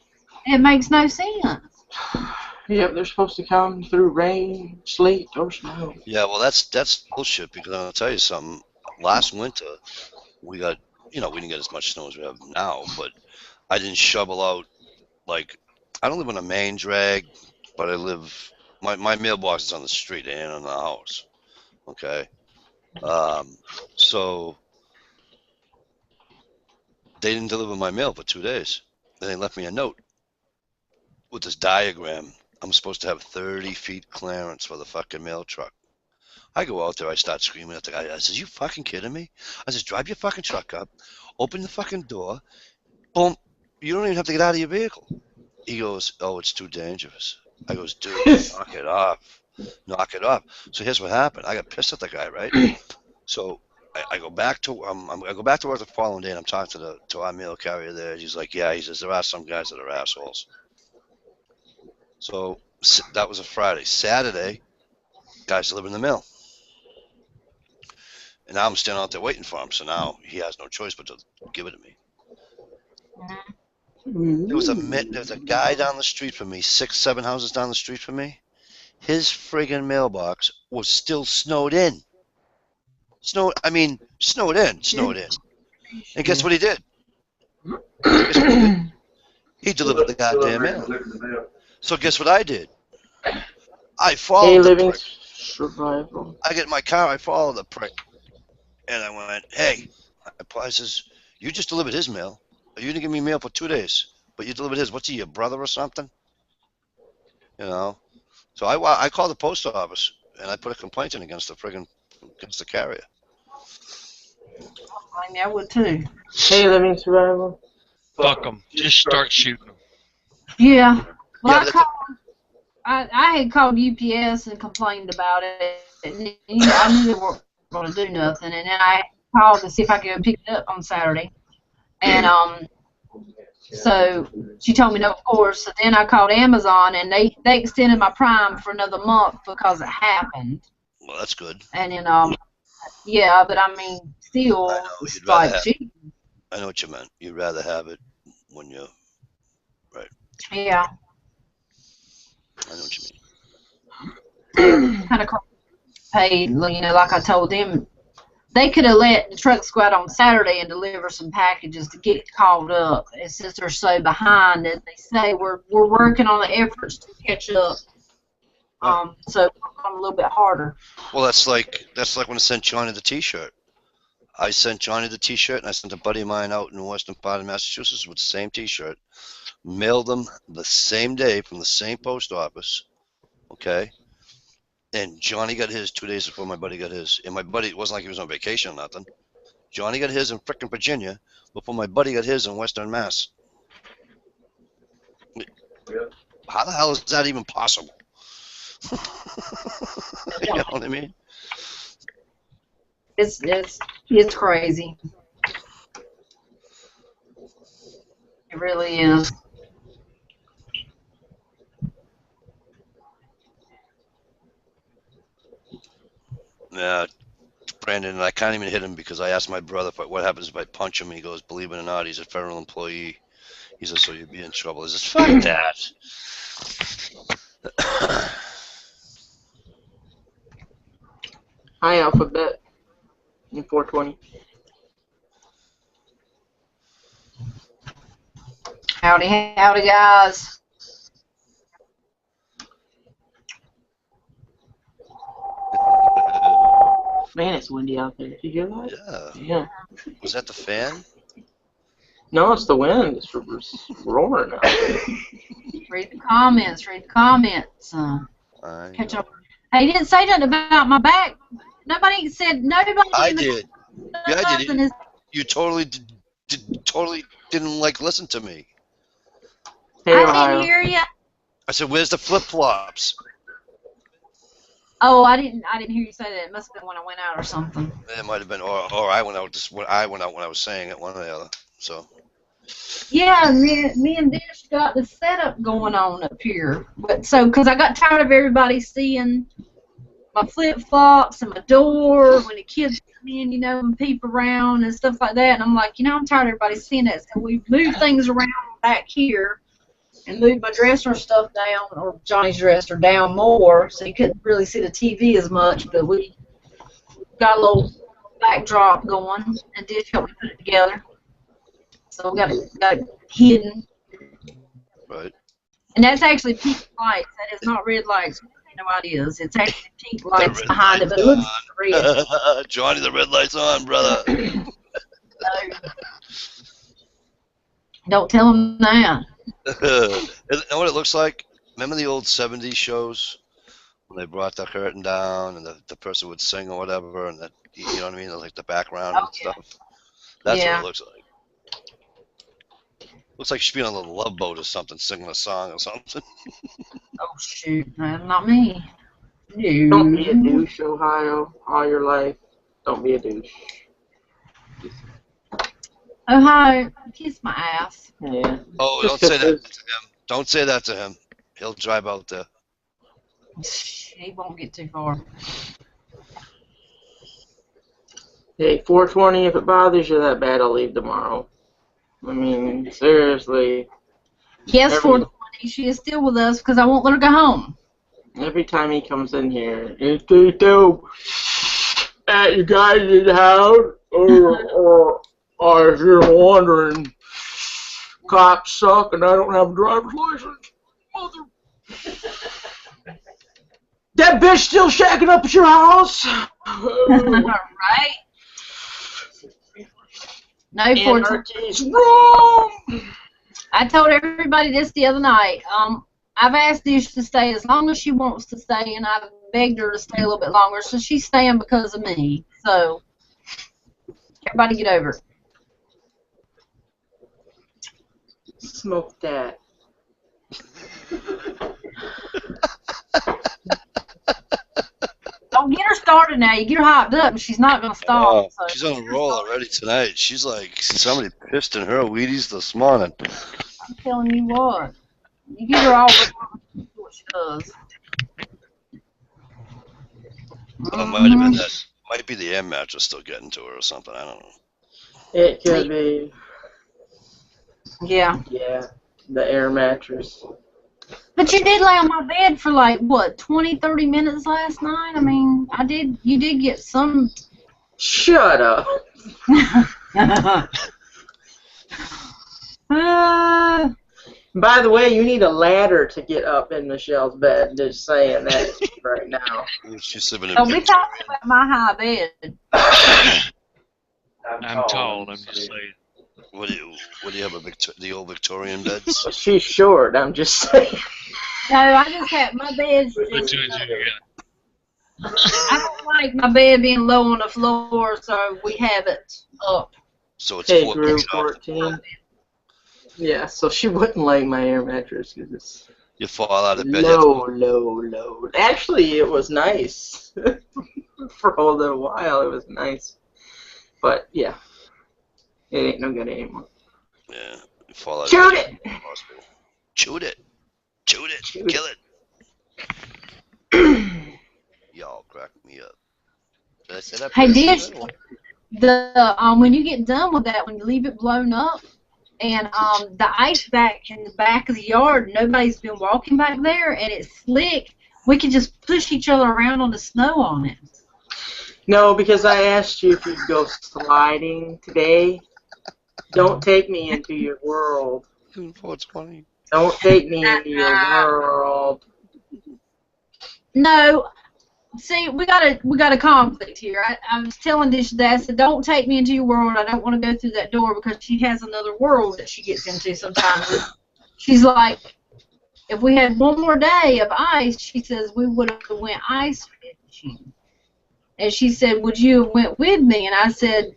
It makes no sense. Yep, they're supposed to come through rain, sleet, or snow. Yeah, well, that's bullshit, because I'll tell you something. Last winter, we got, we didn't get as much snow as we have now, but I didn't shovel out, I don't live on a main drag, but I live, my mailbox is on the street and on the house, okay? So they didn't deliver my mail for 2 days. Then they left me a note with this diagram. I'm supposed to have 30 feet clearance for the fucking mail truck. I go out there, I start screaming at the guy. I says, you fucking kidding me? I says, drive your fucking truck up, open the fucking door, boom, you don't even have to get out of your vehicle. He goes, oh, it's too dangerous. I goes, dude, knock it off. Knock it off. So here's what happened. I got pissed at the guy, right? So I go back to I go back to work the following day, and I'm talking to our mail carrier there. He's like, yeah, he says there are some guys that are assholes. So that was a Friday. Saturday, guys delivering the mail, and now I'm standing out there waiting for him. So now he has no choice but to give it to me. There was a guy down the street from me, 6, 7 houses down the street from me. His friggin' mailbox was still snowed in. Snowed in. And guess what he did? He delivered the goddamn mail. So guess what I did? I followed the prick. Survival. I get in my car, I followed the prick. And I went, hey. I says, you just delivered his mail. You didn't give me mail for 2 days, but you delivered his. What's he, your brother or something? You know? So I called the post office, and I put a complaint in against the carrier. I would too. Hey, living survival. Fuck them. Just start shooting them. Yeah. Well, Yeah, I had called UPS and complained about it. And, you know, I knew they weren't going to do nothing. And then I called to see if I could pick it up on Saturday. And so she told me no, of course. So then I called Amazon, and they extended my Prime for another month because it happened. Well, that's good. And then yeah, but I mean, still, it's like, gee. I know what you meant. You'd rather have it when you're right. Yeah. I know what you mean. Kind of paid, you know, like I told them. They could have let the trucks go out on Saturday and deliver some packages to get caught up. And since they're so behind, as they say, we're working on the efforts to catch up. So I'm a little bit harder. Well, that's like when I sent Johnny the T-shirt. I sent Johnny the T-shirt, and I sent a buddy of mine out in the western part of Massachusetts with the same T-shirt. Mailed them the same day from the same post office. Okay. And Johnny got his 2 days before my buddy got his. And my buddy, it wasn't like he was on vacation or nothing. Johnny got his in frickin' Virginia before my buddy got his in Western Mass. How the hell is that even possible? You know what I mean? It's crazy. It really is. Yeah, Brandon, and I can't even hit him because I asked my brother what happens if I punch him, and he goes, believe it or not, he's a federal employee. He says, so you'd be in trouble. I says, fuck that. High alphabet in 420. Howdy, howdy, guys. Man, it's windy out there. Did you hear that? Yeah. Yeah. Was that the fan? No, it's the wind. It's roaring out there. Read the comments. Catch up. Hey, you didn't say nothing about my back. Nobody said. Nobody. I did. Yeah, I did. Is, You totally didn't listen to me. Hey, I Ohio. didn't hear you. I said, "Where's the flip flops?" Oh, I didn't hear you say that. It must have been when I went out or something. It might have been, or I went out. I went out when I was saying it, one or the other. So. Yeah, me and Dish got the setup going on up here. But because I got tired of everybody seeing my flip flops and my door when the kids come in, and peep around and stuff like that. And I'm like, I'm tired of everybody seeing that. So we moved things around back here and moved my dresser stuff down, or Johnny's dresser down more, so you couldn't really see the TV as much. But we got a little backdrop going, and Dish helped me put it together. So we got it hidden. Right. And that's actually pink lights. That is not red lights. No ideas. It's actually pink lights behind it, but it looks red. Johnny, the red light's on, brother. Don't tell him that. You know what it looks like? Remember the old 70s shows when they brought the curtain down and the person would sing or whatever, and that, you know what I mean, like the background and stuff. That's what it looks like. Looks like she's been on a Love Boat or something, singing a song or something. Oh shoot, not me. Don't be a douche, Ohio, all your life. Don't be a douche. Oh, hi. Kiss my ass. Yeah. Oh, Just don't say that 'cause to him. Don't say that to him. He'll drive out there. He won't get too far. Hey, 420, if it bothers you that bad, I'll leave tomorrow. I mean, seriously. Yes, Every- 420. She is still with us because I won't let her go home. Every time he comes in here, it's at you guys' house, or if you're wondering, cops suck and I don't have a driver's license. Mother. That bitch still shacking up at your house? Right? No, 420. Anarchy's wrong! I told everybody this the other night. I've asked Dish to stay as long as she wants to stay, and I've begged her to stay a little bit longer, so she's staying because of me. So, everybody get over it. Smoke that. Don't get her started now. You get her hyped up, and she's not going to stop. So. She's on a roll already tonight. She's like, somebody pissed in her Wheaties this morning. I'm telling you what. You get her all what she does. Oh, might have been that. Might be the air mattress still getting to her or something. I don't know. It could be. Yeah. Yeah, the air mattress. But you did lay on my bed for like, what, 20, 30 minutes last night? I mean, you did get some. Shut up. By the way, you need a ladder to get up in Michelle's bed. Just saying that right now. She's sleeping in Don't be talking about my high bed. I'm tall. I'm just saying. What do you have, the old Victorian beds? She's short, I'm just saying. No, I just have my bed's What just, two is you got? I don't like my bed being low on the floor, so we have it up. So it's Hey, 4 Group feet up. 14. Yeah, so she wouldn't like my air mattress because it's You fall out of bed. low. Actually, it was nice. For a little while, it was nice. But, yeah. It ain't no good anymore. Yeah, you fall out of Shoot bed. it! Shoot it! Shoot it! Shoot Kill it! Y'all crack me up. Did I say that? Hey, first? Dish, when you get done with that, when you leave it blown up, and the ice back in the back of the yard, nobody's been walking back there, and it's slick, we can just push each other around on the snow on it. No, because I asked you if you'd go sliding today. Don't take me into your world. 420. Don't take me into your world. No, see, we got a conflict here. I was telling Dish that, I said, don't take me into your world. I don't want to go through that door because she has another world that she gets into sometimes. She's like, if we had one more day of ice, she says, we would have went ice fishing. And she said, would you have went with me? And I said,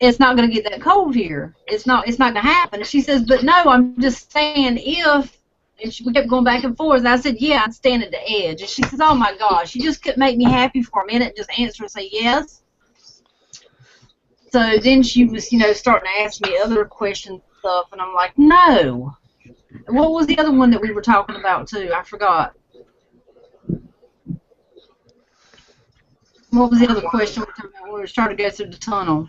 it's not going to get that cold here. It's not going to happen. And she says, but no, I'm just saying if. And we kept going back and forth. And I said, yeah, I'd stand at the edge. And she says, oh, my gosh, you just couldn't make me happy for a minute and just answer and say yes. So then she was, starting to ask me other questions and stuff. And I'm like, no. What was the other one that we were talking about, too? I forgot. What was the other question we were talking about when we were trying to go through the tunnel?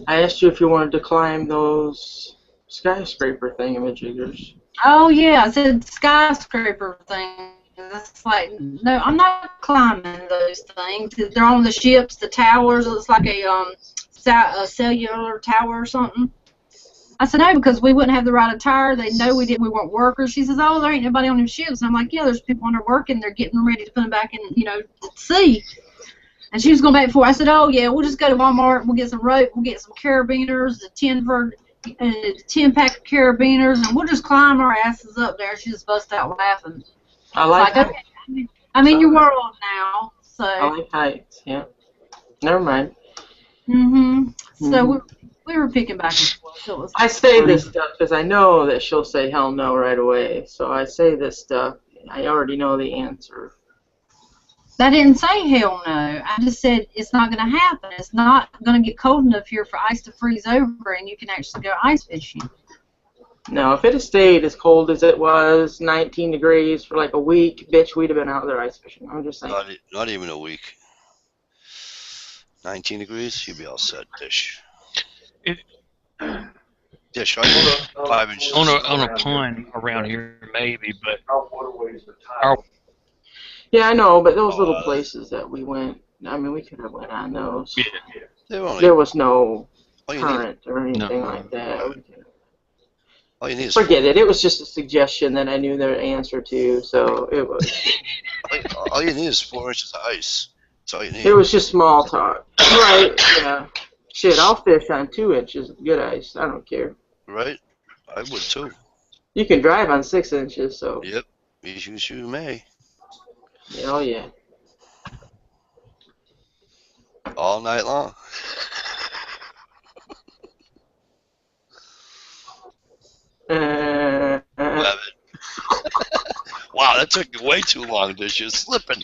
I asked you if you wanted to climb those skyscraper thingamajiggers. Oh, yeah, I said skyscraper thing. That's like, no, I'm not climbing those things. They're on the ships, the towers. It's like a cellular tower or something. I said, no, because we wouldn't have the right attire. They know we weren't workers. She says, oh, there ain't nobody on them ships. And I'm like, yeah, there's people on there working. They're getting ready to put them back in, the sea. And she was going back and forth. I said, oh, yeah, we'll just go to Walmart. We'll get some rope. We'll get some carabiners, a 10-pack of carabiners, and we'll just climb our asses up there. She just busted out laughing. I like heights. Okay, I'm in your world now. So. I like heights, yeah. Never mind. So we were picking back and forth. So I say this stuff because I know that she'll say hell no right away. So I say this stuff. I already know the answer. I didn't say hell no. I just said it's not going to happen. It's not going to get cold enough here for ice to freeze over and you can actually go ice fishing. No, if it had stayed as cold as it was, 19 degrees for like a week, bitch, we'd have been out there ice fishing. I'm just saying. Not even a week. 19 degrees, you'd be all set, Dish. Dish, are you 5 inches? On a pond around here, maybe, but Yeah, I know, but those little places that we went, I mean, we could have went on those. yeah. There was no all you current or anything No. like that. All you need is Forget it. It was just a suggestion that I knew the answer to, so it was. all you need is 4 inches of ice. That's all you need. It was just small talk. Right, yeah. Shit, I'll fish on 2 inches of good ice. I don't care. Right? I would too. You can drive on 6 inches, so. Yep. You may. Yeah, oh, yeah. All night long. Love it. Wow, that took way too long, Dish. You're slipping.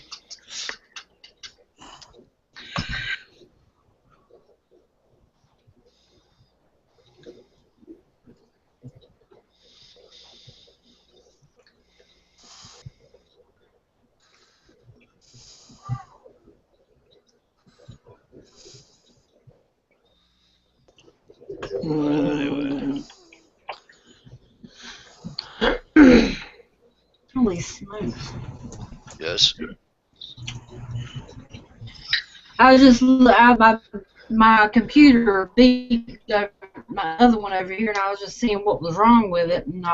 Anyway. Holy smokes. Yes. I was just my computer beat my other one over here, and I was just seeing what was wrong with it. And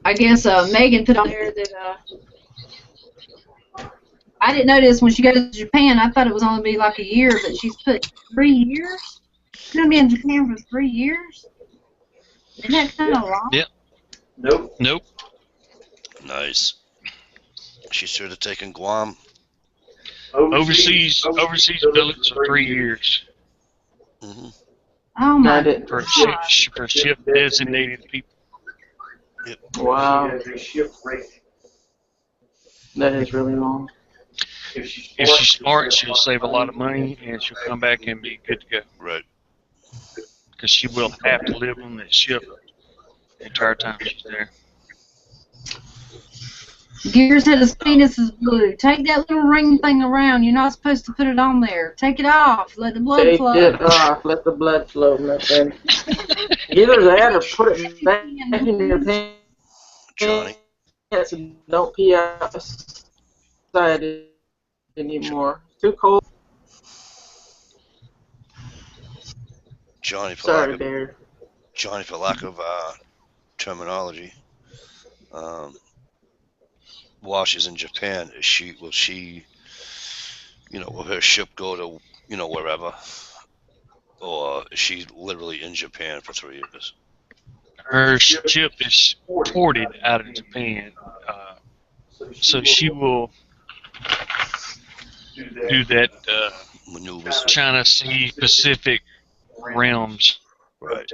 I guess Megan put on there that I didn't notice when she goes to Japan. I thought it was only be like a year, but she's put 3 years. She's gonna be in Japan for 3 years. Isn't that kind of long? Yep. Nope. Nice. She should have taken Guam. Overseas billets are 3 years Mm-hmm. Oh my for God. ship designated people. Wow. That is really long. If she's smart, she'll save a lot of money and she'll come back and be good to go. Right. Because she will have to live on that ship the entire time she's there. Gear said his penis is blue. Take that little ring thing around. You're not supposed to put it on there. Take it off. Let the blood Take flow. it off. Let the blood flow, my friend. Either that or put it back in your pants. Johnny. And don't pee outside anymore. Too cold. Johnny, for Sorry, lack of, Bear. Johnny, for lack of terminology. While she's in Japan, will she, will her ship go to, wherever? Or is she literally in Japan for 3 years? Her ship is ported out of Japan, so she will do that Maneuvers. China Sea Pacific realms Right.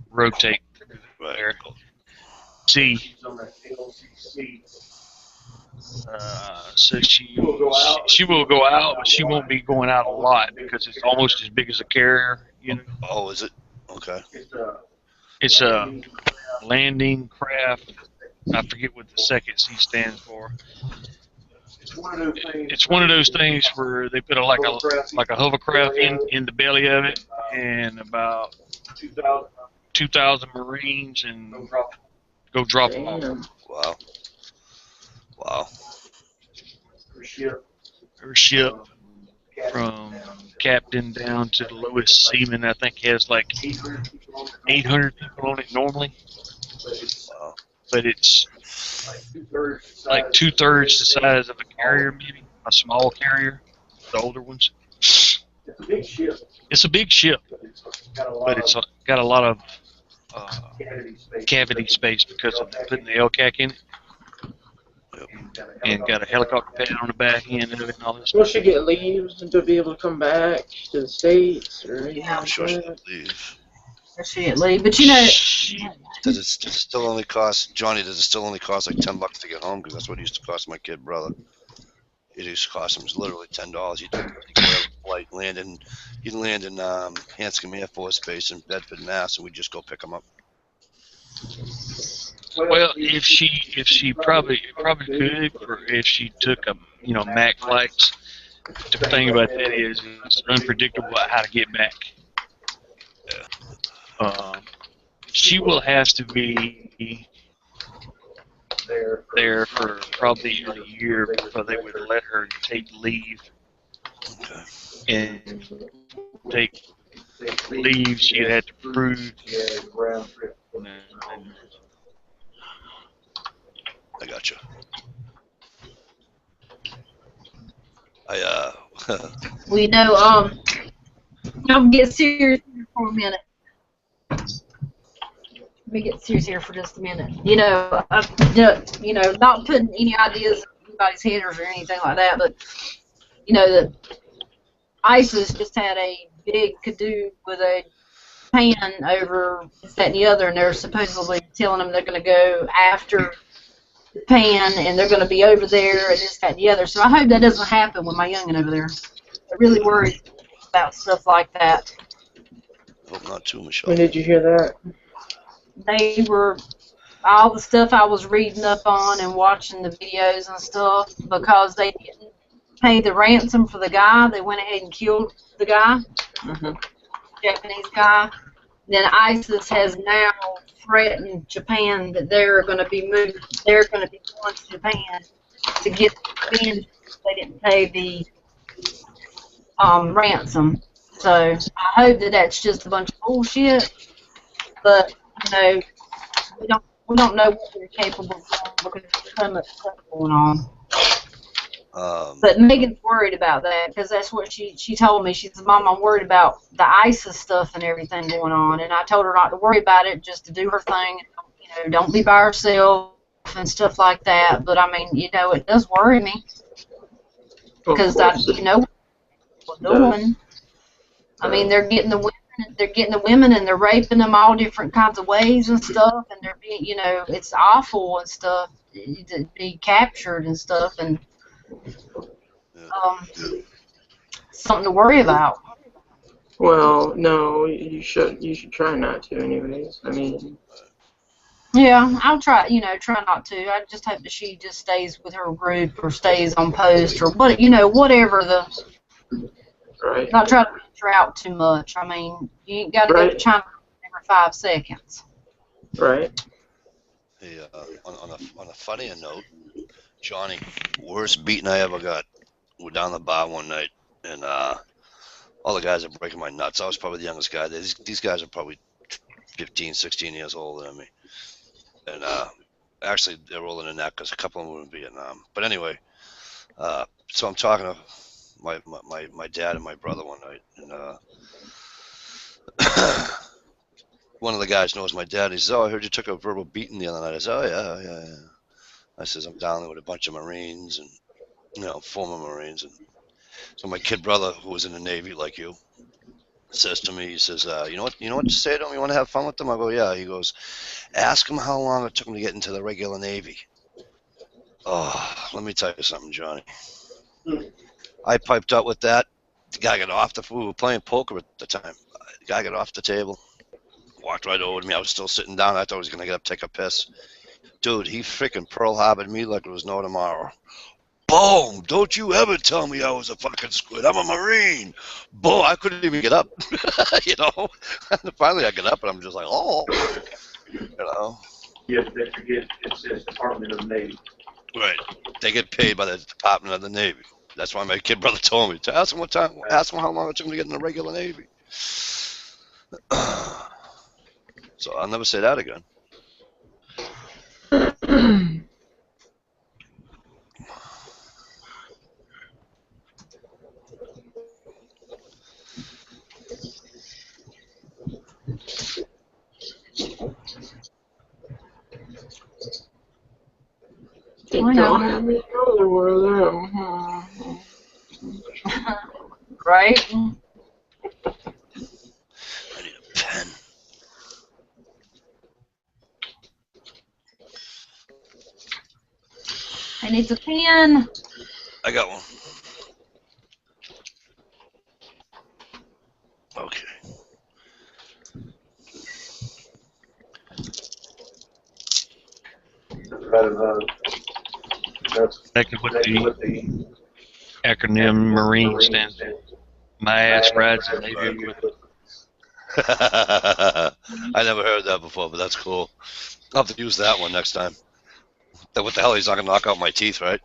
rotate Right. there. See, so she will go out, but she won't be going out a lot because it's almost as big as a carrier. Oh, is it? Okay. It's a landing craft. I forget what the second C stands for. It's one of those things where they put like a hovercraft in the belly of it, and about 2,000 Marines, and go drop them off. Damn. Wow. Her ship, from captain down to the lowest seaman, I think has like 800 people on it normally. Wow. But it's like 2/3 the size of a carrier, maybe a small carrier, the older ones. It's a big ship, but it's got a lot of cavity space because of putting the LCAC in it, and got a helicopter pad on the back end of it and all this. Will she get leaves to be able to come back to the States or anything I'm like sure she'll that? leave. She at leave, but Does it still only cost, Johnny, does it still only cost like $10 to get home? Because that's what it used to cost my kid brother. It just cost him literally $10. You take whatever flight, he'd land in Hanscom Air Force Base in Bedford, Mass, and we'd just go pick him up. Well, if she probably could, or if she took a Mac flights. The thing about that is it's unpredictable how to get back. She will have to be there for probably a year before they would let her take leave. Okay. And take leave, she'd have to prove. I gotcha. We know, I'll get serious here for a minute. Let me get serious here for just a minute. Not putting any ideas in anybody's head or anything like that, but, the ISIS just had a big to-do with a Japan over this, that, and the other, and they're supposedly telling them they're going to go after Japan, and they're going to be over there, and this, that, and the other. So I hope that doesn't happen with my youngin' over there. I'm really worried about stuff like that. Hope not too, Michelle. When did you hear that? They were, all the stuff I was reading up on and watching the videos and stuff, because they didn't pay the ransom for the guy. They went ahead and killed the guy, Japanese guy. Then ISIS has now threatened Japan that they're going to be moved. They're going to be going to Japan to get revenge if they didn't pay the ransom. So I hope that that's just a bunch of bullshit. But we don't know what they're capable of because there's so much stuff going on. But Megan's worried about that because that's what she told me. She said, "Mom, I'm worried about the ISIS stuff and everything going on." And I told her not to worry about it, just to do her thing. Don't be by herself and stuff like that. But I mean, it does worry me because what they're doing. I mean, they're getting the women and they're raping them all different kinds of ways and stuff, and they're being, it's awful and stuff to be captured and stuff, and something to worry about. Well, no, you should try not to, anyways. I mean. Yeah, I'll try. Try not to. I just hope that she just stays with her group or stays on post or whatever the. Right. Not try to venture out too much. I mean, you ain't got to go to China every 5 seconds. Right. Hey, on a funnier note, Johnny, worst beating I ever got. We're down the bar one night, and all the guys are breaking my nuts. I was probably the youngest guy. These guys are probably 15, 16 years older than me. And actually, they're older than that because a couple of them were in Vietnam. But anyway, so I'm talking to my dad and my brother one night, and one of the guys knows my dad. He says, "Oh, I heard you took a verbal beating the other night." I said, "Oh yeah." I says, "I'm down there with a bunch of Marines and former Marines." And so my kid brother, who was in the Navy like you, says to me, he says, "You know what to say to him? You want to have fun with them?" I go, "Yeah." He goes, "Ask him how long it took him to get into the regular Navy." Oh, let me tell you something, Johnny. I piped up with that. The guy got off we were playing poker at the time. The guy got off the table, walked right over to me. I was still sitting down. I thought he was going to get up, take a piss. Dude, he freaking Pearl Harbored me like it was no tomorrow. Boom! Don't you ever tell me I was a fucking squid. I'm a Marine. Boom! I couldn't even get up. And finally I get up and I'm just like, oh. Yes, they forget it says Department of the Navy. Right. They get paid by the Department of the Navy. That's why my kid brother told me to ask him ask him how long it took him to get in the regular Navy. So I'll never say that again. Don't have me other one of them. Right? I need a pen. I need a pen. I got one. Okay. That's Exactly what the acronym Marine stands for. My ass rides in Navy equipment. I never heard that before, but that's cool. I'll have to use that one next time. What the hell? He's not gonna knock out my teeth, right?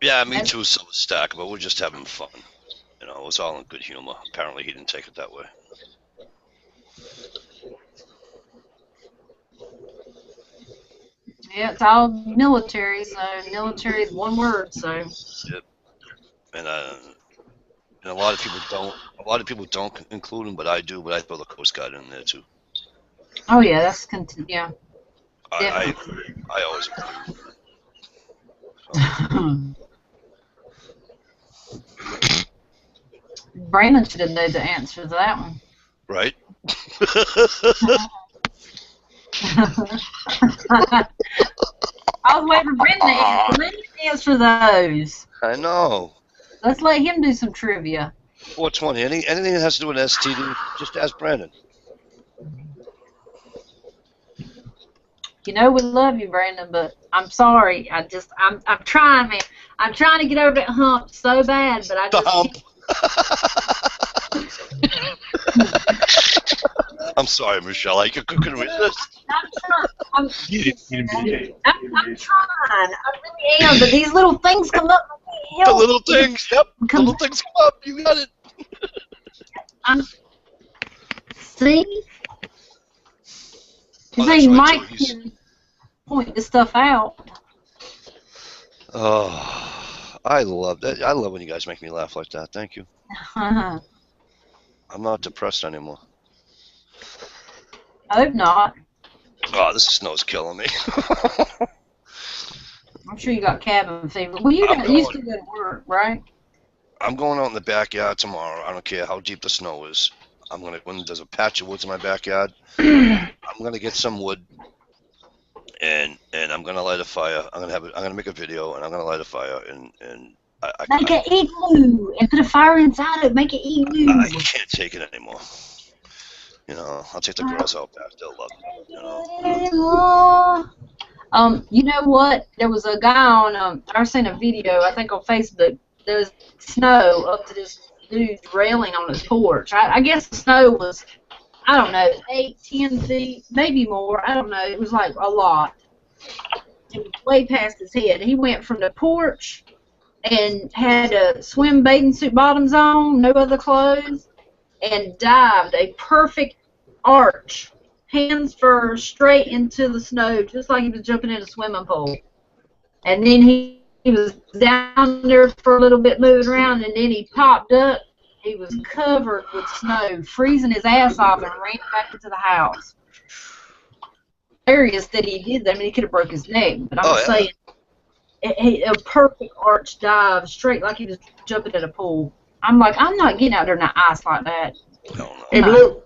Yeah, me too, Silver Stack, but we're just having fun. You know, it was all in good humor. Apparently, he didn't take it that way. Yeah, it's all military, so military is one word, so. Yep. And a lot of people don't. A lot of people don't include him, but I do. But I throw the Coast Guard in there too. Oh yeah, that's yeah. I always include. Brandon should have known the answer to that one. Right. I was waiting for Brandon to answer. Let him answer those. I know. Let's let him do some trivia. 420. Anything that has to do with STD, just ask Brandon. You know we love you, Brandon, but I'm sorry. I'm trying, man. I'm trying to get over that hump so bad, but I just hump. I'm sorry, Michelle. I couldn't resist. I'm trying. I really am, but these little things come up. The little things. Yep. The little things come up. You got it. See? You think Mike can point this stuff out? Oh, I love that. I love when you guys make me laugh like that. Thank you. I'm not depressed anymore. I hope not. Oh, this snow's killing me. I'm sure you got cabin fever. Well, you still go to work, right? I'm going out in the backyard tomorrow. I don't care how deep the snow is. When there's a patch of woods in my backyard, I'm gonna get some wood, and I'm gonna light a fire. I'm gonna make a video, and I'm gonna light a fire, and make an igloo and put a fire inside it. Make an igloo. I can't take it anymore. You know, I'll take the girls out back. They'll love it. You know. You know what? There was a guy on. I seen a video. I think on Facebook. There was snow up to this dude's railing on his porch. I guess the snow was, I don't know, 8, 10 feet, maybe more. I don't know. It was like a lot. It was way past his head. He went from the porch and had a swim bathing suit bottoms on, no other clothes, and dived a perfect arch, hands first, straight into the snow, just like he was jumping in a swimming pool. And then he was down there for a little bit moving around, and then he popped up. He was covered with snow, freezing his ass off, and ran back into the house. Hilarious that he did that. I mean, he could have broke his neck, but I'm saying a perfect arch dive, straight like he was jumping in a pool. I'm like, I'm not getting out there in the ice like that. No. Hey, Blue.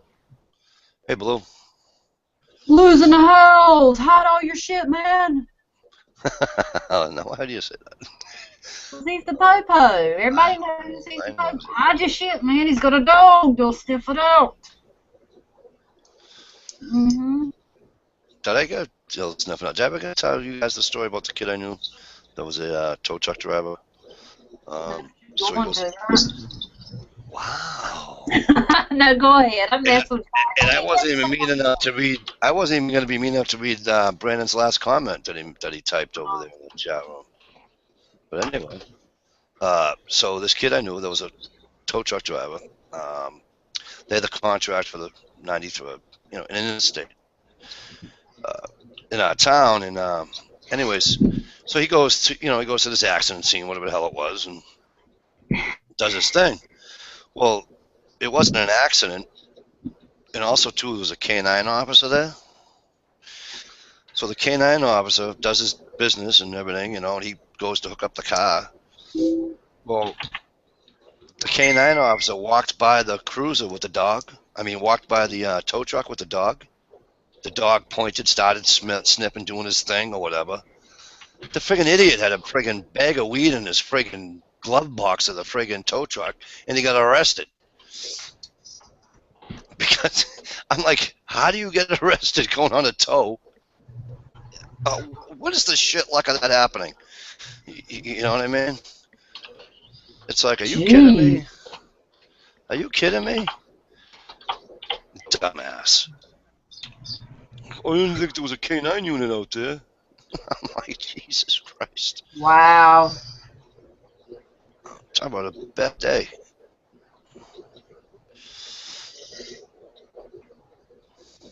Hey, Blue. Blue's in the house. Hide all your shit, man. Oh, no, how do you say that? He's the popo. Everybody knows he's the popo. Hide your shit, man. He's got a dog. They'll sniff it out. Did I get sniffing out? Did I ever tell you guys the story about the kid I knew that was a tow truck driver? So he goes, wow. No, go ahead. I'm messing with you. And I wasn't even mean enough to read. I wasn't even going to be mean enough to read Brandon's last comment that he typed over there in the chat room. But anyway, so this kid I knew that was a tow truck driver. They had the contract for the 93, you know, in an interstate in our town. And anyways, so he goes to this accident scene, whatever the hell it was, and does his thing. Well, it wasn't an accident, and also too, there was a K9 officer there. So the K9 officer does his business and everything, you know, and he goes to hook up the car. Well, The K9 officer walked by the cruiser with the dog. I mean, walked by the tow truck with the dog. The dog pointed, started sniffing, doing his thing or whatever. The friggin' idiot had a friggin' bag of weed in his friggin' glove box of the friggin' tow truck, and he got arrested. Because I'm like, how do you get arrested going on a tow? What is the shit luck of that happening? You know what I mean? It's like, are you kidding me? Are you kidding me? Dumbass. I didn't think there was a K9 unit out there. I'm like, Jesus Christ. Wow. Talk about a bad day.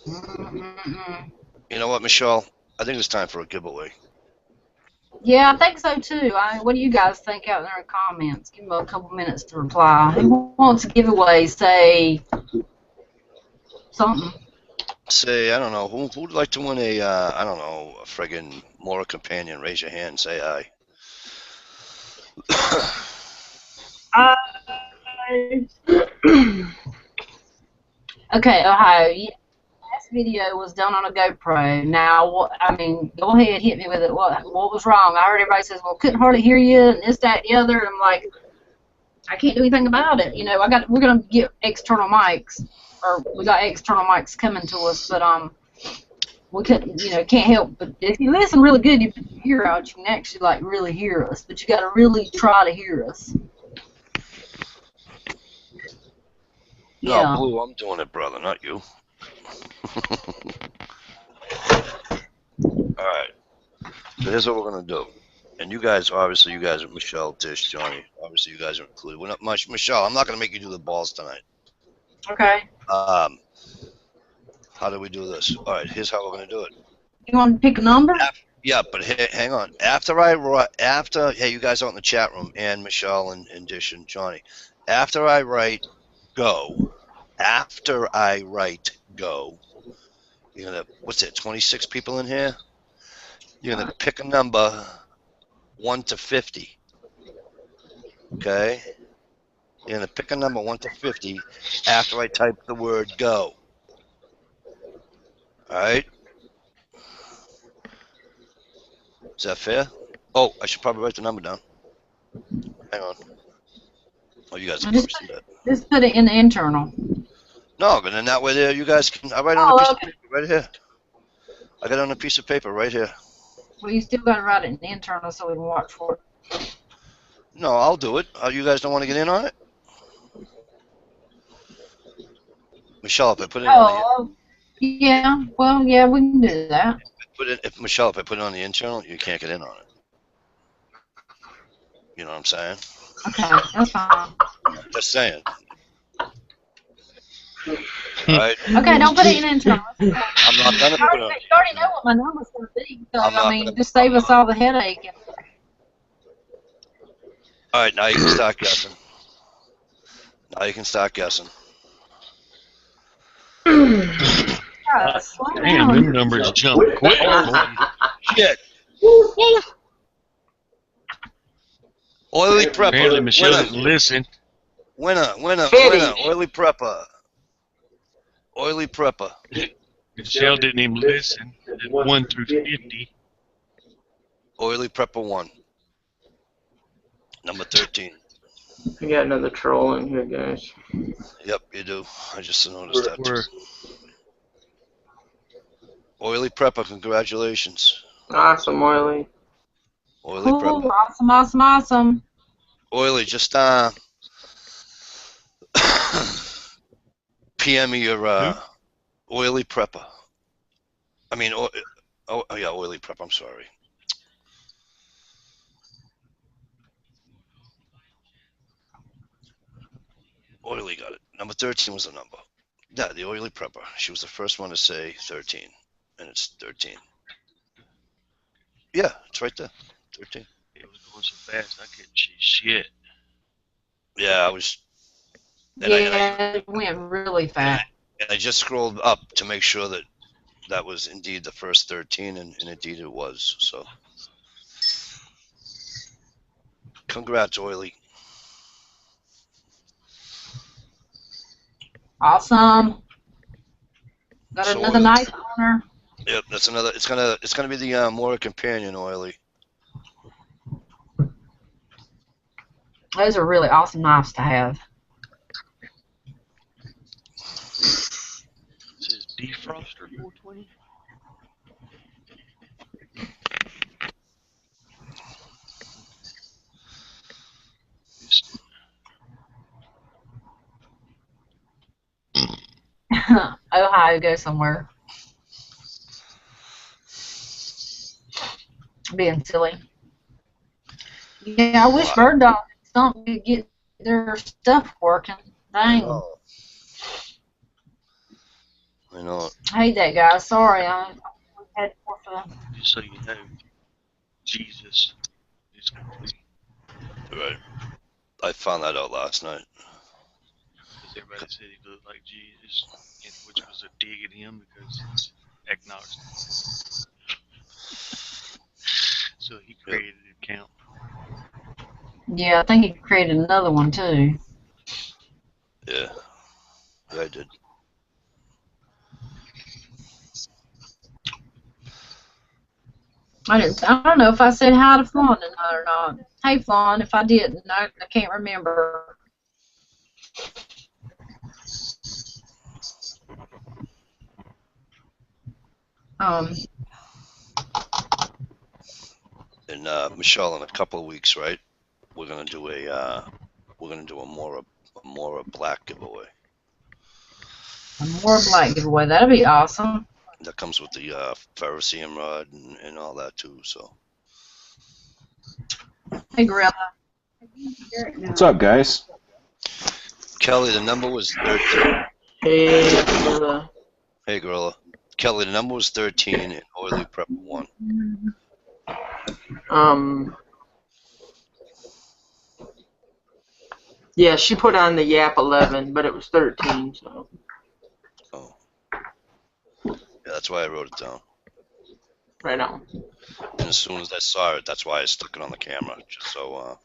You know what, Michelle? I think it's time for a giveaway. Yeah, I think so too. What do you guys think out there in the comments? Give me a couple minutes to reply. Who wants a giveaway? Say something. Say, I don't know, who'd like to win a, I don't know, a friggin' Mora companion? Raise your hand and say aye. Okay, Ohio. Yeah, last video was done on a GoPro. Now, I mean, go ahead, hit me with it. What was wrong? I heard everybody says, well, couldn't hardly hear you, and this, that, and the other. And I'm like, I can't do anything about it. You know, we're gonna get external mics, or we got external mics coming to us, but we couldn't, you know, can't help. But if you listen really good, you put your ear out, you can actually like really hear us. But you got to really try to hear us. Yeah. No, Blue, I'm doing it, brother, not you. Alright. So here's what we're going to do. And you guys, obviously, you guys are Michelle, Tish, Johnny. Obviously, you guys are included. We're not much. Michelle, I'm not going to make you do the balls tonight. Okay. How do we do this? Alright, here's how we're going to do it. You want to pick a number? Yeah, but hang on. After, hey, you guys out in the chat room, and Michelle and Dish and Johnny. After I write go, you're going to, what's it, 26 people in here? You're going to pick a number 1 to 50. Okay? You're going to pick a number 1 to 50 after I type the word go. Alright? Is that fair? Oh, I should probably write the number down. Hang on. Oh, you guys can probably see that. Just put it in the internal. No, but then that way there, you guys can. I write on a piece of paper right here. I got it on a piece of paper right here. Well, you still got to write it in the internal so we can watch for it. No, I'll do it. You guys don't want to get in on it? Michelle, if I put it on the yeah. Well, yeah, we can do that. Michelle, if I put it on the internal, you can't get in on it. You know what I'm saying? Okay, that's fine. Just saying. All right. Okay, don't put it in internal. I'm not gonna put it on. You already know what my number's going to be, so I mean, just save us all the headache. All right, now you can start guessing. Damn, them numbers jump quick. Shit. Oily prepper. Apparently Michelle didn't listen. Winner. Oily prepper. Michelle didn't even listen. Did 1 through 50. Oily prepper 1. Number 13. We got another troll in here, guys. Yep, you do. I just noticed that too. Oily prepper, congratulations. Awesome, Oily. Oily prepper. Awesome. Oily, just PM me your oily prepper. I mean, yeah, oily prepper. I'm sorry. Oily got it. Number 13 was the number. Yeah, the oily prepper. She was the first one to say 13, and it's 13. Yeah, it's right there. 13. It was going so fast, I couldn't see shit. Yeah, I was. It went really fast. And I just scrolled up to make sure that that was indeed the first 13, and indeed it was. So, congrats, Oily. Awesome. Got So another nice owner. Yep, that's another. It's gonna be the Mora Companion oily. Those are really awesome knives to have. This is defroster 420. Ohio, go somewhere. Being silly. Yeah, I wish Bird Dog and Stump could get their stuff working. Dang. I know. I hate that guy. Sorry, I had more fun. Just so you know, Jesus is complete. Right. I found that out last night. Because everybody said he looked like Jesus, which was a dig at him because he's agnostic. So he created an account. Yeah, I think he created another one too. Yeah. Yeah, I did. I don't know if I said hi to Fawn tonight or not. Hey, Fawn, if I didn't, I can't remember. And Michelle, in a couple of weeks, right? We're gonna do a Mora Black giveaway. A more black giveaway. That'd be awesome. That comes with the ferrocerium rod and all that too. So. Hey, Gorilla. What's up, guys? Kelly, the number was 13. Hey, Gorilla. Hey, Gorilla. Kelly, the number was 13 and Oily Prep 1. Yeah, she put on the Yap 11, but it was 13, so. Oh. Yeah, that's why I wrote it down. Right on. And as soon as I saw it, that's why I stuck it on the camera, just so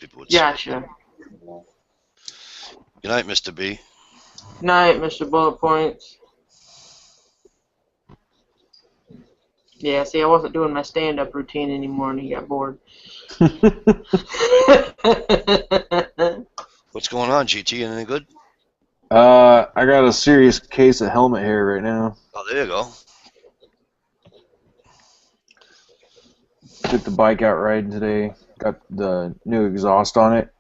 people would see. Gotcha. Good night, Mr. B. Night, Mr. Bullet Points. Yeah, see, I wasn't doing my stand-up routine anymore, and he got bored. What's going on, GT? Anything good? I got a serious case of helmet hair right now. Oh, there you go. Took the bike out riding today. Got the new exhaust on it.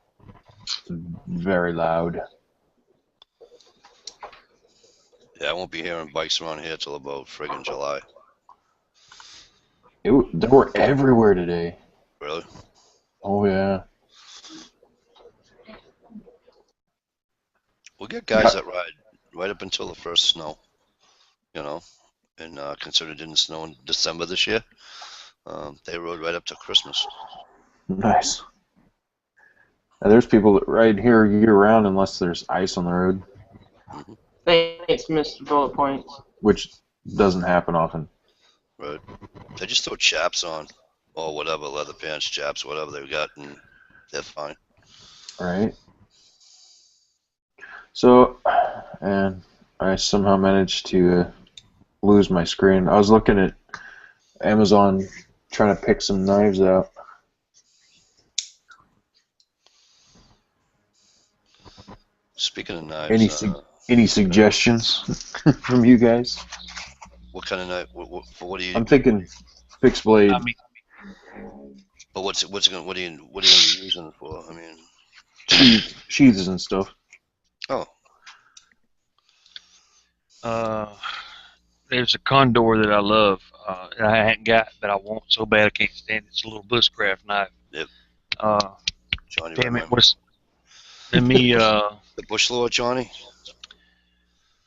It's very loud. Yeah, I won't be hearing bikes around here till about friggin' July. They were everywhere today. Really? Oh, yeah. We get guys that ride right up until the first snow, you know, and consider it didn't snow in December this year. They rode right up to Christmas. Nice. Now, there's people that ride here year-round unless there's ice on the road. Mm-hmm. Thanks, Mr. Bullet Points. Which doesn't happen often. Right. They just throw chaps on, or whatever, leather pants, chaps, whatever they've got, and they're fine. Right. So, and I somehow managed to lose my screen. I was looking at Amazon trying to pick some knives out. Speaking of knives, Any suggestions from you guys? what kind of knife? What do you? I'm thinking fixed blade. I mean, But what are you gonna be using it for? I mean, sheaths and stuff. oh, there's a Condor that I love, and I hadn't got, but I want so bad I can't stand it. It's a little bushcraft knife. Yep. Johnny. Damn it, let me. The Bush Lord, Johnny.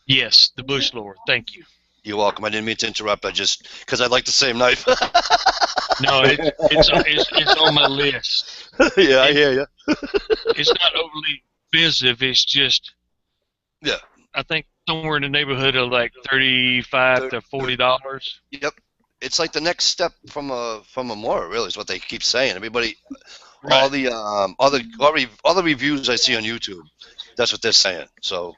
Yes, the Bush Lord. Thank you. You're welcome. I didn't mean to interrupt. I just because I like the same knife. No, it's on my list. Yeah, I hear you. It's not overly expensive. It's just, Yeah. I think somewhere in the neighborhood of like $35 to $40. Yep. It's like the next step from a Mora, really, is what they keep saying. Everybody, Right. all the reviews I see on YouTube, that's what they're saying. So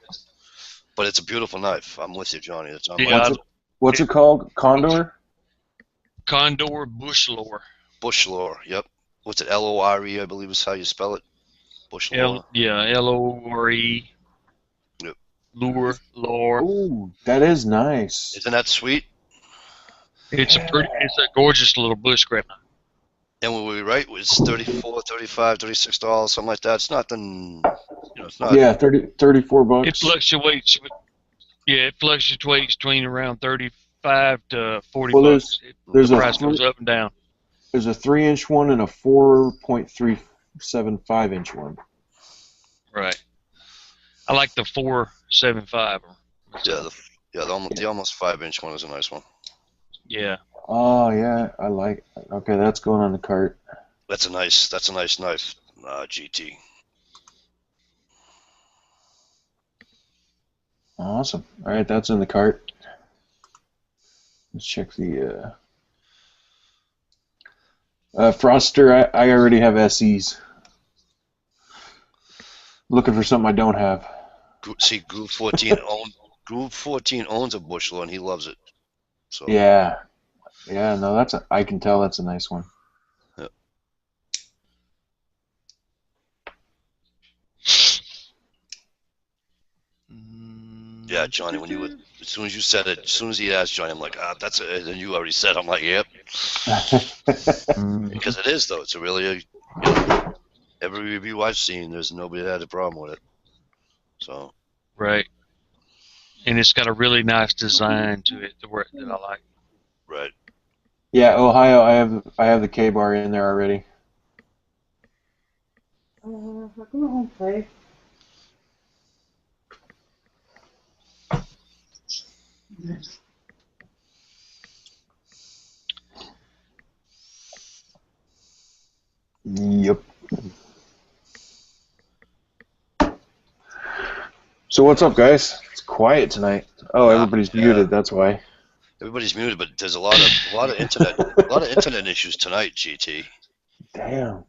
But it's a beautiful knife. I'm with you, Johnny. It's on Yeah, my What's it called? Condor? Condor bush lore. bush lore. Yep. What's it? Lore, I believe is how you spell it. Bush lore. Lore. Yep. Lore. Ooh, that is nice. Isn't that sweet? It's a gorgeous little bush scrap. And when we right, it's $34, $35, $36, something like that. It's nothing. It's not. Yeah, 34 bucks. It fluctuates. Yeah, it fluctuates between around 35 to 40 Well, bucks. there's The a price goes up and down. There's a 3-inch one and a 4.375-inch one. Right. I like the 475. Yeah, the almost 5-inch one is a nice one. Yeah. Oh yeah, I like. Okay, that's going on the cart. That's a nice knife, GT. Awesome. All right, that's in the cart. Let's check the Froster. I already have SEs. Looking for something I don't have. See, Groove 14 owns a bush lore and he loves it. So Yeah. Yeah, no, I can tell that's a nice one. Yeah. Yeah, Johnny, as soon as you said it, as soon as he asked Johnny, I'm like, that's it. And you already said, I'm like, yep. Because it is, though. It's every review I've seen, there's nobody that had a problem with it. So. Right. And it's got a really nice design to it that I like. Right. Yeah, Ohio. I have the K-bar in there already. Come on, Faith. Yep. So what's up, guys? It's quiet tonight. Oh, everybody's muted. That's why. Everybody's muted, but there's a lot of internet issues tonight, GT. Damn.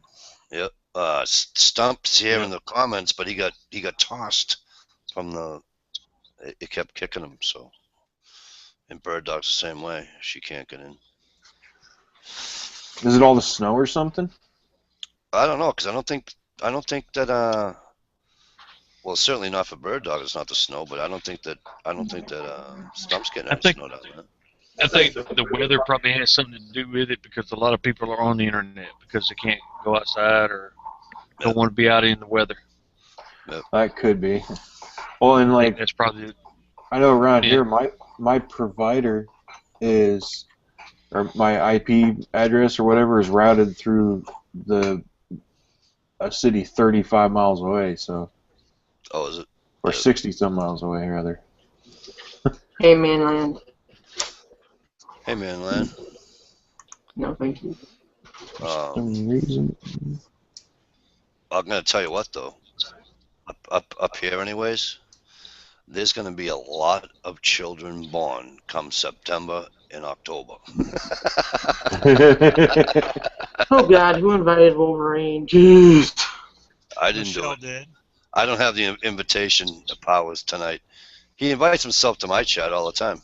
Yep. Stump's here in the comments, but he got tossed from the. It kept kicking him. So. And Bird Dog's the same way. She can't get in. Is it all the snow or something? I don't know, because I don't think that well, certainly not for Bird Dog. It's not the snow, but I don't think that Stump's getting any snow down there. I think the weather probably has something to do with it because a lot of people are on the internet because they can't go outside or don't want to be out in the weather. Yep. That could be. Well, and like that's probably. I know around here, my provider is, or my IP address or whatever is routed through a city 35 miles away. So. Oh, is it? Or 60-some miles away, rather. Hey, Manland. Hey, Manland. No, thank you. For some reason. I'm gonna tell you what, though. Up here, anyways, there's gonna be a lot of children born come September and October. Oh God, who invited Wolverine? Jeez. I didn't do it. I don't have the invitation powers tonight. He invites himself to my chat all the time.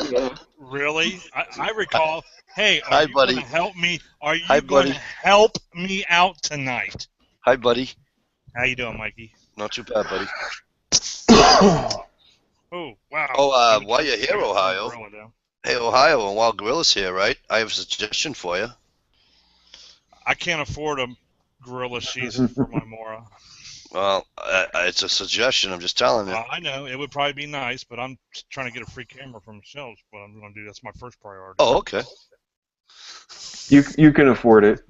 Yeah. Really? I recall. Hey, Hi, are you buddy. going to help me? Are you Hi, going to buddy. help me out tonight? Hi, buddy. How you doing, Mikey? Not too bad, buddy. Oh, wow. Oh, while you're here, Ohio. Hey, Ohio, and while Gorilla's here, right? I have a suggestion for you. I can't afford a gorilla season for my Mora. Well, it's a suggestion. I'm just telling you. I know. It would probably be nice, but I'm trying to get a free camera from shelves. What I'm going to do. That's my first priority. Oh, okay. You can afford it.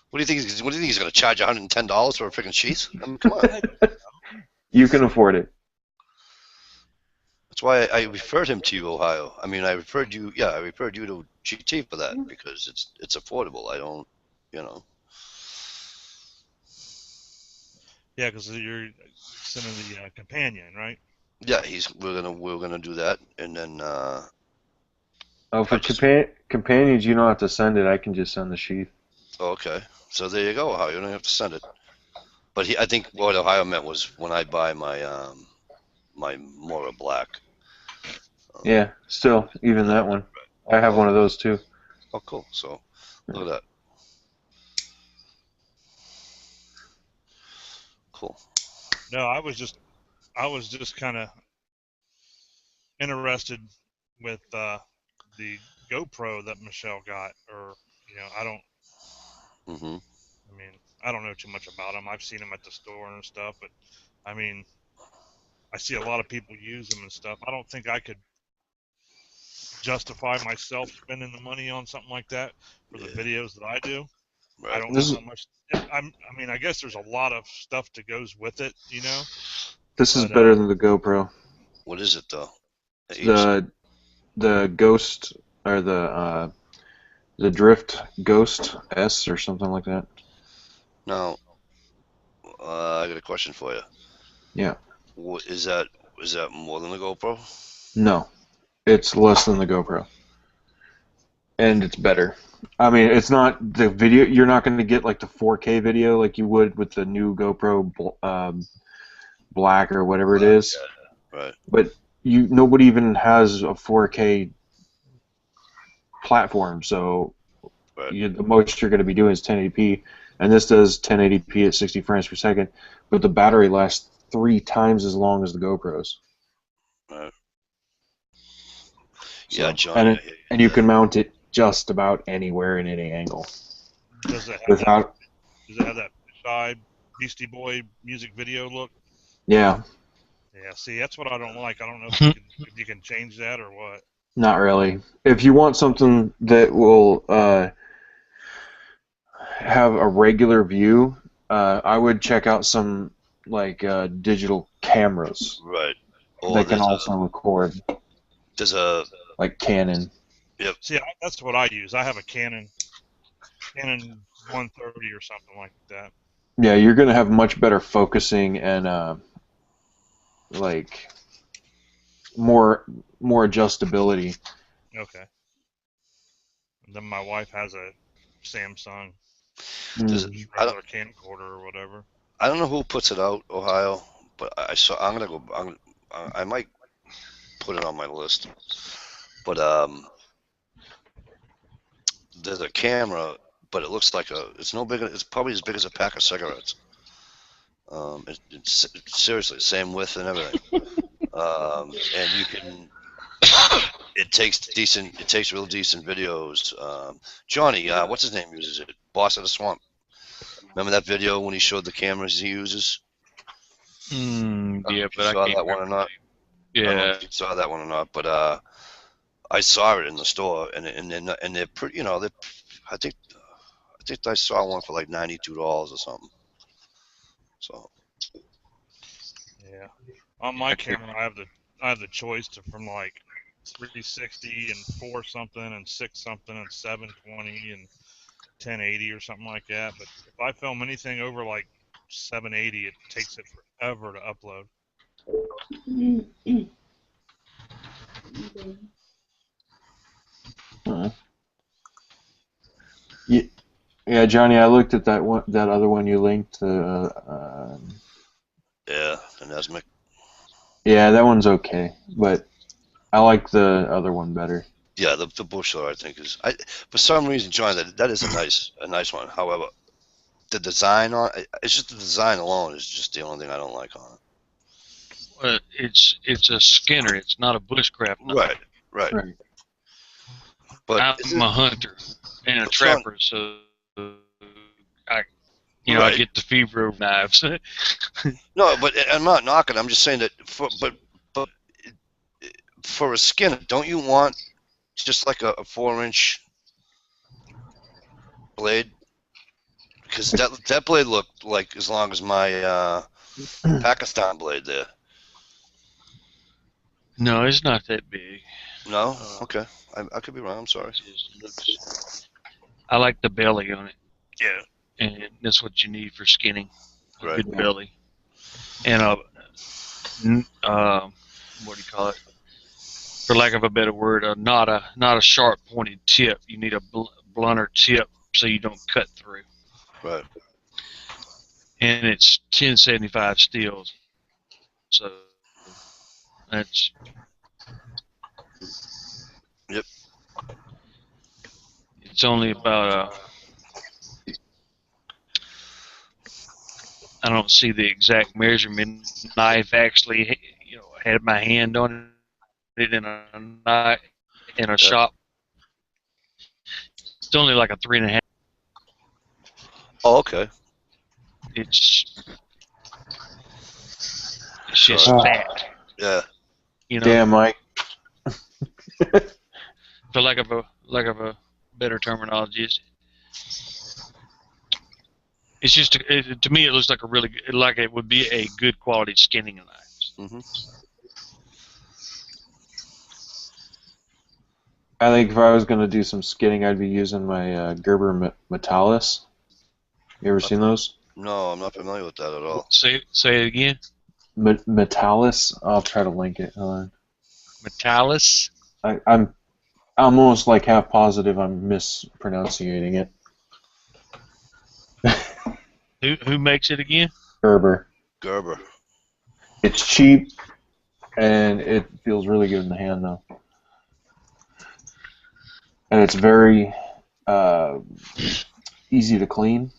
What do you think? What do you think he's going to charge $110 for a freaking sheath? I mean, come on. You can afford it. That's why I referred him to you, Ohio. I mean, I referred you to GT for that because it's affordable. I don't, Yeah, because you're sending the companion, right? Yeah, we're gonna do that, and then. For companions, you don't have to send it. I can just send the sheath. Oh, okay. So there you go, Ohio. You don't have to send it. But I think what Ohio meant was when I buy my my Mora Black. Yeah, still, even that one. I have one of those too. Oh, cool. So, look at that. Cool. No, I was just kind of interested with the GoPro that Michelle got, or I don't. Mm-hmm. I mean, I don't know too much about them. I've seen them at the store and stuff, but I mean, I see a lot of people use them and stuff. I don't think I could justify myself spending the money on something like that for the videos that I do. Right. I don't know how much. I mean, I guess there's a lot of stuff that goes with it, This is better than the GoPro. What is it though? The Ghost or the Drift Ghost S or something like that. Now, I got a question for you. Yeah. What is that? Is that more than the GoPro? No, it's less than the GoPro, and it's better. I mean, it's not the video. You're not going to get like the 4K video like you would with the new GoPro Black or whatever it is. Yeah. Right. But nobody even has a 4K platform, so the most you're going to be doing is 1080p, and this does 1080p at 60 frames per second, but the battery lasts 3 times as long as the GoPros. Right. So, yeah, John. And you can mount it just about anywhere in any angle. Does it have that side Beastie Boy music video look? Yeah. Yeah. See, that's what I don't like. I don't know if you can change that or what. Not really. If you want something that will have a regular view, I would check out some digital cameras. Right. That can also record. There's a like Canon. Yep. See, that's what I use. I have a Canon 130 or something like that. Yeah, you're gonna have much better focusing and more adjustability. Okay. And then my wife has a Samsung regular camcorder or whatever. I don't know who puts it out, Ohio, but I might put it on my list. But there's a camera, but it looks like it's no bigger. It's probably as big as a pack of cigarettes. It's seriously same width and everything. And you can. It takes real decent videos. Johnny, what's his name uses it? Boss of the Swamp. Remember that video when he showed the cameras he uses? Yeah, but I saw that one or not. Yeah, I don't know if you saw that one or not, but I saw it in the store, and they're pretty. I think I saw one for like $92 or something. So. Yeah, on my camera I have the choice from like 360 and 4 something and 6 something and 720 and 1080 or something like that. But if I film anything over like 780, it takes it forever to upload. Yeah, Johnny, I looked at that other one you linked. Yeah, the Nesmic. Yeah, that one's okay, but I like the other one better. Yeah, the Bushler I think is. For some reason, John, that is a nice one. However, the design it's just the design alone is just the only thing I don't like on it. Well, it's a Skinner. It's not a bushcraft. Right. But I'm a hunter and a trapper, so I get the fever of knives. No, but I'm not knocking. I'm just saying that but for a Skinner, don't you want just like a 4-inch blade? Because that blade looked like as long as my Pakistan blade there. No, it's not that big. No? Okay. I could be wrong. I'm sorry. I like the belly on it. Yeah. And that's what you need for skinning. A Right. good belly. And what do you call it? For lack of a better word, not a sharp pointed tip. You need a blunter tip so you don't cut through. Right. and it's 1075 steel. So that's Yep. It's only about I don't see the exact measurement. Knife actually, had my hand on it in a knife in a shop. It's only like a 3.5. Oh, okay. It's just fat. Yeah. Damn, Mike. For lack of a better terminology, it's just to me it looks like like it would be a good quality skinning knife. Mm-hmm. I think if I was going to do some skinning, I'd be using my Gerber Metalis. You ever seen those? No, I'm not familiar with that at all. Say it again. Metalis. I'll try to link it. Metalis. I'm almost like half positive I'm mispronouncing it. Who makes it again? Gerber. It's cheap, and it feels really good in the hand, though. And it's very easy to clean.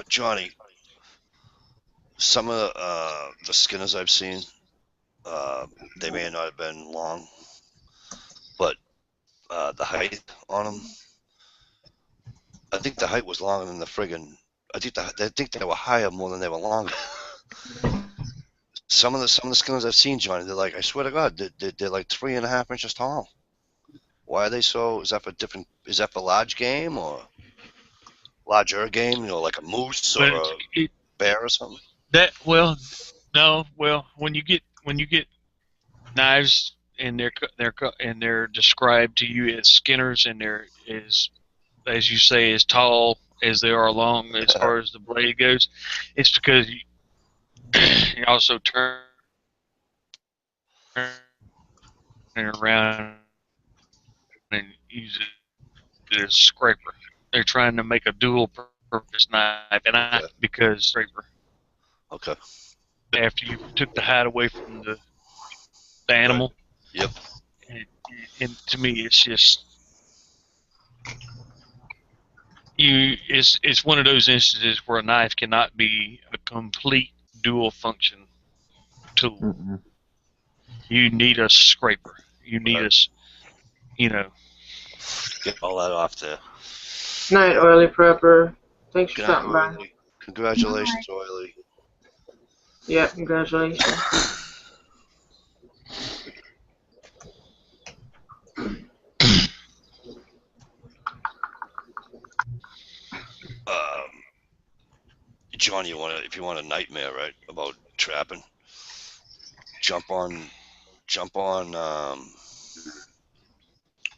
Johnny, some of the skinners I've seen, they may not have been long, but the height on them, I think the height was longer than the friggin'. I think they were higher more than they were long. Some of the skinners I've seen, Johnny, they're like, I swear to God, they're like 3.5 inches tall. Why are they so? Is that for large game or larger game? Like a moose or a bear or something. When you get knives and they're described to you as skinners and they're as you say as tall as they are long as far as the blade goes, it's because you also turn around and use it as a scraper. They're trying to make a dual purpose knife, and because scraper. Okay. After you took the hide away from the animal. Right. Yep. And to me, it's just It's one of those instances where a knife cannot be a complete dual function tool. Mm-hmm. You need a scraper. You need Get all that off there. Night, Oily Prepper. Thanks for stopping by. Congratulations, Oily. Yeah, congratulations. Johnny, if you want a nightmare, right, about trapping, jump on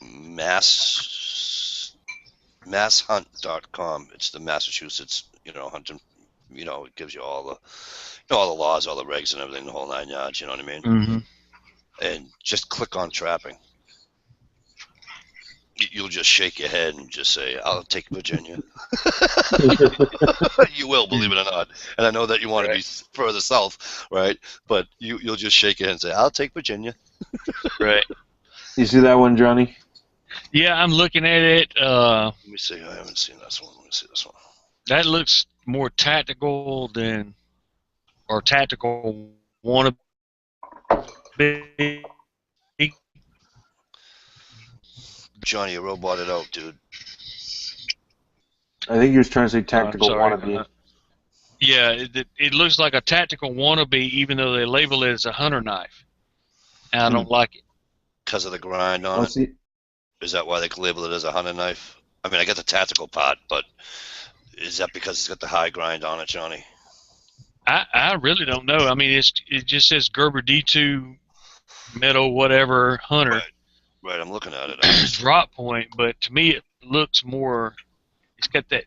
masshunt.com. It's the Massachusetts, hunting. It gives you all the laws, all the regs, and everything, the whole 9 yards. You know what I mean? Mm-hmm. And just click on trapping. You'll just shake your head and just say, "I'll take Virginia." You will, believe it or not. And I know that you want to be further south, right? But you'll just shake your head and say, "I'll take Virginia." Right. You see that one, Johnny? Yeah, I'm looking at it. Let me see. I haven't seen this one. Let me see this one. That looks more tactical tactical wannabe. Johnny, you roboted out, dude. I think he was trying to say tactical wannabe. Yeah, it looks like a tactical wannabe, even though they label it as a hunter knife. And I don't like it. Because of the grind on it? Is that why they label it as a hunter knife? I mean, I get the tactical part, but is that because it's got the high grind on it, Johnny? I really don't know. I mean, it just says Gerber D2 metal whatever hunter. Right, I'm looking at it. Drop point, but to me it looks more. It's got that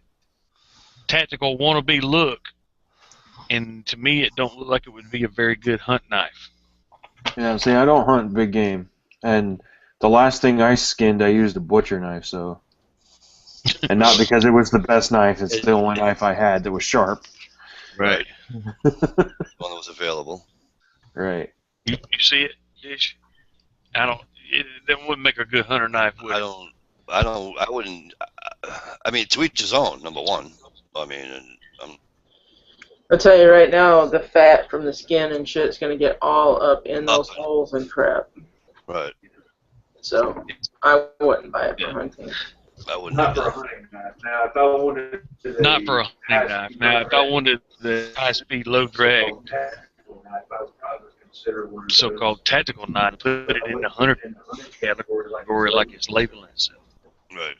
tactical wannabe look, and to me it don't look like it would be a very good hunt knife. Yeah, see, I don't hunt big game, and the last thing I skinned, I used a butcher knife, so. And not because it was the best knife. It's the only knife I had that was sharp. Right. One that was available. Right. You see it, Dish? I don't. That wouldn't make a good hunter knife, would it? I wouldn't. I mean, to each his own. Number one. I mean, I'll tell you right now, the fat from the skin and shit's gonna get all up in those holes and crap. Right. So I wouldn't buy it for hunting. I wouldn't. Not for a hunting knife. Now, if I wanted Not for a hunting knife. Now, if I wanted the high-speed, low-drag, so-called tactical knife, put it in the hunter category like it's labeling itself. Right.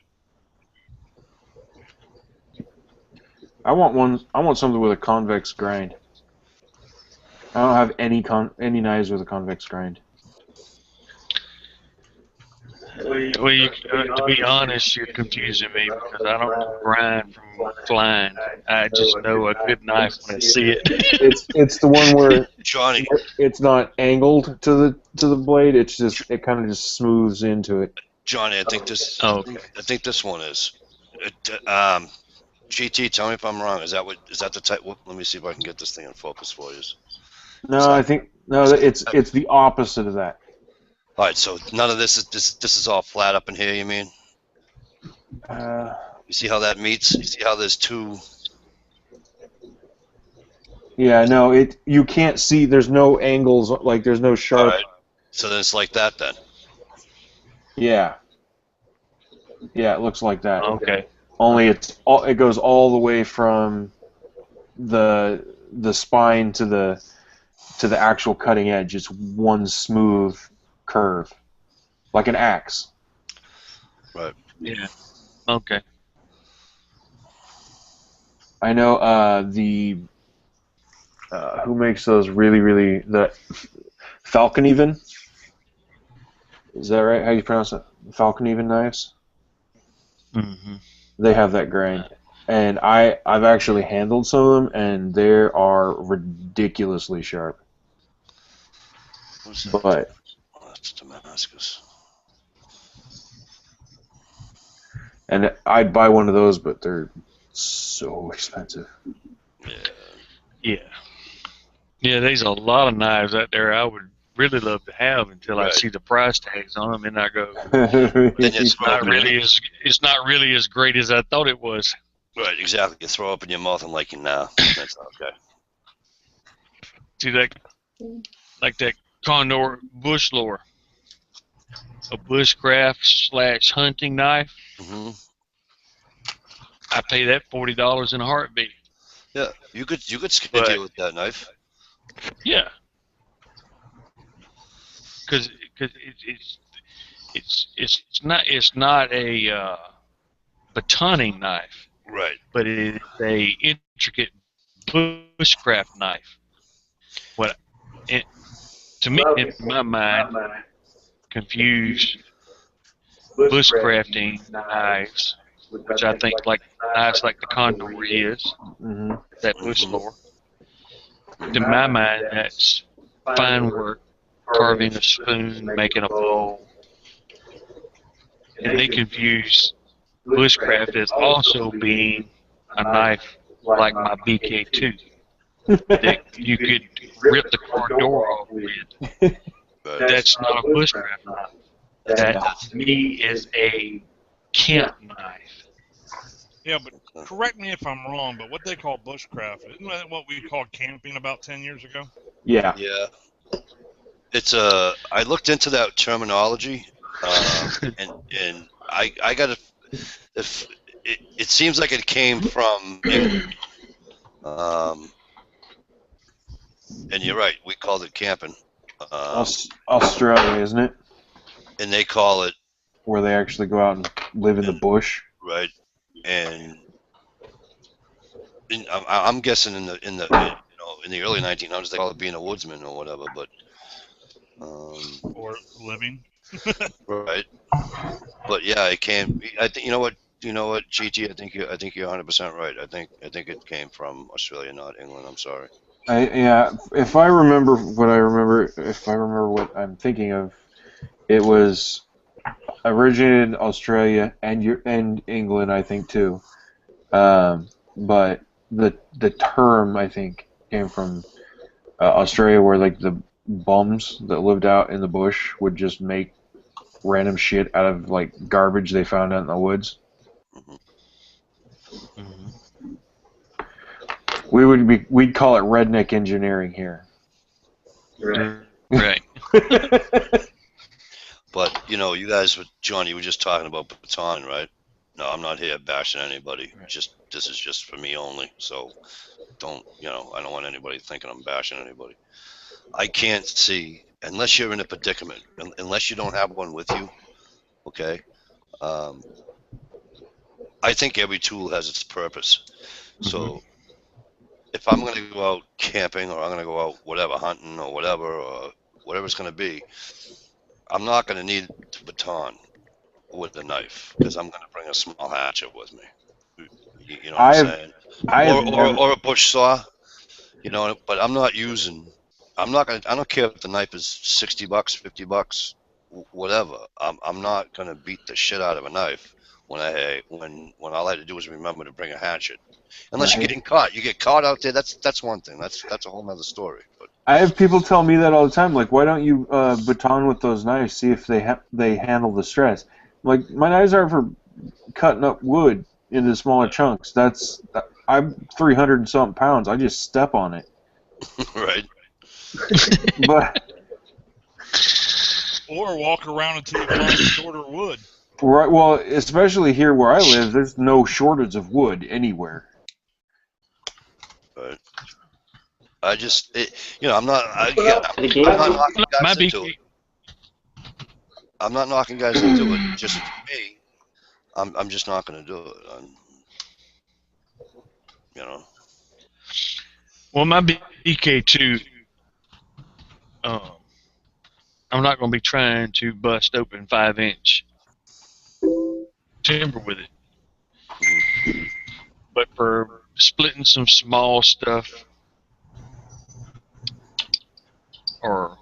I want something with a convex grind. I don't have any knives with a convex grind. Well, to be honest, you're confusing me because I don't grind from flying. I just know a good knife when I see it. It's the one where Johnny. It's not angled to the blade. It kind of just smooths into it. Johnny, I think this. Oh, okay. I think this one is. GT, tell me if I'm wrong. Is that the type? Let me see if I can get this thing in focus for you. No, I think it's the opposite of that. All right, so none of this is all flat up in here. You mean? You see how that meets? You see how there's two? Yeah, no, you can't see. There's no angles. Like there's no sharp. All right. So then it's like that then. Yeah. Yeah, it looks like that. Okay. Only it goes all the way from the spine to the actual cutting edge. It's one smooth curve, like an axe. Right. Yeah. Okay. I know who makes those really the Falcon even? Is that right? How you pronounce it? Falcon even knives? Mm-hmm. They have that grind. And I've actually handled some of them, and they are ridiculously sharp. What's that? But That's Damascus. and I'd buy one of those, but they're so expensive. Yeah. Yeah, there's a lot of knives out there I would really love to have until I see the price tags on them, and I go, it's not really as great as I thought it was. Right, exactly. You throw up in your mouth and like, nah, that's not okay. See that, like that Condor bush lore, a bushcraft / hunting knife. Mm-hmm. I pay that $40 in a heartbeat. Yeah, you could skin a deal with that knife. Yeah, because it's not a batoning knife, right? But it's a intricate bushcraft knife. To me, in my mind, confuse bushcrafting knives, which I think like knives like the Condor is, that bush lore. To my mind, that's fine work, carving a spoon, making a bowl. And they confuse bushcraft as also being a knife like my BK2 that you could rip the car door off with. That's not a bushcraft knife. That, to me, is a camp knife. Yeah, but correct me if I'm wrong, but what they call bushcraft, isn't that what we called camping about 10 years ago? Yeah. Yeah. It's I looked into that terminology, and I got it seems like it came from England. And you're right, we called it camping. Australia, isn't it? And they call it where they actually go out and live in the bush. Right. And I'm guessing in the early 1900s they call it being a woodsman or whatever, but or living. Right. But yeah, it came. I think you know what, GT. I think you're 100% right. I think it came from Australia, not England. I'm sorry. If I remember what I'm thinking of, it was originated in Australia and England, I think too. But the term I think came from Australia, where like the bums that lived out in the bush would just make random shit out of like garbage they found out in the woods. Mm-hmm. We'd call it redneck engineering here. Right. But you guys, John, you were just talking about baton, right? No, I'm not here bashing anybody. Right. This is just for me only. So don't, I don't want anybody thinking I'm bashing anybody. I can't see, unless you're in a predicament, unless you don't have one with you, okay? I think every tool has its purpose. So if I'm going to go out camping, or I'm going to go out whatever, hunting or whatever it's going to be, I'm not going to need the baton with the knife, because I'm going to bring a small hatchet with me. You know what I'm saying? Or a bush saw, but I'm not using. I don't care if the knife is $60, $50, whatever. I'm not gonna beat the shit out of a knife when all I had to do is remember to bring a hatchet. Unless you're getting caught. You get caught out there. That's one thing. That's a whole nother story. But I have people tell me that all the time. Like, why don't you baton with those knives? See if they handle the stress. Like, my knives are for cutting up wood into smaller chunks. I'm 300 and something pounds. I just step on it. right. But or walk around until you find shorter wood. Right. Well, especially here where I live, there's no shortage of wood anywhere. Right. I'm not. I'm not knocking guys into it. I'm not knocking guys into it. Just me, I'm just not going to do it. Well, my BK2, I'm not going to be trying to bust open 5-inch timber with it. But for splitting some small stuff, or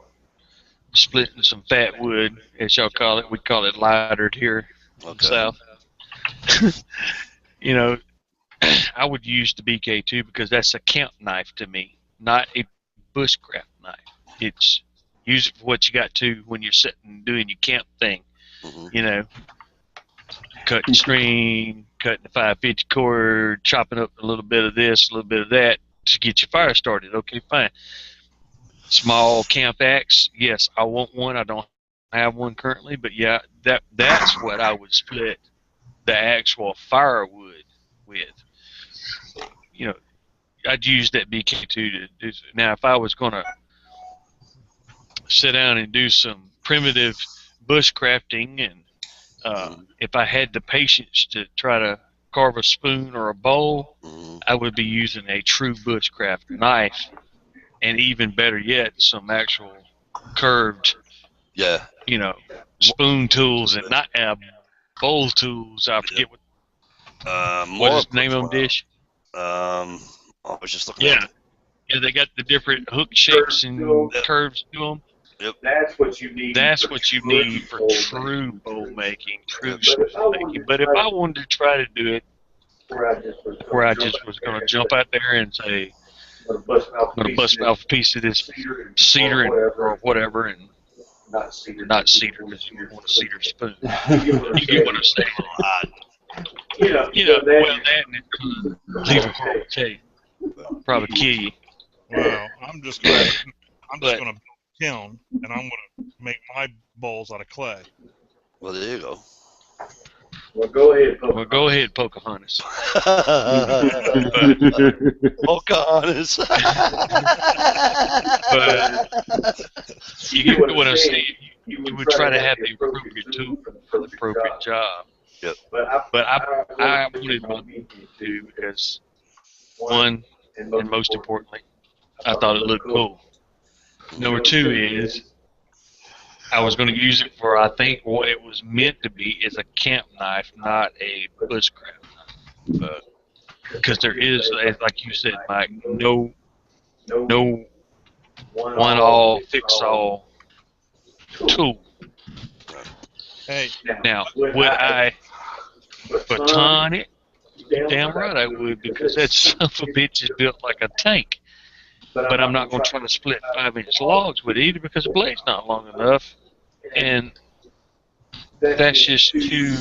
splitting some fat wood, as y'all call it, we call it lightered here in the South. I would use the BK2 because that's a camp knife to me, not a bushcraft knife. It's use it for what you got to when you're sitting doing your camp thing. Cutting string, cutting the 550 cord, chopping up a little bit of this, a little bit of that to get your fire started. Okay, fine. Small camp axe, yes, I want one. I don't have one currently, but yeah, that's what I would split the actual firewood with. I'd use that BK2 to do. Now, if I was going to sit down and do some primitive bushcrafting, and if I had the patience to try to carve a spoon or a bowl, I would be using a true bushcraft knife, and even better yet, some actual curved, spoon tools, and not bowl tools. I forget what is the name of them dish. I was just looking at it. Yeah, they got the different hook shapes and curves to them. Yep. That's what you need for true bow making, true spoon making. But if I wanted to try to do it where I just was going to jump out there and say, I'm going to bust off a piece of this cedar or whatever, and not cedar because you want a cedar spoon. You get what I'm saying? Well, that and it leave a horrible taste. Probably kill you. Well, I'm just gonna build a kiln, and I'm gonna make my bowls out of clay. Well, there you go. Well, go ahead, Pocahontas. Pocahontas. But you get what I'm saying. You would try to have the appropriate tool for the appropriate job. Yep. But I wanted one to because, one, and most importantly, I thought it looked cool. Number two is I was going to use it for, I think, what it was meant to be is a camp knife, not a bushcraft knife. Because there is, like you said, Mike, no one-all, fix-all tool. Hey, Now, would I baton it? Damn right I would, because that son of a bitch is built like a tank. But I'm not going to try to split 5-inch logs with it either, because the blade's not long enough, and that's just too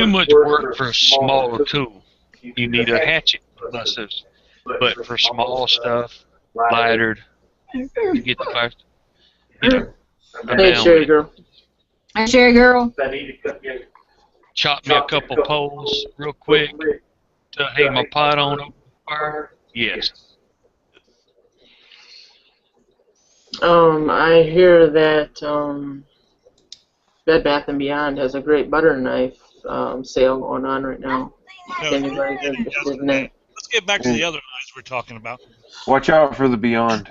much work for a smaller tool. You need a hatchet, but for small stuff, lightered, to get the fire, I'm Hey, down Sherry with it. girl. Hey, Sherry girl. Chop me a couple poles real quick to hang my pot on over the fire. Yes. I hear that Bed Bath & Beyond has a great butter knife sale going on right now. If no, anybody's interested in that. let's get back to the other knives we're talking about. Watch out for the Beyond.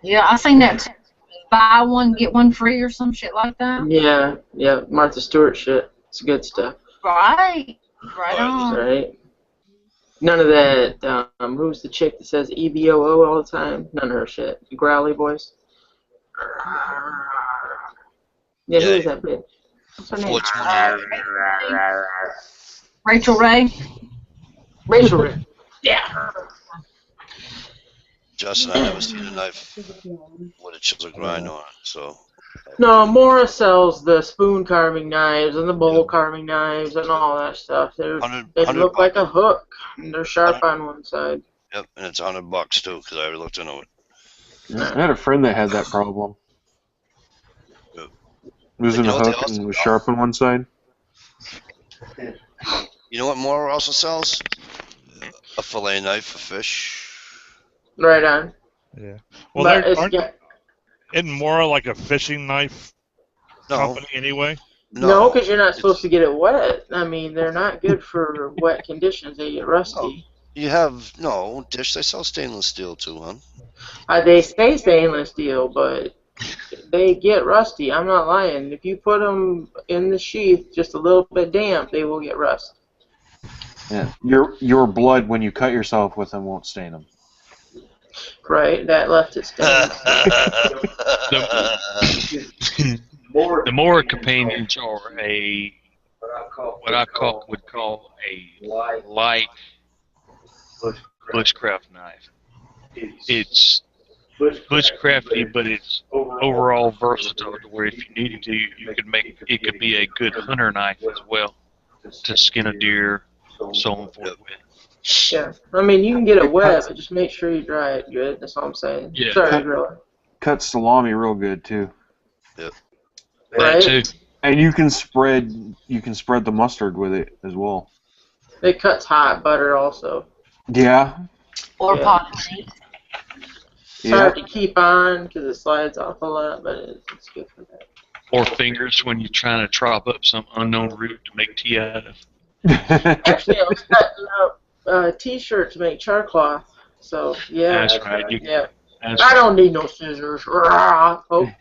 Yeah, I seen that. Buy one, get one free or some shit like that. Yeah, Martha Stewart shit. It's good stuff. Right. Right on. Right? None of that, who's the chick that says EBOO all the time? None of her shit. The growly voice. Yeah, who is that bitch? What's her name? 420. Rachel Ray. Rachel Ray. Yeah. Justin, I never seen a knife with a chisel grind on it, so. No, Mora sells the spoon carving knives and the bowl carving knives and all that stuff. They look like a hook, and they're sharp on one side. Yep, and it's $100 too, because I already looked into it. I had a friend that had that problem. Yep. Losing You a know what they hook also and was sell? sharp on one side. You know what Mora also sells? A fillet knife for fish. Right on. Yeah. Well, But isn't Mora like a fishing knife company anyway? no, because you're not supposed to get it wet. I mean, they're not good for wet conditions. They get rusty. You have, Dish, they sell stainless steel too, huh? They say stainless steel, but they get rusty. I'm not lying. If you put them in the sheath just a little bit damp, they will get rust. Yeah, your blood when you cut yourself with them won't stain them. Right, that left its stains. The Mora companions are what I would call a light bushcraft knife. It's bushcrafty, but it's overall versatile to where if you needed to, it could be a good hunter knife as well to skin a deer, so on and forth with. Yeah, I mean, you can get it wet, but just make sure you dry it good. That's all I'm saying. Yeah. Sorry, Grilla. Cut salami real good too. Yep. That too. And you can spread the mustard with it as well. It cuts hot butter also. Yeah. Or pot. It's hard to keep on because it slides off a lot, but it's good for that. Or fingers when you're trying to chop up some unknown root to make tea out of. Actually, I was cutting up a T-shirt to make char cloth. So yeah. That's right. I don't need no scissors. Oh.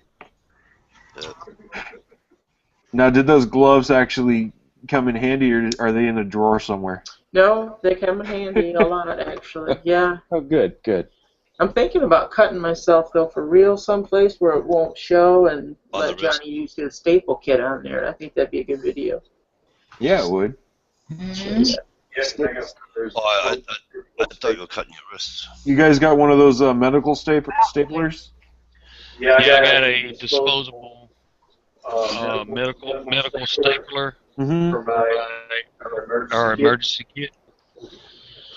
Now, did those gloves actually come in handy, or are they in a drawer somewhere? No, they come in handy a lot, actually. Yeah. Oh, good. I'm thinking about cutting myself, though, for real someplace where it won't show and On let the wrist. Johnny use his staple kit on there. I think that'd be a good video. Yeah, it would. Mm-hmm. Oh, I thought you were cutting your wrists. You guys got one of those medical staplers? Yeah, I got a disposable medical stapler Mm-hmm. for our emergency kit.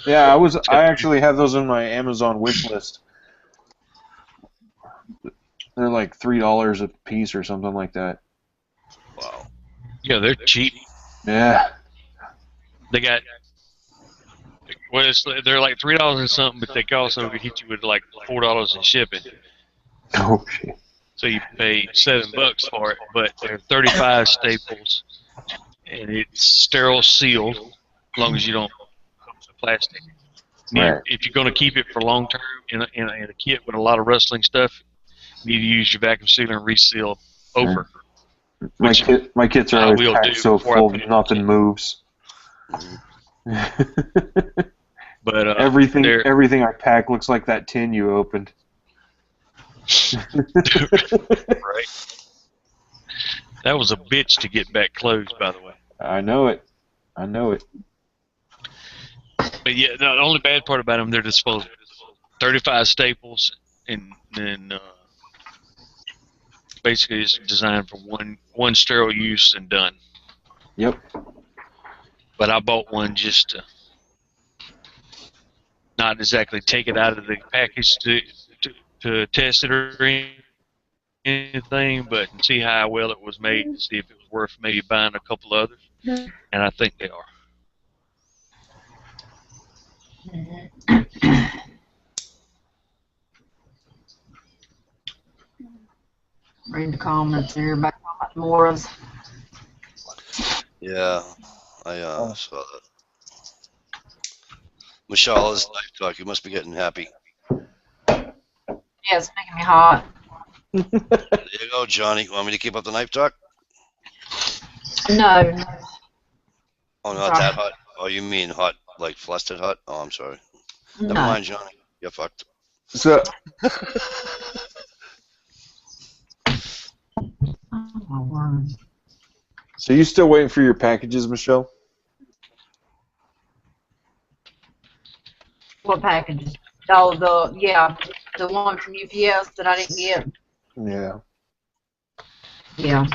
Yeah, I actually have those on my Amazon wish list. They're like $3 a piece or something like that. Wow. Yeah, they're cheap. Yeah. They got they're like $3 or something, but they can also hit you with like $4 in shipping. Oh shit. So you pay $7 for it, but they're 35 staples, and it's sterile sealed, as long as you don't hook the plastic. Right. If you're going to keep it for long term in a kit with a lot of rustling stuff, you need to use your vacuum sealer and reseal over. My kits are always packed so full nothing moves. But everything I pack looks like that tin you opened. Right. That was a bitch to get back closed, by the way. I know it. I know it. But yeah, the only bad part about them, they're disposable. 35 staples, and then basically it's designed for one sterile use and done. Yep. But I bought one just to not exactly take it out of the package to test it or anything, but see how well it was made, to see if it was worth maybe buying a couple others. And I think they are. Read the comments here about Mora's. Yeah, I saw that. Michelle, is Knife Talk. You must be getting happy. Yeah, it's making me hot. There you go, Johnny. You want me to keep up the Knife Talk? No. Oh, not that hot. Oh, you mean hot, like flustered hot? Oh, I'm sorry. No. Never mind, Johnny. You're fucked. So, Oh, my word. so you still waiting for your packages, Michelle? What packages? Oh, the one from UPS that I didn't get. Yeah. Yeah.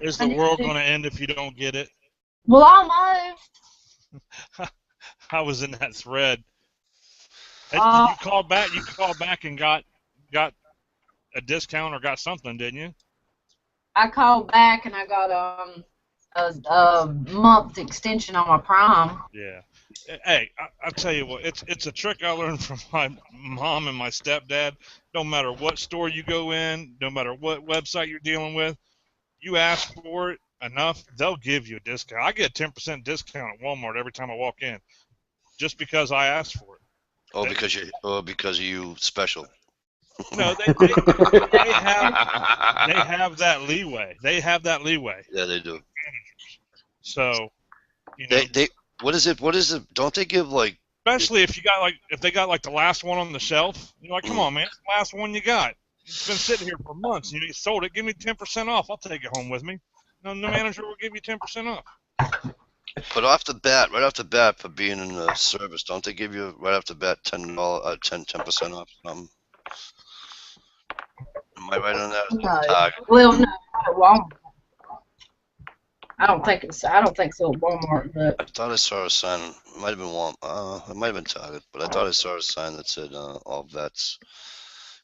Is the world going to end if you don't get it? Well, almost. I was in that thread. You called back. You called back and got a discount or got something, didn't you? I called back and I got a month extension on my Prime. Yeah. Hey, I'll tell you what. It's a trick I learned from my mom and my stepdad. No matter what store you go in, no matter what website you're dealing with, you ask for it enough, they'll give you a discount. I get a 10% discount at Walmart every time I walk in, just because I asked for it. Oh, because you special. No, they have that leeway. They have that leeway. Yeah, they do. So, you know, They what is it? Don't they give like? especially if they got like the last one on the shelf, you're like, come on, man, it's the last one you got. It's been sitting here for months. You sold it. Give me 10% off. I'll take it home with me. No, the manager will give you 10% off. But right off the bat, for being in the service, don't they give you right off the bat 10% off? Am I right on that? No. Target. Well, no, at Walmart. I don't think so at Walmart, but I thought I saw a sign. It might have been Walmart. It might have been Target, but I thought I saw a sign that said all vets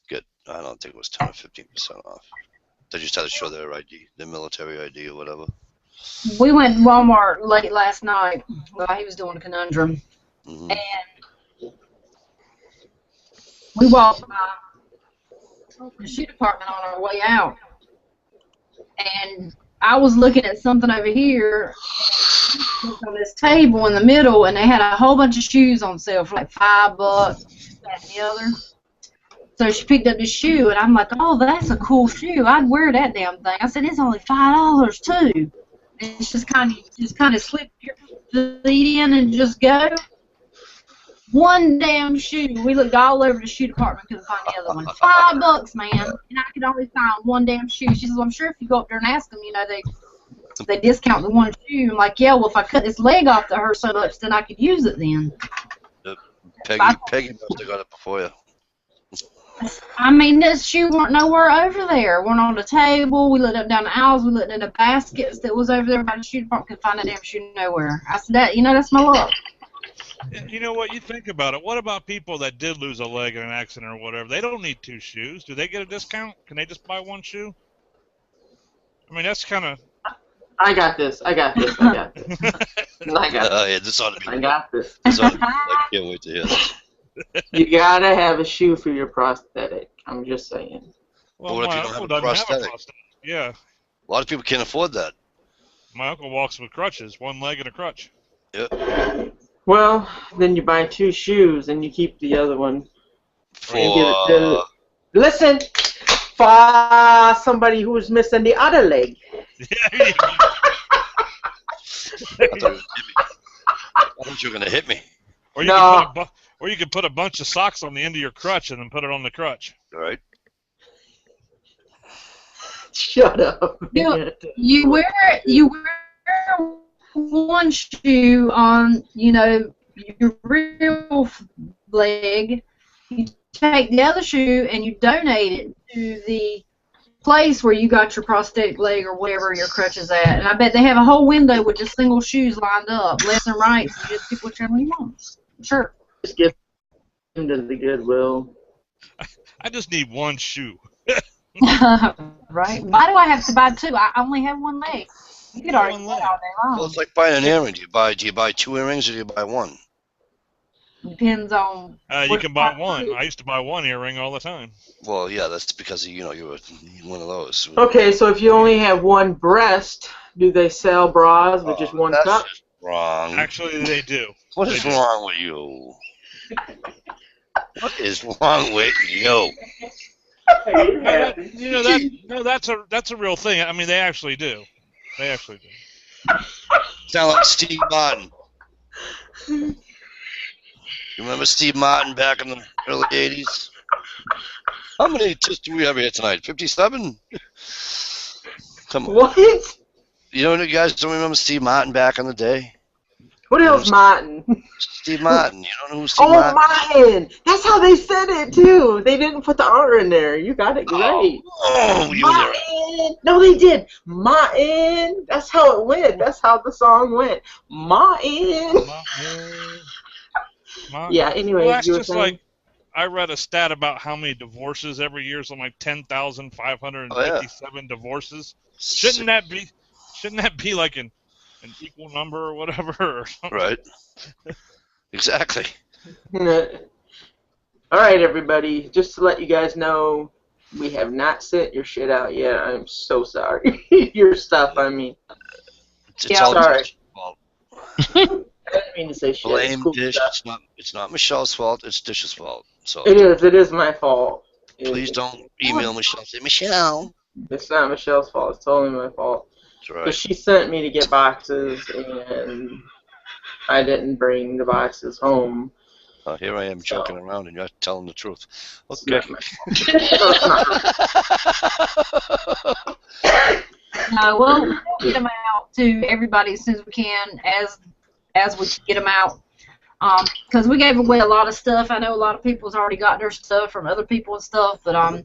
get. I don't think it was 10 or 15% off. They just had to show their ID, their military ID or whatever. we went to Walmart late last night while he was doing a conundrum. Mm-hmm. And we walked by the shoe department on our way out. And I was looking at something over here on this table in the middle, and they had a whole bunch of shoes on sale for like $5, that and the other. So she picked up this shoe, and I'm like, oh, that's a cool shoe. I'd wear that damn thing. I said, it's only $5 too. And it's just kind of slip your feet in and just go. One damn shoe. We looked all over the shoe department, couldn't find the other one. $5, man, and I could only find one damn shoe. She says, well, I'm sure if you go up there and ask them, they discount the one shoe. I'm like, yeah, well, if I cut this leg off to her so much, then I could use it then. Peggy must have got it before you. I mean, this shoe weren't nowhere over there. Weren't on the table. We looked up down the aisles. We looked in the baskets that was over there by the shoe department. Couldn't find that damn shoe nowhere. I said, that's my luck. You know what? You think about it. What about people that did lose a leg in an accident or whatever? They don't need 2 shoes. Do they get a discount? Can they just buy 1 shoe? I mean, that's kind of... I got this. I got this. Yeah, this ought to be. I got this. This ought to be, I can't wait to hear this. You gotta have a shoe for your prosthetic. I'm just saying. Well, what if you don't have a prosthetic? Yeah. A lot of people can't afford that. My uncle walks with crutches, 1 leg and a crutch. Yeah. Well, then you buy 2 shoes and you keep the other one. Listen, for somebody who is missing the other leg. Yeah. I thought you were going to hit me. Or Or you could put a bunch of socks on the end of your crutch and then put it on the crutch. All right. Shut up. You wear one shoe on, your real leg. You take the other shoe and you donate it to the place where you got your prosthetic leg or whatever your crutch is at. And I bet they have a whole window with just single shoes lined up, left and right, so you just pick whichever you want. Sure. Just give them to the Goodwill. I just need one shoe. Right? Why do I have to buy two? I only have one leg. You could argue that all day long. Well, it's like buying an earring. Do you buy two earrings or do you buy one? Depends on. You can buy one. I used to buy one earring all the time. Well, yeah, that's because you're one of those. Okay, so if you only have one breast, do they sell bras with just one that's cup? just wrong. Actually, they do. What is wrong with you? What is wrong with you? That's a real thing. I mean, they actually do. They actually do. Sound like Steve Martin. You remember Steve Martin back in the early 80s? How many tests do we have here tonight? 57? Come on. What? You guys don't remember Steve Martin back in the day? What else, Martin? Steve Martin. You don't know who Steve Oh, Martin! That's how they said it, too. They didn't put the R in there. You got it great. Oh, you Martin! No, they did. Martin! That's how it went. That's how the song went. Martin! Yeah, anyway. Well, that's just like, I read a stat about how many divorces every year, something like 10,557 divorces. Shouldn't that be like an equal number or whatever? Or right. Exactly. All right, everybody. Just to let you guys know, we have not sent your shit out yet. I'm so sorry. Your stuff, I mean. It's all sorry. fault. I didn't mean to say shit. Blame cool Dish. stuff. It's not Michelle's fault. It's Dish's fault. So It is my fault. please don't email Michelle. Say, Michelle. It's not Michelle's fault. It's totally my fault. That's right. Because she sent me to get boxes, and I didn't bring the boxes home. Here I am joking around, and you're telling the truth. Okay. No, we'll get them out to everybody as soon as we can, as we get them out. Because we gave away a lot of stuff. I know a lot of people's already got their stuff from other people and stuff, but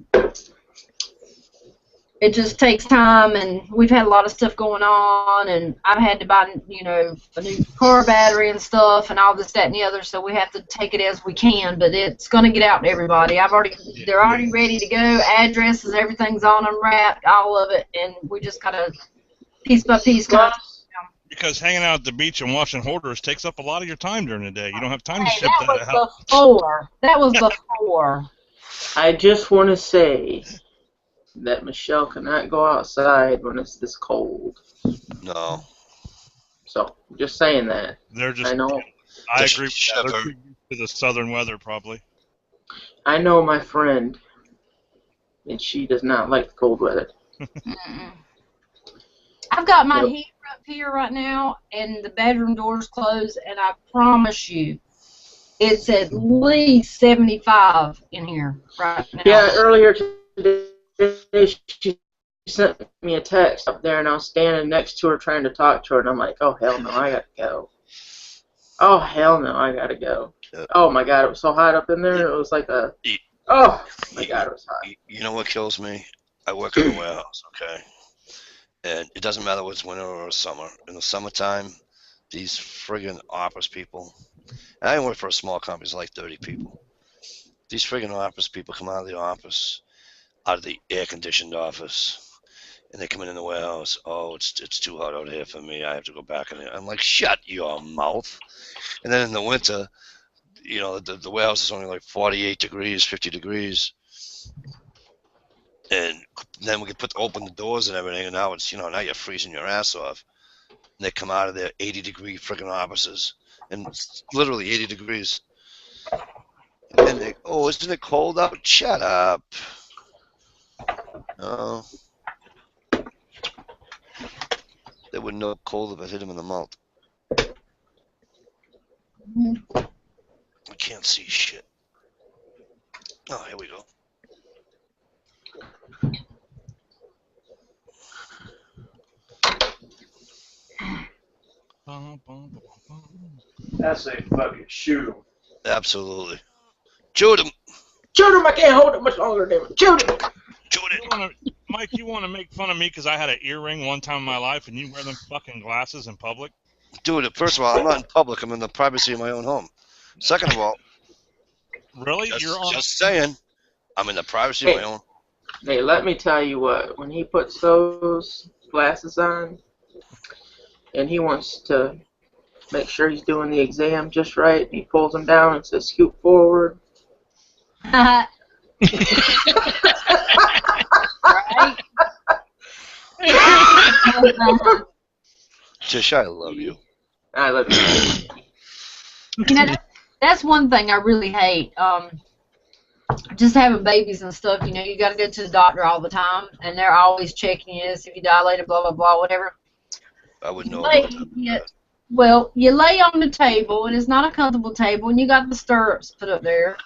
it just takes time, and we've had a lot of stuff going on, and I've had to buy, a new car battery and stuff, and all this, that, and the other. So we have to take it as we can, but it's going to get out to everybody. They're already ready to go. Addresses, everything's on unwrapped, all of it, and we just gotta piece by piece. Because hanging out at the beach and watching hoarders takes up a lot of your time during the day. You don't have time to ship that that out. That was before. I just want to say that Michelle cannot go outside when it's this cold. No. So, just saying that. I know. I agree with that. They're too used to the southern weather, probably. I know my friend, and she does not like the cold weather. I've got my heater up here right now, and the bedroom door's closed, and I promise you, it's at least 75 in here right now. Yeah, earlier today, she sent me a text up there, and I was standing next to her trying to talk to her, and I'm like, oh, hell no, I gotta go. Oh, hell no, I gotta go. Oh, my God, it was so hot up in there, it was like oh, my God, it was hot. You know what kills me? I work in a warehouse, okay? And it doesn't matter whether it's winter or summer. In the summertime, these friggin' office people, and I work for a small company, it's like 30 people. These friggin' office people come out of the office, out of the air-conditioned office, and they come in the warehouse. Oh, it's too hot out here for me. I have to go back in there. I'm like, shut your mouth. And then in the winter, the warehouse is only like 48 degrees, 50 degrees. And then we could open the doors and everything, and now it's, now you're freezing your ass off. And they come out of their 80-degree friggin' offices, and it's literally 80 degrees. And then they, oh, isn't it cold out? Shut up. No. They wouldn't know cold if it hit them in the mouth. I can't see shit. Oh, here we go. That's a fucking shoot 'em. Absolutely. Shoot him. Shoot him! I can't hold it much longer, damn it. Shoot him! Shoot it. Mike, you want to make fun of me because I had an earring one time in my life, and you wear them fucking glasses in public? Dude, first of all, I'm not in public. I'm in the privacy of my own home. Second of all, Really? just saying, I'm in the privacy of my own. Hey, let me tell you what. When he puts those glasses on, and he wants to make sure he's doing the exam just right, he pulls them down and says, "Scoot forward." Right? Tish, I love you. I love you. You know, that's one thing I really hate. Just having babies and stuff, you know, you got to go to the doctor all the time, and they're always checking you, if you dilated, blah, blah, blah, whatever. I would know about that. Well, you lay on the table, and it's not a comfortable table, and you got the stirrups put up there.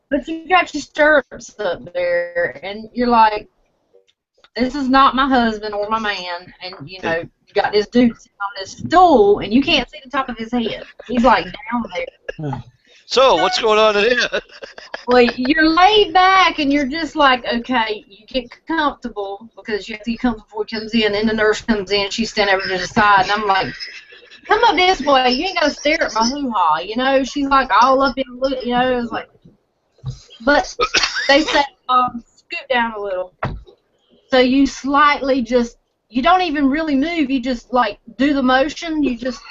But you got your stirrups up there, and you're like, this is not my husband or my man, and, you know, you got this dude sitting on this stool, and you can't see the top of his head. He's, like, down there. So, what's going on in here? Well, you're laid back, and you're just like, okay, you get comfortable, because you have to get comfortable before he comes in, and the nurse comes in, she's standing over to the side, and I'm like, come up this way, you ain't got to stare at my hoo-ha, you know? She's, like, all up in the look, you know? It was like, but they said, scoot down a little. So you slightly just, you don't even really move, you just, like, do the motion, you just,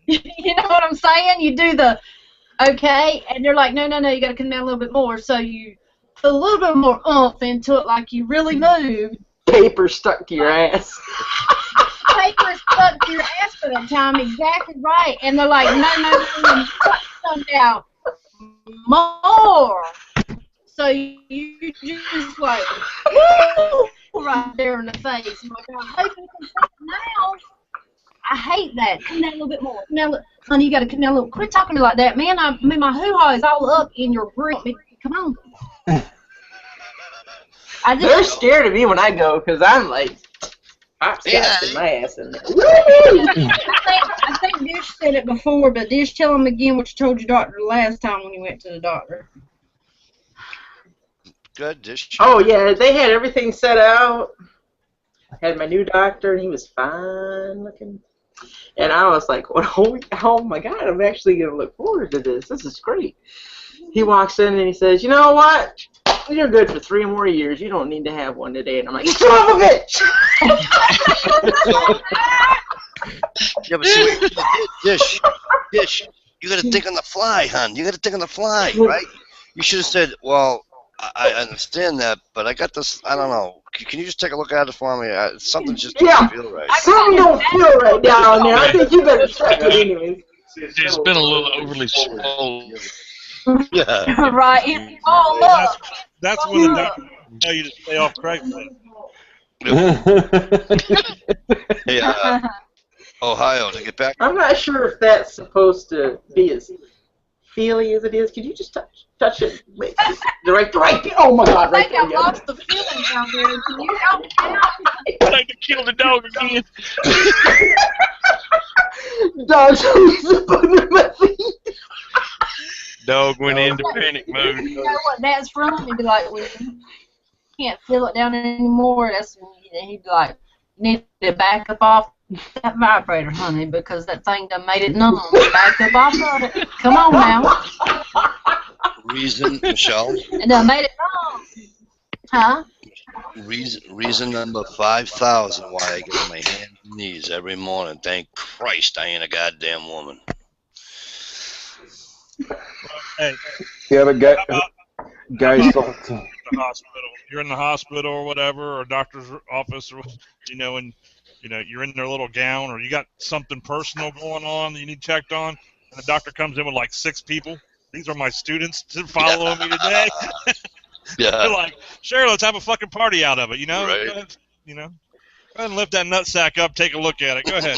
you know what I'm saying? You do the, okay, and they're like, no, you got to come down a little bit more, so you put a little bit more oomph into it, like you really move. Paper stuck to your ass. Paper stuck to your ass for that time, exactly right, and they're like, no, come down more. So you just like, woo, right there in the face. I'm like, I hope you can see it now. I hate that. Come down a little bit more. Come down, honey, you got to come down a little. Quit talking to me like that, man. I mean, my hoo-ha is all up in your grill. Come on. They're scared of me when I go because I'm like, hopscotching my ass in there. I think Dish said it before, but Dish, tell him again what you told your doctor last time when you went to the doctor. Good, Dish. Oh, yeah, they had everything set out. I had my new doctor, and he was fine looking. And I was like, oh my God, I'm actually going to look forward to this. This is great. He walks in and he says, you know what? You're good for 3 more years. You don't need to have one today. And I'm like, you son of a bitch! Yeah, but see, Dish, you got to think on the fly, hon. You got to think on the fly, right? You should have said, well, I understand that, but I got this, I don't know. Can you just take a look at it for me? Something just doesn't feel right. Something don't feel right down there. I think you better check it anyway. It's been a little overly swollen. Yeah. Right. It's all up. That's when the doctor will tell you to stay off Craigslist. Hey, Ohio, to get back. I'm not sure if that's supposed to be as feely as it is. Could you just touch it? Wait, the right. Oh my God! Right I think I lost the feeling down there. Can you help me out? I'd like to kill the dog again. Dog's under my feet. Dog went into panic mode. You know what that's from? He'd be like, when you can't feel it down anymore, that's when he'd be like, you need to back up off that vibrator, honey, because that thing done made it numb. Back up off of it. Come on now. Reason, Michelle? It done made it numb. Huh? Reason number 5,000 why I get on my hands and knees every morning. Thank Christ I ain't a goddamn woman. Hey, Yeah, but guys don't. the hospital. You're in the hospital or whatever, or doctor's office, or and you're in their little gown, or you got something personal going on that you need checked on, and the doctor comes in with like 6 people. These are my students to follow me today. Yeah. They're like, sure, let's have a fucking party out of it, Right. Go ahead, go ahead and lift that nutsack up, take a look at it. Go ahead.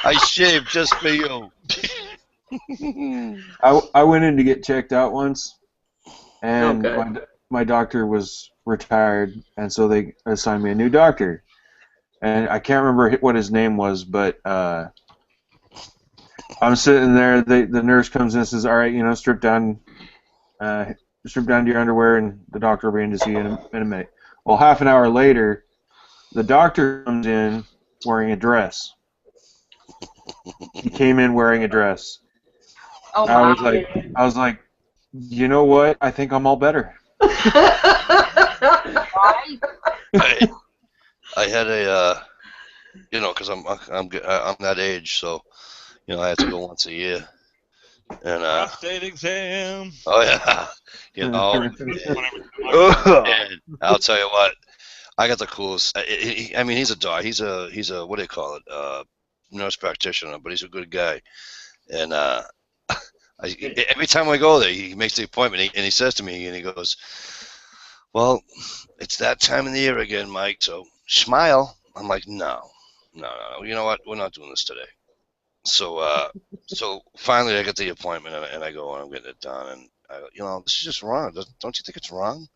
I shaved just for you. I went in to get checked out once, and Okay. my doctor was retired, and so they assigned me a new doctor. And I can't remember what his name was, but I'm sitting there. The nurse comes in and says, "All right, strip down to your underwear, and the doctor will be in to see you in a minute." Well, half an hour later, the doctor comes in wearing a dress. He came in wearing a dress. Oh I my. was like, you know what? I think I'm all better. Right? I had a, because I'm that age, so I had to go once a year, and Prostate exam. oh yeah, and I'll tell you what, I got the coolest. I mean, he's a dog. He's a what do you call it? Nurse practitioner, but he's a good guy, and every time I go there, he makes the appointment, and he says to me, and he goes, "Well, it's that time of the year again, Mike. So smile." I'm like, no. You know what? We're not doing this today. So, so finally, I get the appointment, and I go, and I'm getting it done, and I go, this is just wrong. Don't you think it's wrong?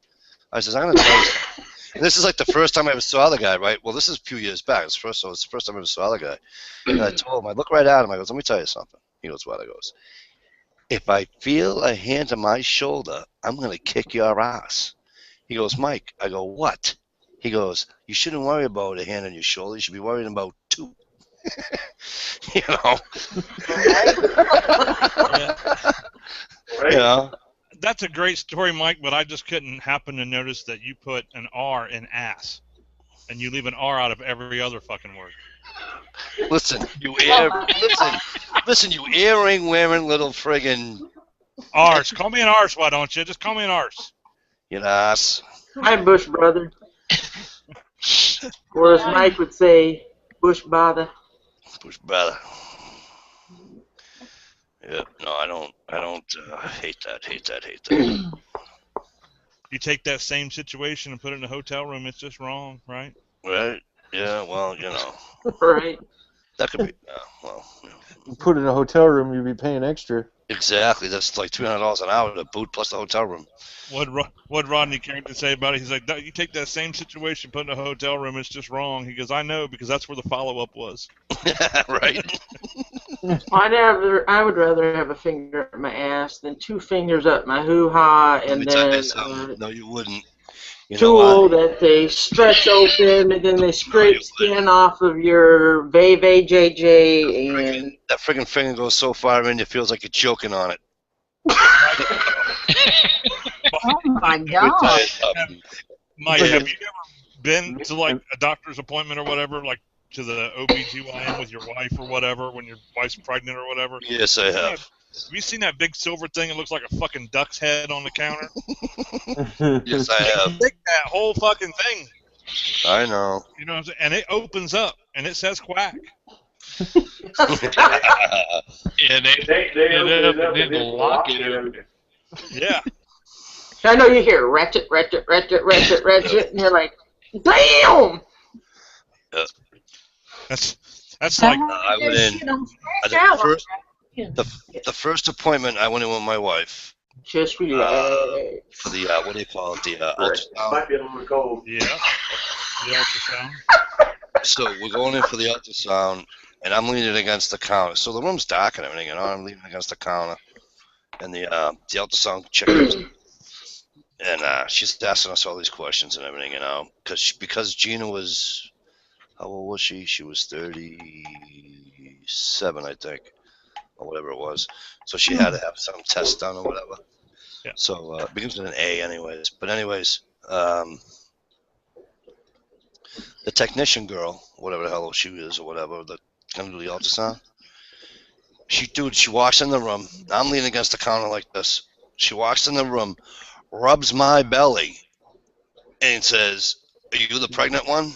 I says, I'm gonna tell you something. And this is like the first time I ever saw the guy, right? Well, this is a few years back. It's the first time I ever saw the guy. And I told him, I look right at him. I goes, let me tell you something. He goes, what? I goes, if I feel a hand on my shoulder, I'm gonna kick your ass. He goes, Mike. I go, what? He goes, you shouldn't worry about a hand on your shoulder. You should be worrying about two. Yeah. That's a great story, Mike, but I just couldn't happen to notice that you put an R in ass, and you leave an R out of every other fucking word. Listen, you earring wearing little friggin' Arse. Call me an arse, why don't you? Just call me an arse. You ass. Hi, Bush brother. Or as Mike would say, Bush bother. Bush brother. Yeah, no, I don't hate that. You take that same situation and put it in a hotel room, it's just wrong, right? Right? Yeah, well, Right. that could be, Put in a hotel room, you'd be paying extra. Exactly, that's like $300 an hour to boot plus the hotel room. What Rodney Carrington say about it? He's like, you take that same situation, put in a hotel room, it's just wrong. He goes, I know, because that's where the follow-up was. Right? I would rather have a finger up my ass than two fingers up my hoo-ha, and then no, you wouldn't. tool that they stretch open, and then they scrape skin off of your JJ, and that friggin' finger goes so far in, it feels like you're choking on it. Oh my God. Mike, have you ever been to like a doctor's appointment or whatever, like to the OBGYN with your wife or whatever, when your wife's pregnant or whatever? Yes, I have. Have you seen that big silver thing that looks like a fucking duck's head on the counter? Yes, I have. Take that whole fucking thing. I know. You know what I'm saying? And it opens up, and it says quack. Yeah, they open it up and then lock it. Yeah. I know you hear ratchet, and you're like, damn! That's like I went in. The first appointment I went in with my wife. Just relax. For the what do you call it? The ultrasound. Might be a little cold. Yeah. The ultrasound. So we're going in for the ultrasound, and I'm leaning against the counter. So the room's dark and everything, I'm leaning against the counter, and the ultrasound chick comes in, and she's asking us all these questions and everything, because Gina was, how old was she? She was 37, I think, or whatever it was. So she had to have some test done or whatever. Yeah. So it begins with an A, anyways. But anyways, the technician girl, whatever the hell she is or whatever, that gonna do the ultrasound. She walks in the room. I'm leaning against the counter like this. She walks in the room, rubs my belly, and says, "Are you the pregnant one?"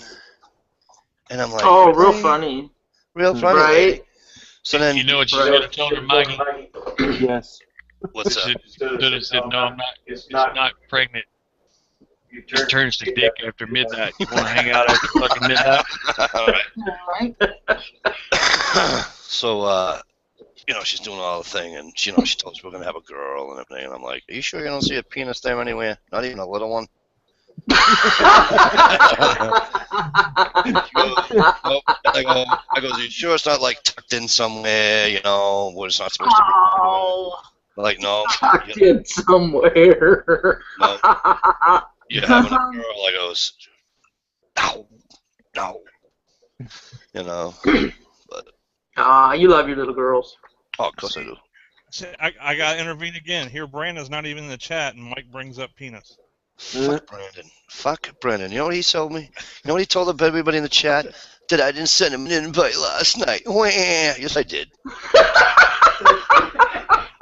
And I'm like, oh, real funny. Real funny, right? lady. So then, You know what you should have told her, Maggie? Yes. What's that? Should have said, no, I'm not. It's not pregnant. Just turns to dick after midnight. You want to hang out after fucking midnight? Right. So, she's doing all the thing, and she told us we're gonna have a girl and everything. And I'm like, "Are you sure you don't see a penis there anywhere? Not even a little one?" She goes, nope. I goes, "Are you sure it's not like tucked in somewhere? Where it's not supposed to be?" Oh. Like, no. Tucked in somewhere. No. You're having a girl. I goes, no. But You love your little girls. oh, of course I do. I got to intervene again. Here, Brandon's not even in the chat, and Mike brings up penis. Fuck Brandon. You know what he told me? You know what he told everybody in the chat? That I didn't send him an invite last night. Wah. Yes, I did.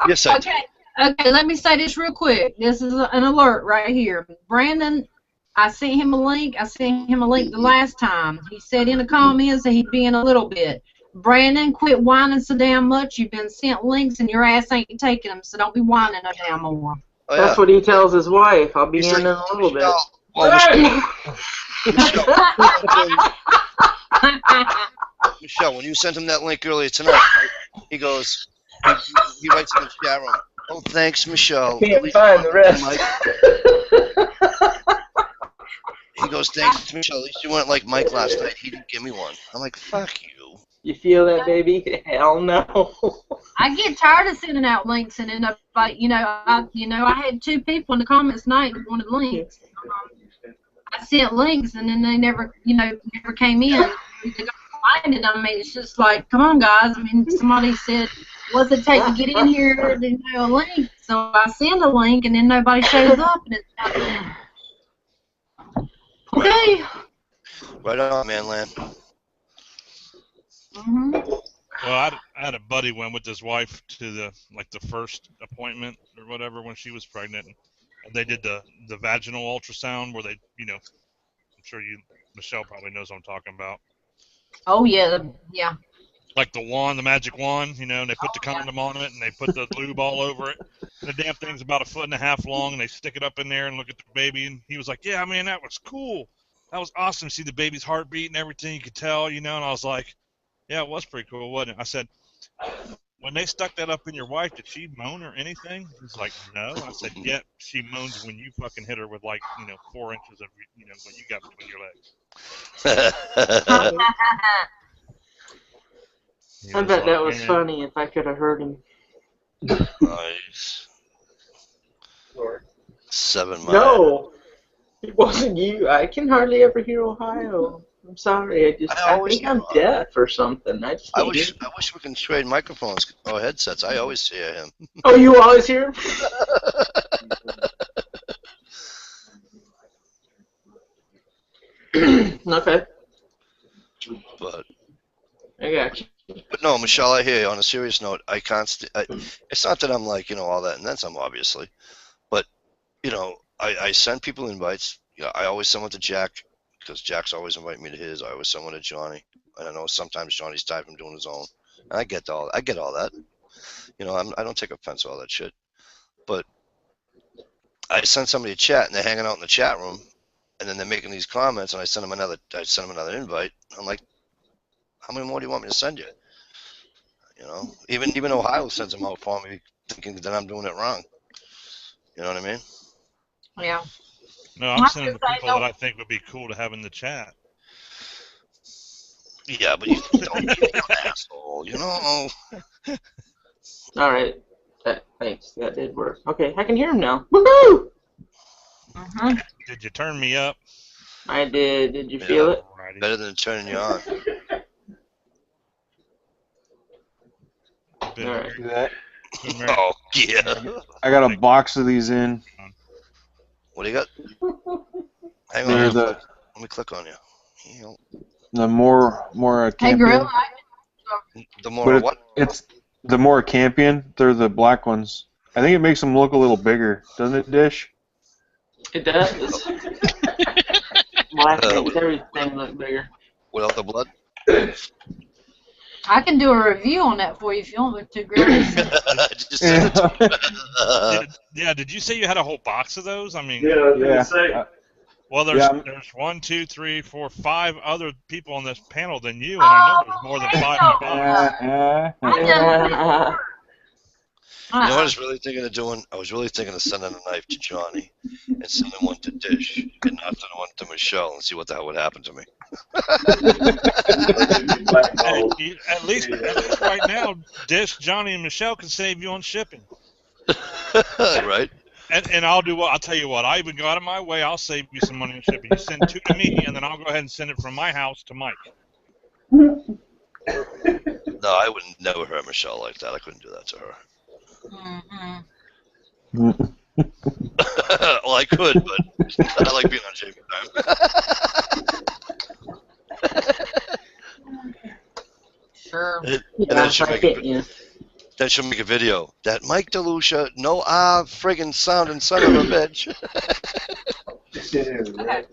Yes, I did. Okay, let me say this real quick. This is an alert right here. Brandon, I sent him a link. I sent him a link the last time. He said in the comments that he'd be in a little bit. Brandon, quit whining so damn much. You've been sent links and your ass ain't taking them, so don't be whining no damn more. Oh, That's what he tells his wife. I'll be in a little bit. Michelle, when you sent him that link earlier tonight, he goes, he writes in the chat room, "Oh, thanks, Michelle." Can't find the rest. He goes, "Thanks, Michelle. At least you weren't like Mike last night. He didn't give me one." I'm like, "Fuck you." You feel that, baby? Hell no. I get tired of sending out links and end up like, I had 2 people in the comments tonight who wanted links. I sent links and then they never came in. They got find it. I mean, it's just like, come on, guys. I mean, somebody said, what's it take to get in here? To a link. So I send a link and then nobody shows up and it's not okay. Right on, man, land. Well, I had a buddy went with his wife to the first appointment or whatever when she was pregnant, and they did the vaginal ultrasound where they, I'm sure Michelle probably knows what I'm talking about. Oh yeah, yeah. Like the magic wand, and they put the condom on it and they put the lube all over it. And the damn thing's about 1.5 feet long, and they stick it up in there and look at the baby. And he was like, "Yeah, man, that was cool. That was awesome. See the baby's heartbeat and everything. You could tell, And I was like, "Yeah, it was pretty cool, wasn't it?" I said, "When they stuck that up in your wife, did she moan or anything?" He's like, "No." I said, "Yeah, she moans when you fucking hit her with 4 inches of what you got between your legs." I bet that was funny if I could have heard him. Nice. 7 miles. No, it wasn't you. I can hardly ever hear Ohio. I'm sorry. I think I'm deaf or something. I wish we can trade microphones or headsets. I always hear him. Oh, you always hear him? Okay. But I got you. But no, Michelle, I hear you. On a serious note, I can't. It's not that I'm like all that and then some, obviously, but I send people invites. I always send one to Jack because Jack's always inviting me to his. I always send one to Johnny, and I know sometimes Johnny's tired from doing his own. And I get all that. I don't take offense to all that shit. But I send somebody a chat and they're hanging out in the chat room, and then they're making these comments, and I send them another invite. I'm like, how many more do you want me to send you? Even Ohio sends them out for me, thinking that I'm doing it wrong. You know what I mean? Yeah. No, I'm sending the people that I think would be cool to have in the chat. Yeah, but you don't be an asshole, All right. Thanks. That did work. Okay, I can hear him now. Woohoo! Did you turn me up? I did. Did you feel it? Better than turning you on. All right. Do that. Oh, yeah. I got a box of these in. What do you got? Hang on. Let me click on you. The more Hey, Campion. Gorilla. The more what? It's the more Campion. They're the black ones. I think it makes them look a little bigger, doesn't it, Dish? It does. Black makes everything look bigger. Without the blood? I can do a review on that for you if you want me to, Gorilla. Did you say you had a whole box of those? I mean, yeah. Well, there's Yeah. there's 1, 2, 3, 4, 5 other people on this panel than you, and I know there's more than 5 in the box. You know what I was really thinking of doing? I was really thinking of sending a knife to Johnny and sending one to Dish and not sending one to Michelle and see what the hell would happen to me. Hey, at least right now, Dish, Johnny, and Michelle can save you on shipping. Right? And I'll do what? I'll tell you what. I even go out of my way. I'll save you some money on shipping. You send 2 to me, and then I'll go ahead and send it from my house to Mike. No, I would never hurt Michelle like that. I couldn't do that to her. Well, I could, but I like being on Jamie Time. Sure. And then she'll make a video. That Mike DeLucia, no friggin' sounding son of a bitch. Okay.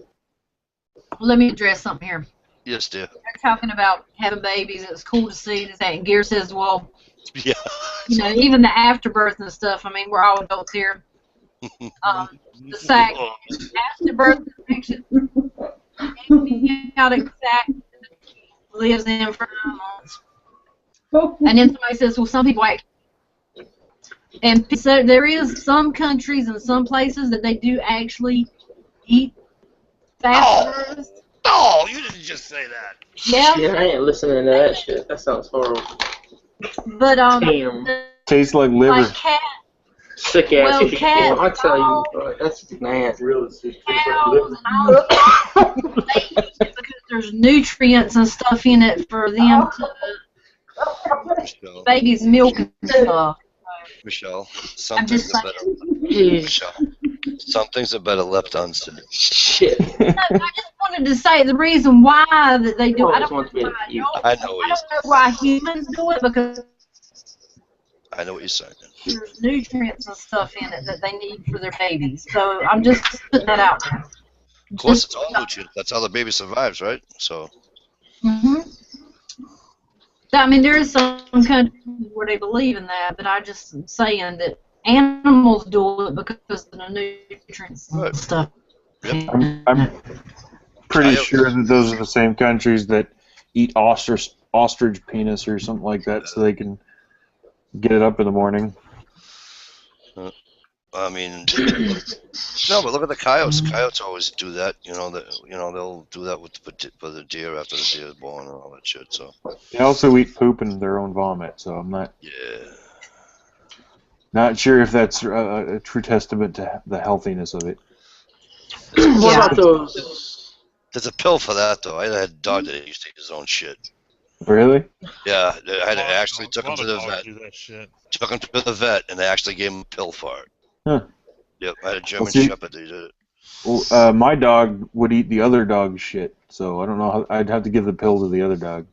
Let me address something here. Yes, dear. They're talking about having babies. It's cool to see this. And Gear says, well, Yeah. you know, even the afterbirth and stuff. I mean, we're all adults here. The sac, afterbirth infection, amniotic sac lives in for 9 months. And then somebody says, well, some people act. And so there is some countries and some places that they do actually eat fast births. Oh, you didn't just say that. Yeah. Yeah, I ain't listening to that shit. That sounds horrible. But Damn. Tastes like liver. like cat, Sick ass well, shit. cats, I tell you, bro, that's nasty. cows, and all that, they eat it because there's nutrients and stuff in it for them to Michelle, baby's milk and stuff. Michelle, some I'm things just are saying. better. Michelle, some things are better left unsaid. Shit. No, I just wanted to say the reason why that they do. I don't know why I know what I don't know why humans do it because I know what you're saying. there's nutrients and stuff in it that they need for their babies. So I'm just putting that out there. Of course, it's all nutrients. That's how the baby survives, right? So. I mean, there is some countries where they believe in that, but I just am saying that animals do it because of the nutrients and stuff. Yep. I'm pretty sure that those are the same countries that eat ostrich penis or something like that, so they can get it up in the morning. I mean, no, but look at the coyotes. Coyotes always do that. They'll do that for the deer after the deer is born and all that shit. So They also eat poop in their own vomit, so I'm not sure if that's a true testament to the healthiness of it. What about those? There's a pill for that, though. I had a dog that used to eat his own shit. Really? Yeah, I actually took him to the vet. Took him to the vet, and they actually gave him a pill for it. Huh. Yep, I had a German Shepherd that did it. Well, my dog would eat the other dog's shit, so I don't know how I'd have to give the pill to the other dog.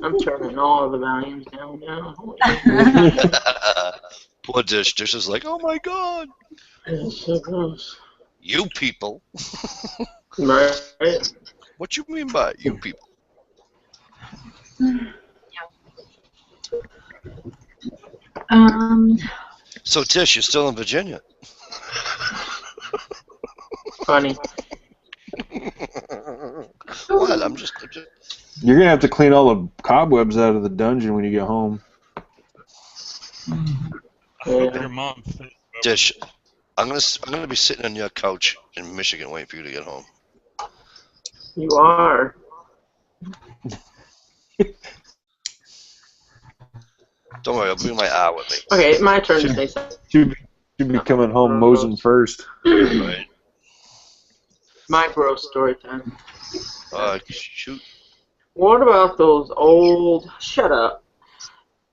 I'm turning all the volumes down now. Poor Dish. Dish is like, oh my god. It's so gross. You people. Right. What you mean by you people? So Tish, you're still in Virginia. Funny. What? I'm just. You're gonna have to clean all the cobwebs out of the dungeon when you get home. I hope your mom. Dish, I'm gonna be sitting on your couch in Michigan waiting for you to get home. You are. Don't worry, I'll bring my eye with me. Okay, my turn to say something. Should be coming home mosing first. Right. My gross story time. Shoot. What about those old, shut up,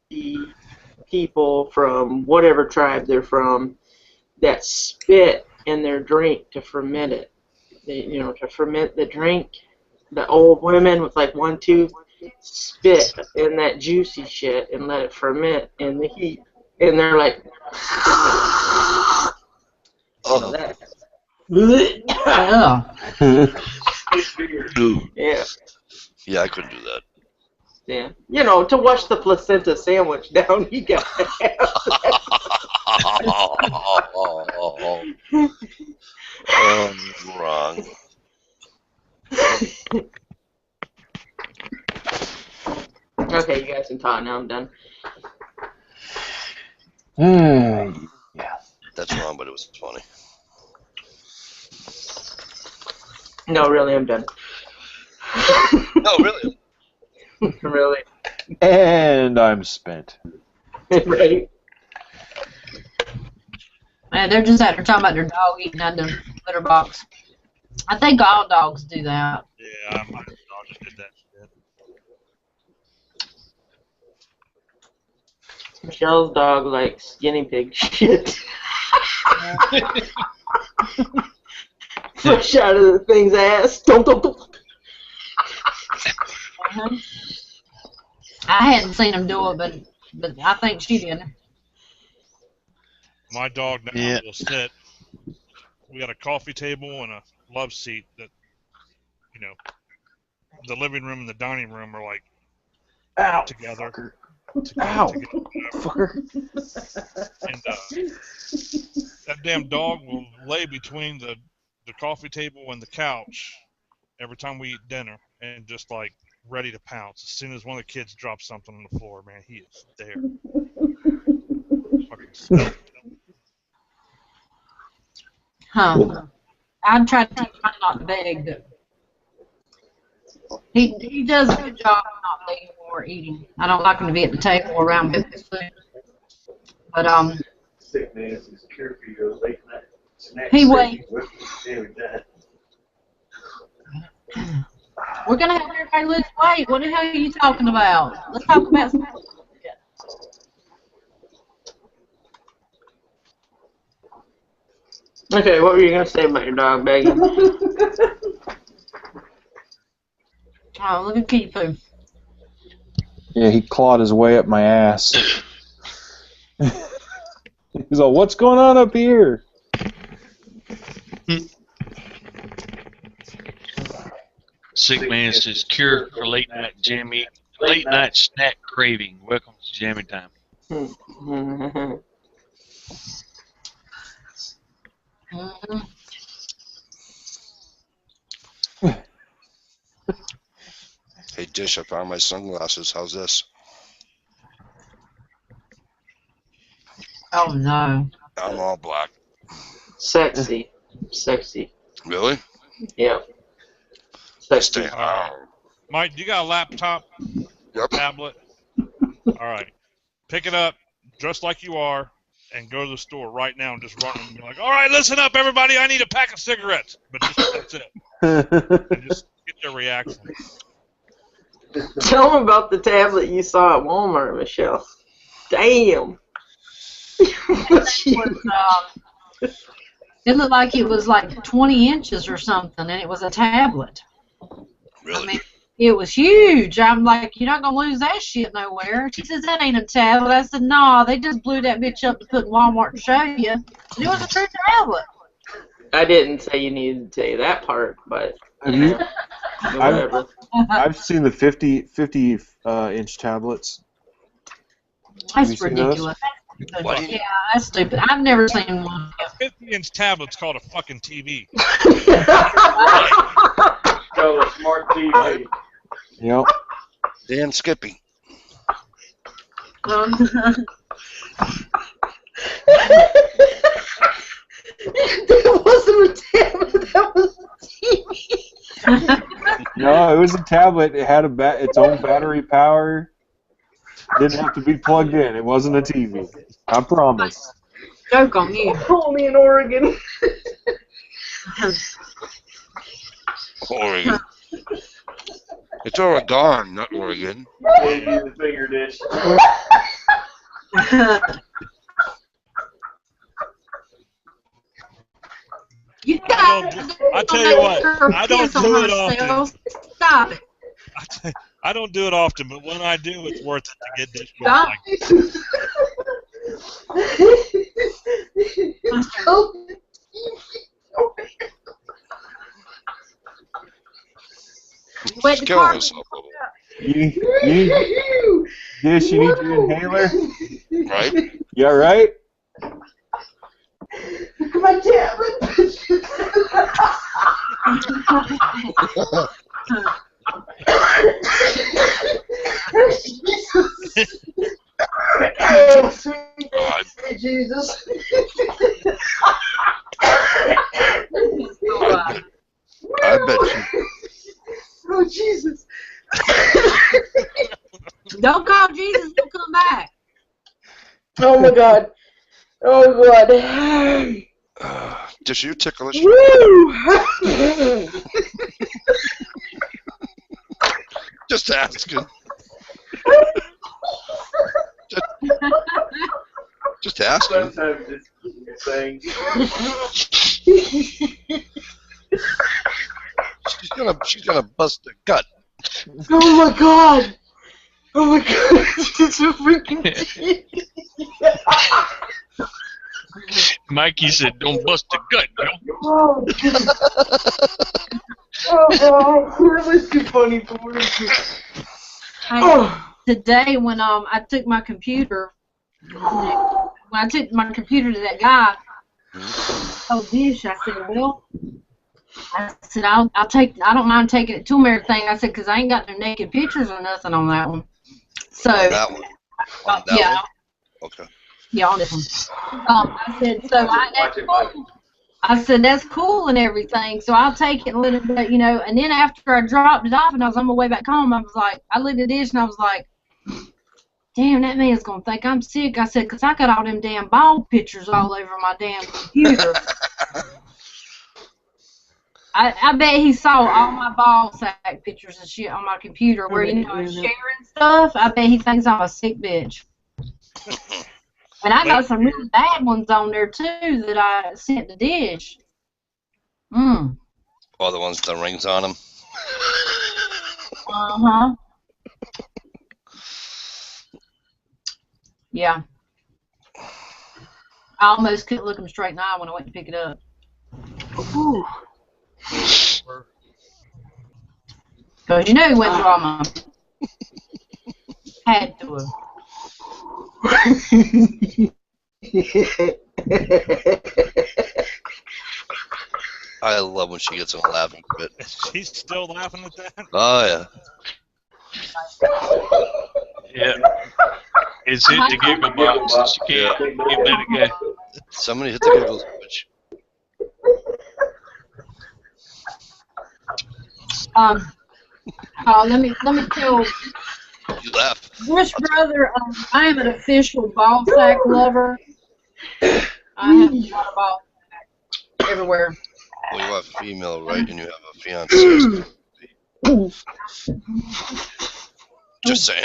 the people from whatever tribe they're from that spit in their drink to ferment it? To ferment the drink. The old women with like 1 tooth spit in that juicy shit and let it ferment in the heat. And they're like, Yeah. Dude. Yeah. Yeah, I couldn't do that. Yeah. You know, to wash the placenta sandwich down, you got to have that. Oh, wrong. Okay, you guys can talk now. I'm done. Yeah. That's wrong, but it was funny. No, really, I'm done. No, really. Really. And I'm spent. Right? Man, they're just out there talking about their dog eating out the litter box. I think all dogs do that. Yeah, my dog just did that shit. Michelle's dog likes guinea pig shit. Fresh out of the thing's ass. Don't. I hadn't seen them do it, but I think she did. My dog now Yeah. will sit. We got a coffee table and a love seat that, you know, the living room and the dining room are like Ow, together. fucker. Ow, fucker. And that damn dog will lay between the coffee table and the couch every time we eat dinner and just like ready to pounce. As soon as one of the kids drops something on the floor, man, he is there. Fucking stealth. Huh. I tried to teach mine not to beg, but he does a good job of not begging or eating. I don't like him to be at the table around with his food. But Sick Nancy's cure for your late night snack. he waits. Every day. We're gonna have everybody lose weight. What the hell are you talking about? Let's talk about something. Okay, what were you gonna say about your dog, Megan? Oh, look at Kipu. Yeah, he clawed his way up my ass. He's all, what's going on up here? Sick man says cure for late night snack craving. Welcome to Jammy Time. Mm-hmm. Hey, Dish, I found my sunglasses. How's this? Oh no. I'm all black. Sexy. Sexy. Really? Yeah. Stay Sexy. home. Mike, you got a laptop? Yep. Tablet? All right. Pick it up, dress like you are, and go to the store right now and just run and be like, all right, listen up, everybody. I need a pack of cigarettes. But just, that's it. And just get their reaction. Tell them about the tablet you saw at Walmart, Michelle. Damn. It looked like it was like 20 inches or something, and it was a tablet. Really? I mean, it was huge. I'm like, you're not going to lose that shit nowhere. She says, that ain't a tablet. I said, no, they just blew that bitch up to put in Walmart to show you. And it was a true tablet. I didn't say you needed to say that part, but Have you? whatever. I've seen the 50 inch tablets. Have you That's seen those? ridiculous. What? Yeah, that's stupid. I've never seen one. A 50-inch tablet's called a fucking TV. Call a smart TV. Yep. Dan Skippy. That wasn't a tablet, that was a TV. No, it was a tablet. It had its own battery power. Didn't have to be plugged in. It wasn't a TV. I promise. Joke on you. Only in Oregon. Oregon. It's Oregon, not Oregon. Gave you the finger dish. You got I tell you what, I don't do it often. Stop it. I don't do it often, but when I do, it's worth it to get this one. Like, Wait, She's the killing car. herself over Dish, you need your inhaler? Right? You alright? My tablet. Oh, sweet Jesus. I bet you. Oh, Jesus. Don't call Jesus, he'll come back. Oh, my God. Oh, God. Dish, you ticklish? Woo! Just asking. Just asking. Sometimes it's thing. She's gonna bust a gut. Oh, my God. Oh, my God. It's a freaking Mikey said, "Don't bust a gut, yo." Oh, God. That was too funny for me. Today when I took my computer to that guy, Dish, I said, well, I'll take, I don't mind taking it to him, everything. I said, because I ain't got no naked pictures or nothing on that one. So On that one. On that yeah, one? Okay. yeah, on this one. I said, so that's cool. I said, that's cool and everything, so I'll take it and let it, you know. And then after I dropped it off and I was on my way back home, I was like, I looked at Dish and I was like, damn, that man's going to think I'm sick. I said, because I got all them damn ball pictures all over my damn computer. I bet he saw all my ball sack pictures and shit on my computer where, you know, I'm sharing stuff. I bet he thinks I'm a sick bitch. And I got some really bad ones on there, too, that I sent to Dish. All the ones with the rings on them. Uh-huh. Yeah. I almost couldn't look him straight in the eye when I went to pick it up. Ooh. Because you know he went through all my... Had to have. I love when she gets in a laughing fit. She's still laughing at that? Oh, yeah. Yeah. It's hit the giggle box. She can't let it go. Somebody hit the giggle switch. Let me tell You laugh. Bush brother, I am an official ball sack lover. I have a lot of ball sack everywhere. Well, you have a female, right? And you have a fiance. Just saying.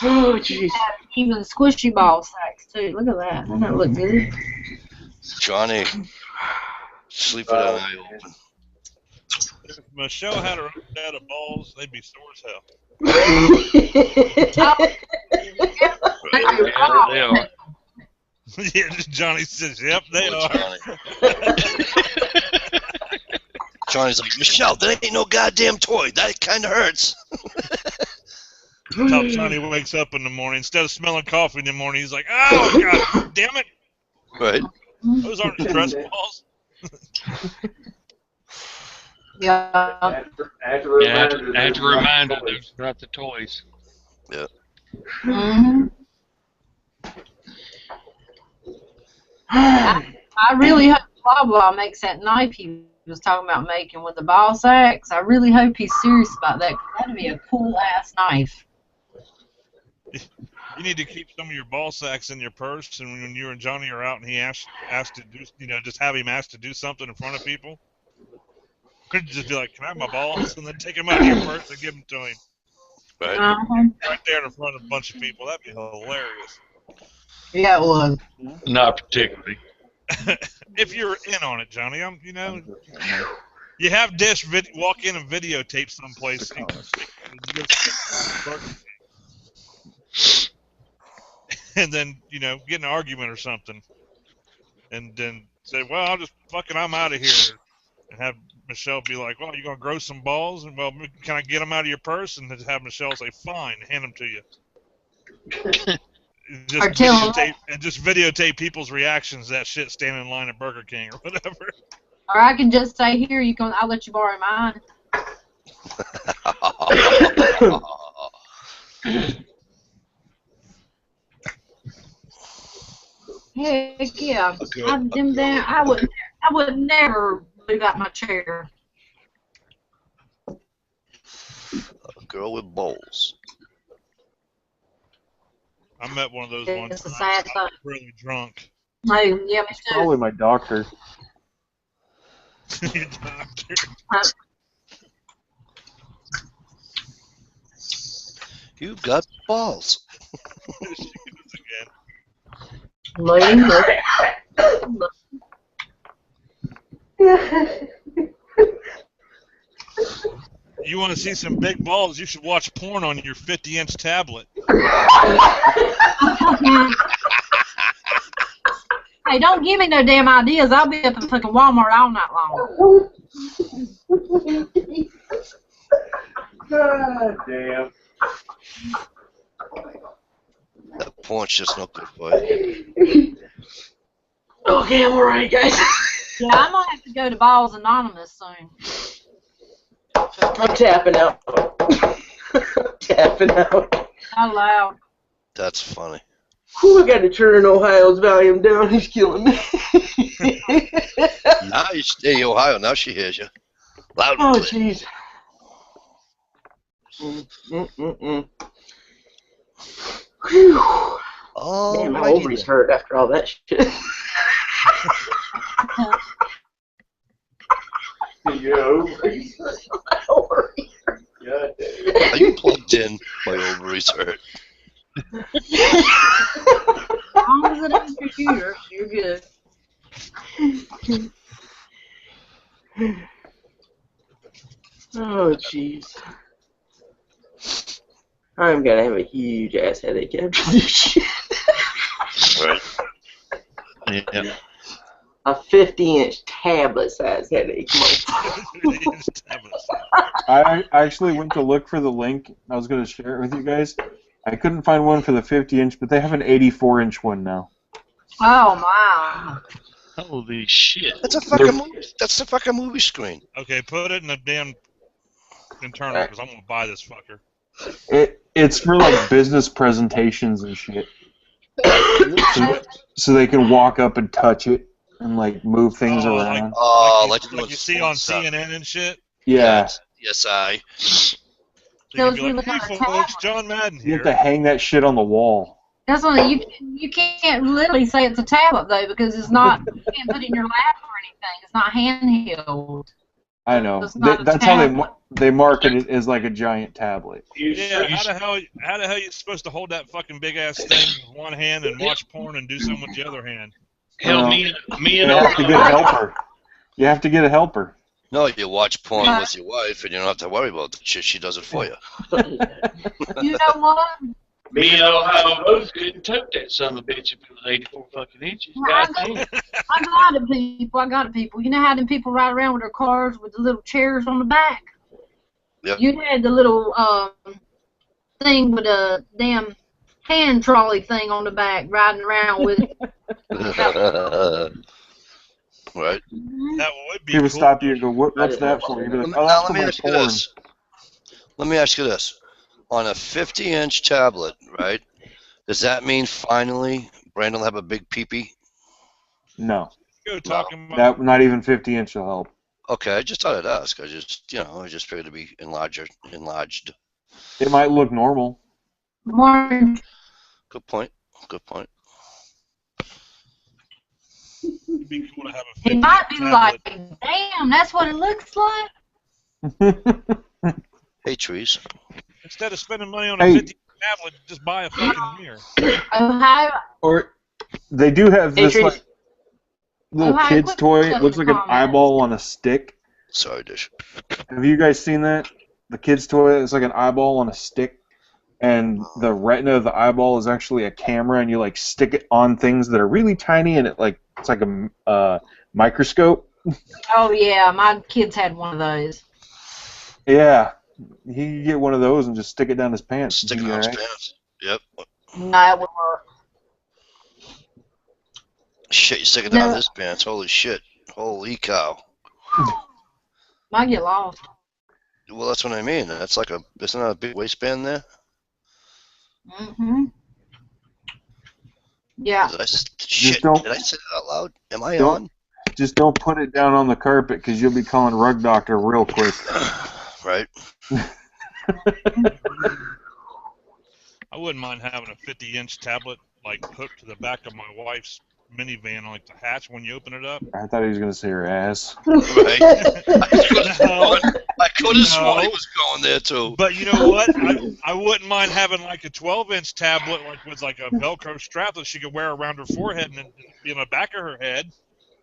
Oh, jeez. Even squishy ball sacks, too. Look at that. Doesn't that look good? Johnny, sleep with an eye open. If Michelle had her own set of balls, they'd be sore as hell. Yeah, they are. Yeah, Johnny says, yep, they Poor are. Johnny. Johnny's like, Michelle, that ain't no goddamn toy. That kind of hurts. Until Johnny wakes up in the morning, instead of smelling coffee in the morning, he's like, oh, God damn it. Right. Those aren't stress balls. Yeah. I have to Yeah, remind I have to remind her those are not the toys. Yeah. Mm-hmm. I really hope blah blah makes that knife he was talking about making with the ball sacks. I really hope he's serious about that. 'Cause that'd be a cool ass knife. You need to keep some of your ball sacks in your purse, and when you and Johnny are out and he asks to do, you know, just have him ask to do something in front of people. Could just be like, can I have my balls? And then take them out of your purse and give them to him. Right. Right there in front of a bunch of people. That'd be hilarious. Yeah, it was. Not particularly. If you're in on it, Johnny, you know, you have Dish walk in and videotape someplace. And then, you know, get in an argument or something. And then say, well, I'm out of here. And have Michelle be like, "Well, you gonna grow some balls?" And well, can I get them out of your purse? And then have Michelle say, "Fine, hand them to you." Or tell Just videotape people's reactions to that shit standing in line at Burger King or whatever. Or I can just say, here, I'll let you borrow mine. Heck yeah. I would never leave out my chair. A girl with bowls. I met one of those It's once. a sad I thing. was really drunk. Hey, yeah, me too. Probably my doctor. Your doctor. You've got balls. Again. Lady, You want to see some big balls? You should watch porn on your 50-inch tablet. Hey, don't give me no damn ideas. I'll be at the fucking Walmart all night long. God damn. That porn's just not good for you. okay, I'm alright, guys. Yeah, I'm gonna have to go to Balls Anonymous soon. I'm tapping out. Tapping out. Not loud. That's funny. Whew, I got to turn Ohio's volume down. He's killing me. Now you stay in Ohio. Now she hears you. Loud and Oh, clear. jeez. Whew. Oh, Man, my ovaries hurt after all that shit. Your ovaries. My ovaries. God damn. Are you plugged in? My ovaries hurt. As long as it ain't computer, you're good. Oh, jeez. I'm gonna have a huge ass headache after this shit. Right. Yeah. A 50-inch tablet size headache. I actually went to look for the link. I was going to share it with you guys. I couldn't find one for the 50-inch, but they have an 84-inch one now. Oh, my. Holy shit. That's a fucking movie. That's the fucking movie screen. Okay, put it in the damn internal because I'm gonna buy this fucker. It's for like business presentations and shit. So they can walk up and touch it and like move things around. Like doing you see on stuff. CNN and shit. Yeah. Yes, I. So So you if can be you like, look "Hey on a folks, tablet. John Madden You have here." to hang that shit on the wall. That's what you can't literally say it's a tablet though because it's not. You can't put it in your lap or anything. It's not handheld. I know. It's not a That's how tablet. they market it as like a giant tablet. Yeah, how the hell you supposed to hold that fucking big ass thing with one hand and watch porn and do something with the other hand? Hell, me You and have to get a Ohio. helper. You have to get a helper. No, you watch porn with your wife, and you don't have to worry about the shit. She does it for you. You know what? Me and Ohio both couldn't tote that son of a bitch if it was 84 fucking inches. God damn. I got it, people. I got it, people. You know how them people ride around with their cars with the little chairs on the back? Yep. You had the little thing with a damn hand trolley thing on the back riding around with it. Right. That would be People cool. stop you and go, what's that for? You'd be like, oh, Now, that's let for me my ask you porn. this. Let me ask you this. On a 50-inch tablet, right, does that mean finally Brandon will have a big peepee? No. Go talking about Not even 50-inch will help. Okay, I just thought I'd ask. I just figured to be enlarged. It might look normal. More, Good point. Good point. it'd be cool to have a 50 it might be tablet. like, damn, that's what it looks like. Hey, trees. Instead of spending money on a Hey. 50 tablet, just buy a fucking mirror. Ohio, Or they do have this Trees. like little Ohio, kid's quit toy. It putting looks like an comments. eyeball on a stick. Sorry, Dish. Have you guys seen that? The kid's toy is like an eyeball on a stick, and the retina of the eyeball is actually a camera, and you like stick it on things that are really tiny, and it's like a microscope. Oh yeah, my kids had one of those. Yeah, he could get one of those and just stick it down his pants. Stick it Be on his alright. pants. Yep. No, it would work. Shit, you stick it down No, his pants. Holy shit. Holy cow. might get lost. Well, that's what I mean. That's like isn't that a big waistband there? Mhm. Yeah. Shit, don't- did I say that out loud? Am I don't- on? Just don't put it down on the carpet because you'll be calling Rug Doctor real quick. Right? I wouldn't mind having a 50-inch tablet like hooked to the back of my wife's minivan, like the hatch when you open it up. I thought he was going to say her ass. Right. No, I could have sworn he was going there too. but you know what? I wouldn't mind having like a 12-inch tablet, like with like a Velcro strap that she could wear around her forehead and then be on the back of her head.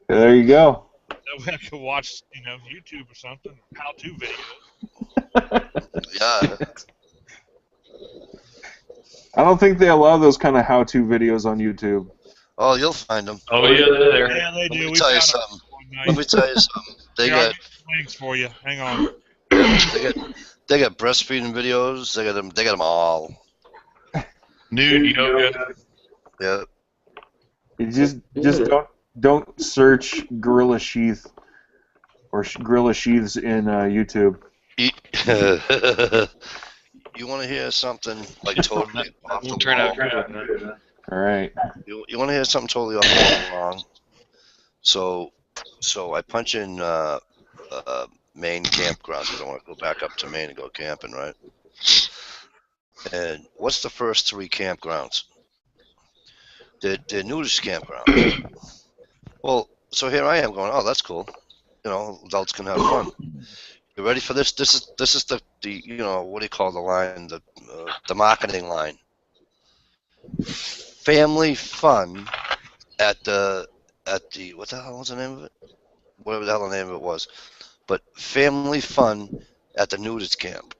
There you go. That way I could watch, YouTube or something, how-to videos. Yeah. I don't think they allow those kind of how-to videos on YouTube. Oh, you'll find them. Oh yeah, they're there. Yeah, they do. Let me We tell you found something. one Let night. me tell you something. They Here, I'll got get some links for you. Hang on. they got breastfeeding videos. They got them all. Nude yoga. Yeah. You just don't search Gorilla Sheath or Gorilla Sheaths in YouTube. You want to hear something like totally off the Won't turn out wall? good. Huh? All right. You want to hear something totally off the wall wrong? So I punch in Maine campgrounds because I want to go back up to Maine and go camping, right? And what's the first three campgrounds? They're nudist campgrounds. Well, so here I am going, oh, that's cool. Adults can have fun. You ready for this? This is the what do you call the line? The marketing line. Family fun at the what the hell was the name of it? Whatever the hell the name of it was. But family fun at the nudist camp.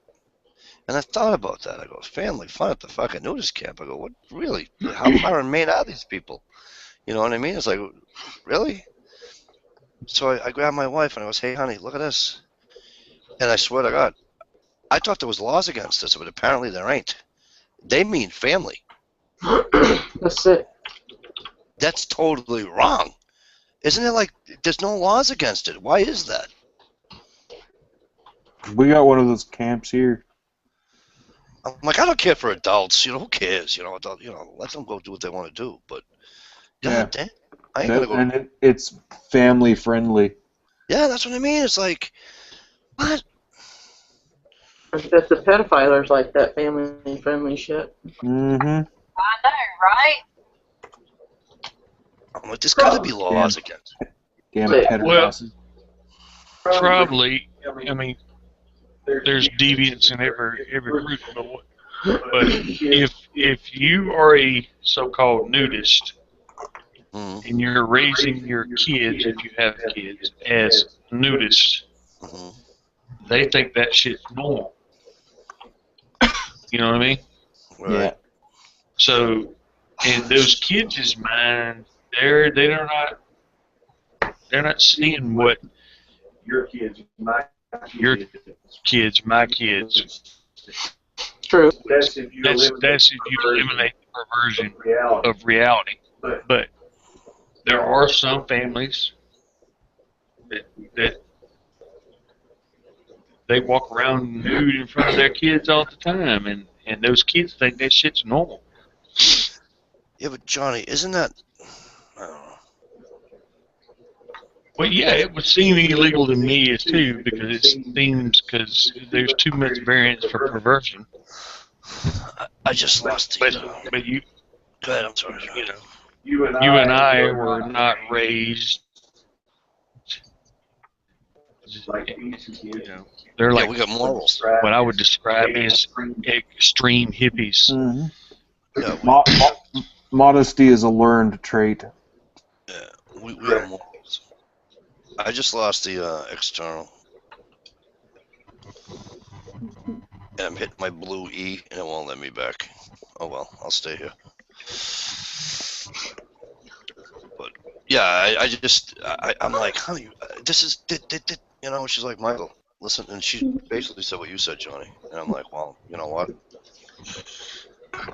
And I thought about that. I go, family fun at the fucking nudist camp. I go, what really? How far in Maine are these people? You know what I mean? It's like, really? So I grabbed my wife and I was, hey honey, look at this. And I swear to God, I thought there was laws against this, but apparently there ain't. They mean family. That's it. That's totally wrong. Isn't it like there's no laws against it? Why is that? We got one of those camps here. I'm like, I don't care for adults. Who cares? Let them go do what they want to do. But Yeah. damn, I ain't gonna go. And it's family friendly. Yeah, that's what I mean. It's like, what? That's the pedophiles like that family-friendly shit. Mm-hmm. I know, right? I'm like, there's got to be laws against it. Damn Well, pedophiles. Probably. I mean, there's deviants in every group, but if you are a so-called nudist Mm-hmm. and you're raising your kids, if you have kids, as nudists, Mm-hmm. they think that shit's normal. You know what I mean? Right. Yeah. So, in those kids' mind, they're not seeing what your kids, my kids. True. That's if you eliminate the perversion of reality. But there are some families that they walk around nude in front of their kids all the time, and those kids think that shit's normal. Yeah, but Johnny, isn't that? I don't know. Well, yeah, it would seem illegal to me as too, because there's too much variance for perversion. I just lost the. But you, Go ahead. I'm sorry. you and I were not raised. They're Yeah, like we got morals. what I would describe as extreme hippies. Mm-hmm. Yeah, Modesty is a learned trait. we have morals. I just lost the external. And I'm hitting my blue E, and it won't let me back. Oh well, I'll stay here. But Yeah, I'm like, honey, this is, you know, she's like, Michael, listen, and she basically said what you said, Johnny. And I'm like, well, you know what?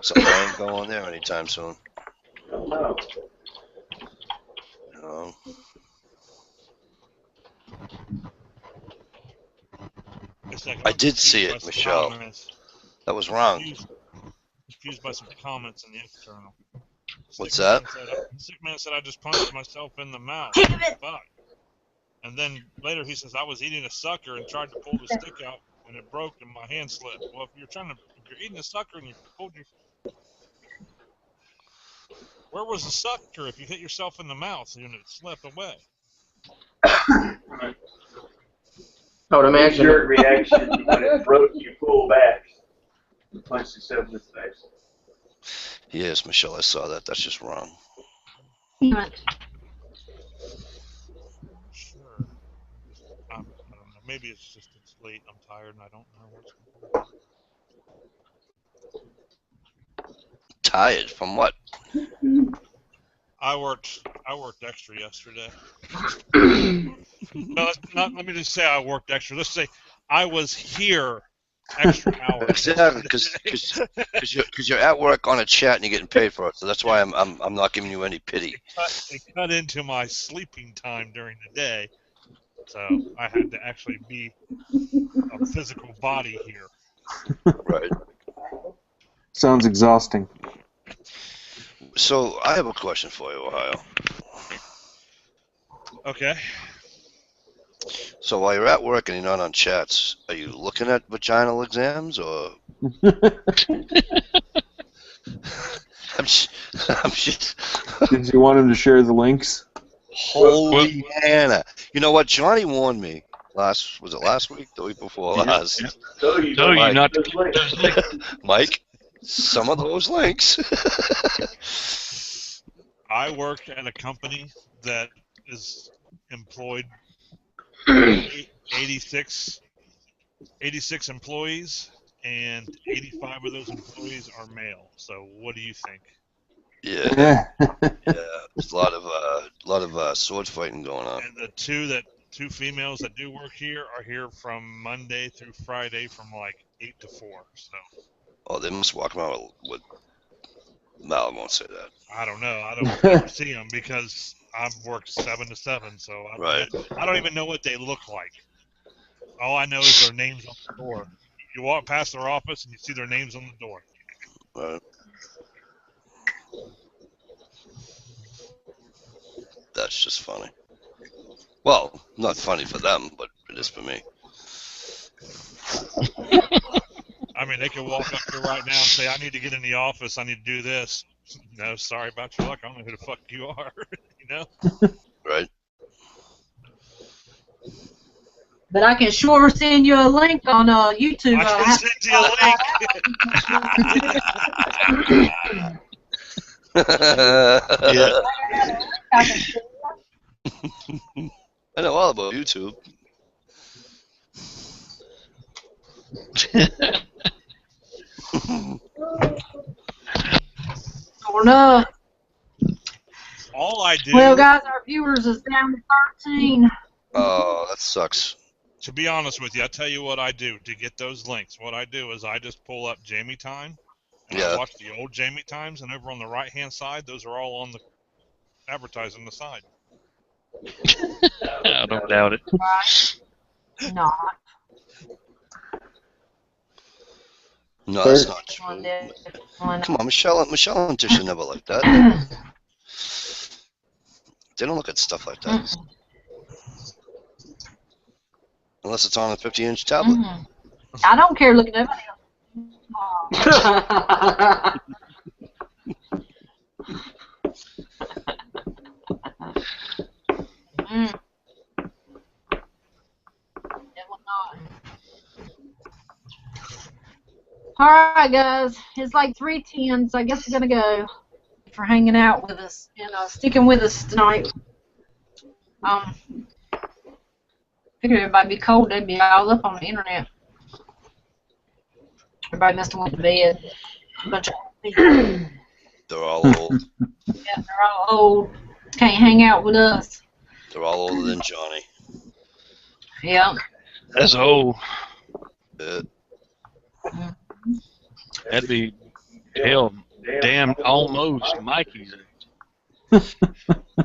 Something ain't going there anytime soon. No. You know? It's like I I'm did see confused by it, some Michelle. comments. That was wrong. Confused by some comments in the internal. What's that? Sick man said I just punched myself in the mouth. Fuck. And then later he says I was eating a sucker and tried to pull the stick out and it broke and my hand slipped. Well, if you're eating a sucker and you pulled your, where was the sucker if you hit yourself in the mouth and it slipped away? I would imagine. Knee-jerk reaction when it broke, you pull back. You punch yourself in the face. Yes, Michelle, I saw that. That's just wrong. Sure. I don't know. Maybe it's just it's late. I'm tired and I don't know what's going on. Tired from what? I worked extra yesterday. No, let me just say I worked extra. Let's say I was here extra hours. Exactly, because you're at work on a chat and you're getting paid for it. So that's why I'm not giving you any pity. It cut into my sleeping time during the day, so I had to actually be a physical body here. Right. Sounds exhausting. So I have a question for you, Ohio. Okay. So while you're at work and you're not on chats, are you looking at vaginal exams or? I'm just. Did you want him to share the links? Holy Hannah! You know what? Johnny warned me was it last week? The week before last? Yeah. Tell you not to click those links. Mike, some of those links. I work at a company that is employed 86 employees, and 85 of those employees are male. So what do you think? Yeah, there's a lot of sword fighting going on. And the two females that do work here are here from Monday through Friday from like 8 to 4. So. Oh, they must walk around with. No, I won't say that. I don't know. I don't ever see them because I've worked 7 to 7, so I don't even know what they look like. All I know is their names on the door. You walk past their office and you see their names on the door. Right. That's just funny. Well, not funny for them, but it is for me. I mean, they could walk up here right now and say, I need to get in the office. I need to do this. No, sorry about your luck. I don't know who the fuck you are. You know? Right. But I can sure send you a link on YouTube. I can send you a link. Yeah. I know all about YouTube. Or no. All I do. Well, guys, our viewers is down to 13. Oh, that sucks. To be honest with you, I'll tell you what I do to get those links. What I do is I just pull up JAMMY Time, and I watch the old JAMMY Times, and over on the right-hand side, those are all on the advertising the side. I don't doubt it. Right. Not. No, that's not true. Come on, Michelle and Tish are never like that. They don't look at stuff like that. Unless it's on a 50-inch tablet. I don't care looking at it. Alright, guys. It's like 3:10, so I guess we're going to go for hanging out with us and sticking with us tonight. Figured everybody'd be cold. They'd be all up on the internet. Everybody must have went to bed. A bunch of people. They're all old. Yeah, they're all old. can't hang out with us. They're all older than Johnny. Yep. That's old. Uh, That'd be hell, damn, almost Mikey's age.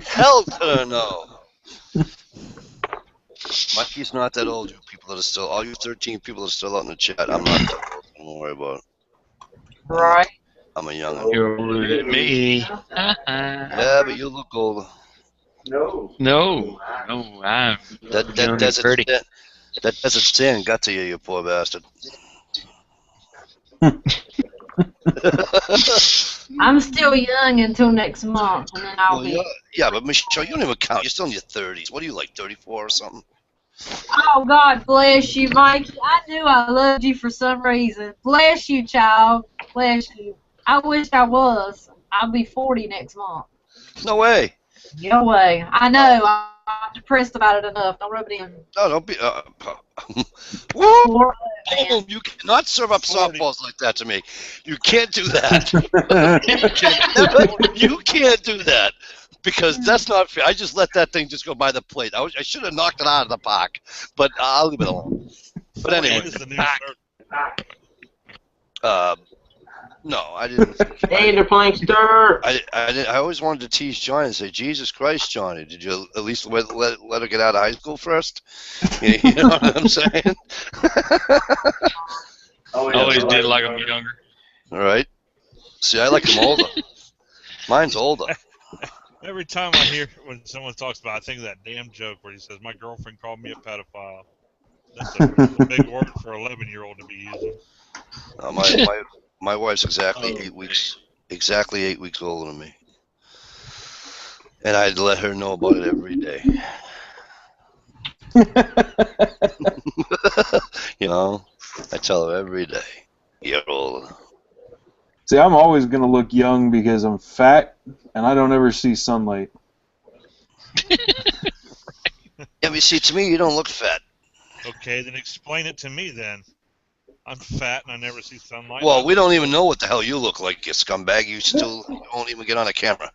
hell to no. Mikey's not that old. You people that are still, all you 13 people that are still out in the chat, I'm not that old. Don't worry about it. Right. I'm a young'un. You're older than me. Yeah, but you look older. No, I'm That young and desert pretty. that desert sand got to you, you poor bastard. I'm still young until next month, and then I'll Well, be. yeah, but Michelle, you don't even count. You're still in your 30s. What are you, like 34 or something? Oh, God bless you, Mikey. I knew I loved you for some reason. Bless you, child. Bless you. I wish I was. I'll be 40 next month. No way. No way. I know. I'm depressed about it enough. Don't rub it in. No, don't be. Woo! Poor Boom! man. You cannot serve up 40. softballs like that to me. You can't do that. You can't do that because that's not fair. I just let that thing just go by the plate. I should have knocked it out of the park, but I'll leave it alone. But anyway, Is the new no, I didn't. Hey, they're playing stir. I always wanted to tease Johnny and say, Jesus Christ, Johnny, did you at least let her get out of high school first? You know what I'm saying? I always did like them younger. All right. See, I like them older. Mine's older. Every time I hear when someone talks about, I think of that damn joke where he says, "My girlfriend called me a pedophile." That's a big word for an 11-year-old to be using. My wife's exactly 8 weeks older than me, and I'd let her know about it every day. You know, I tell her every day, you're older. See, I'm always going to look young because I'm fat and I don't ever see sunlight. Yeah, but see, to me, you don't look fat. Okay, then explain it to me then. I'm fat and I never see sunlight. Well, we don't even know what the hell you look like, you scumbag. You won't even get on a camera.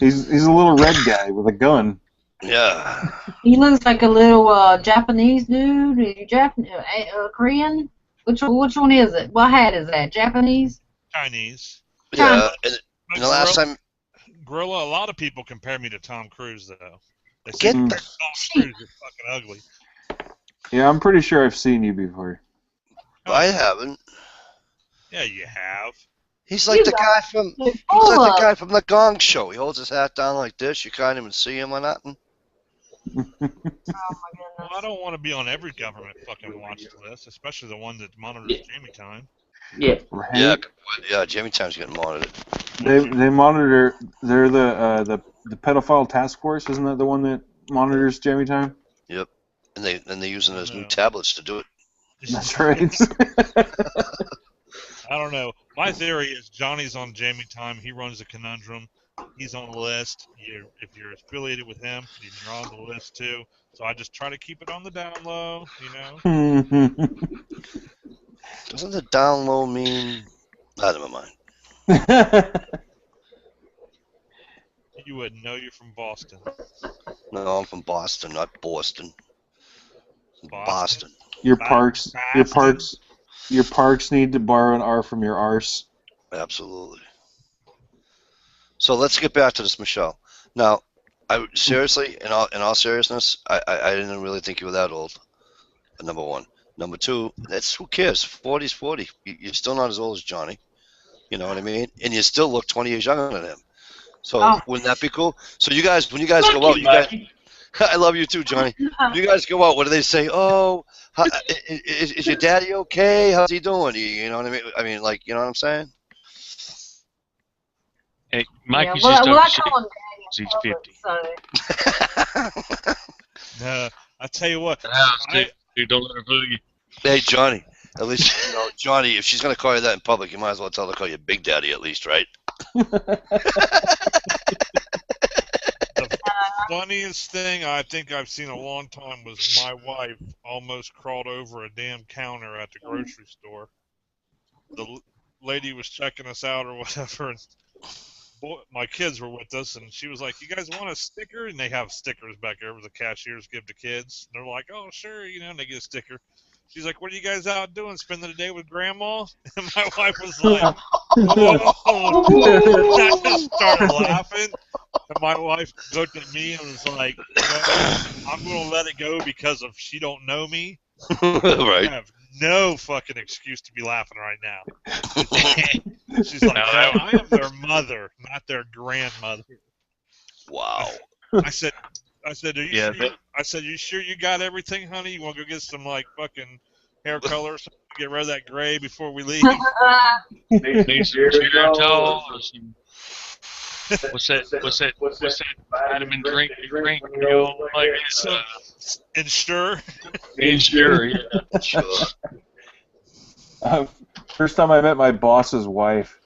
He's a little red guy with a gun. Yeah. He looks like a little Japanese dude. Are you Korean? Which one is it? What hat is that? Japanese? Chinese. Yeah. And the last time. Gorilla, a lot of people compare me to Tom Cruise, though. They say Get Tom the Cruise is fucking ugly. Yeah, I'm pretty sure I've seen you before. I haven't. Yeah, you have. He's like the guy from the Gong Show. He holds his hat down like this. You can't even see him or nothing. Oh my goodness. Well, I don't want to be on every government fucking watch list, especially the one that monitors Jammy Time. Yeah. Right? Yeah. Jammy Time's getting monitored. They monitor. They're the pedophile task force. Isn't that the one that monitors Jammy Time? Yep. And they're using those new tablets to do it. That's right. I don't know. My theory is Johnny's on Jammy Time. He runs a conundrum. He's on the list. If you're affiliated with him, you're on the list too. So I just try to keep it on the down low, you know. Doesn't the down low mean? Never mind. You wouldn't know. You're from Boston. No, I'm from Boston, not Boston. Boston. Your parks need to borrow an R from your arse. Absolutely. So let's get back to this, Michelle. Now, seriously, in all seriousness, I didn't really think you were that old. Number one. Number two, who cares? 40's 40. You're still not as old as Johnny. You know what I mean? And you still look 20 years younger than him. So wouldn't that be cool? So when you guys go out, I love you too, Johnny. When you guys go out, what do they say? Oh, is your daddy okay? How's he doing? You know what I mean? I mean, like, you know what I'm saying? Hey, Mikey's I just over call him Daddy. He's 50. No, I tell you what. Dude, don't let her fool you. Hey, Johnny. At least, Johnny, if she's going to call you that in public, you might as well tell her to call you Big Daddy at least, right? The funniest thing I think I've seen in a long time was my wife almost crawled over a damn counter at the grocery store. The lady was checking us out or whatever, and my kids were with us, and she was like, "You guys want a sticker?" And they have stickers back there the cashiers give to kids. And they're like, "Oh, sure," and they get a sticker. She's like, "What are you guys out doing? Spending the day with Grandma?" And my wife was like, "Oh!" And I just started laughing. And my wife looked at me and was like, "I'm gonna let it go because of she don't know me. Right. I have no fucking excuse to be laughing right now." She's like, "No, I am their mother, not their grandmother." Wow. I said, "Are you Yeah, sure?" I said, "You sure you got everything, honey? You want to go get some like fucking hair color or something to get rid of that gray before we leave?" need some Geritol or some. What's that vitamin drink you drink? You know, like Ensure. Ensure, yeah. Sure. First time I met my boss's wife,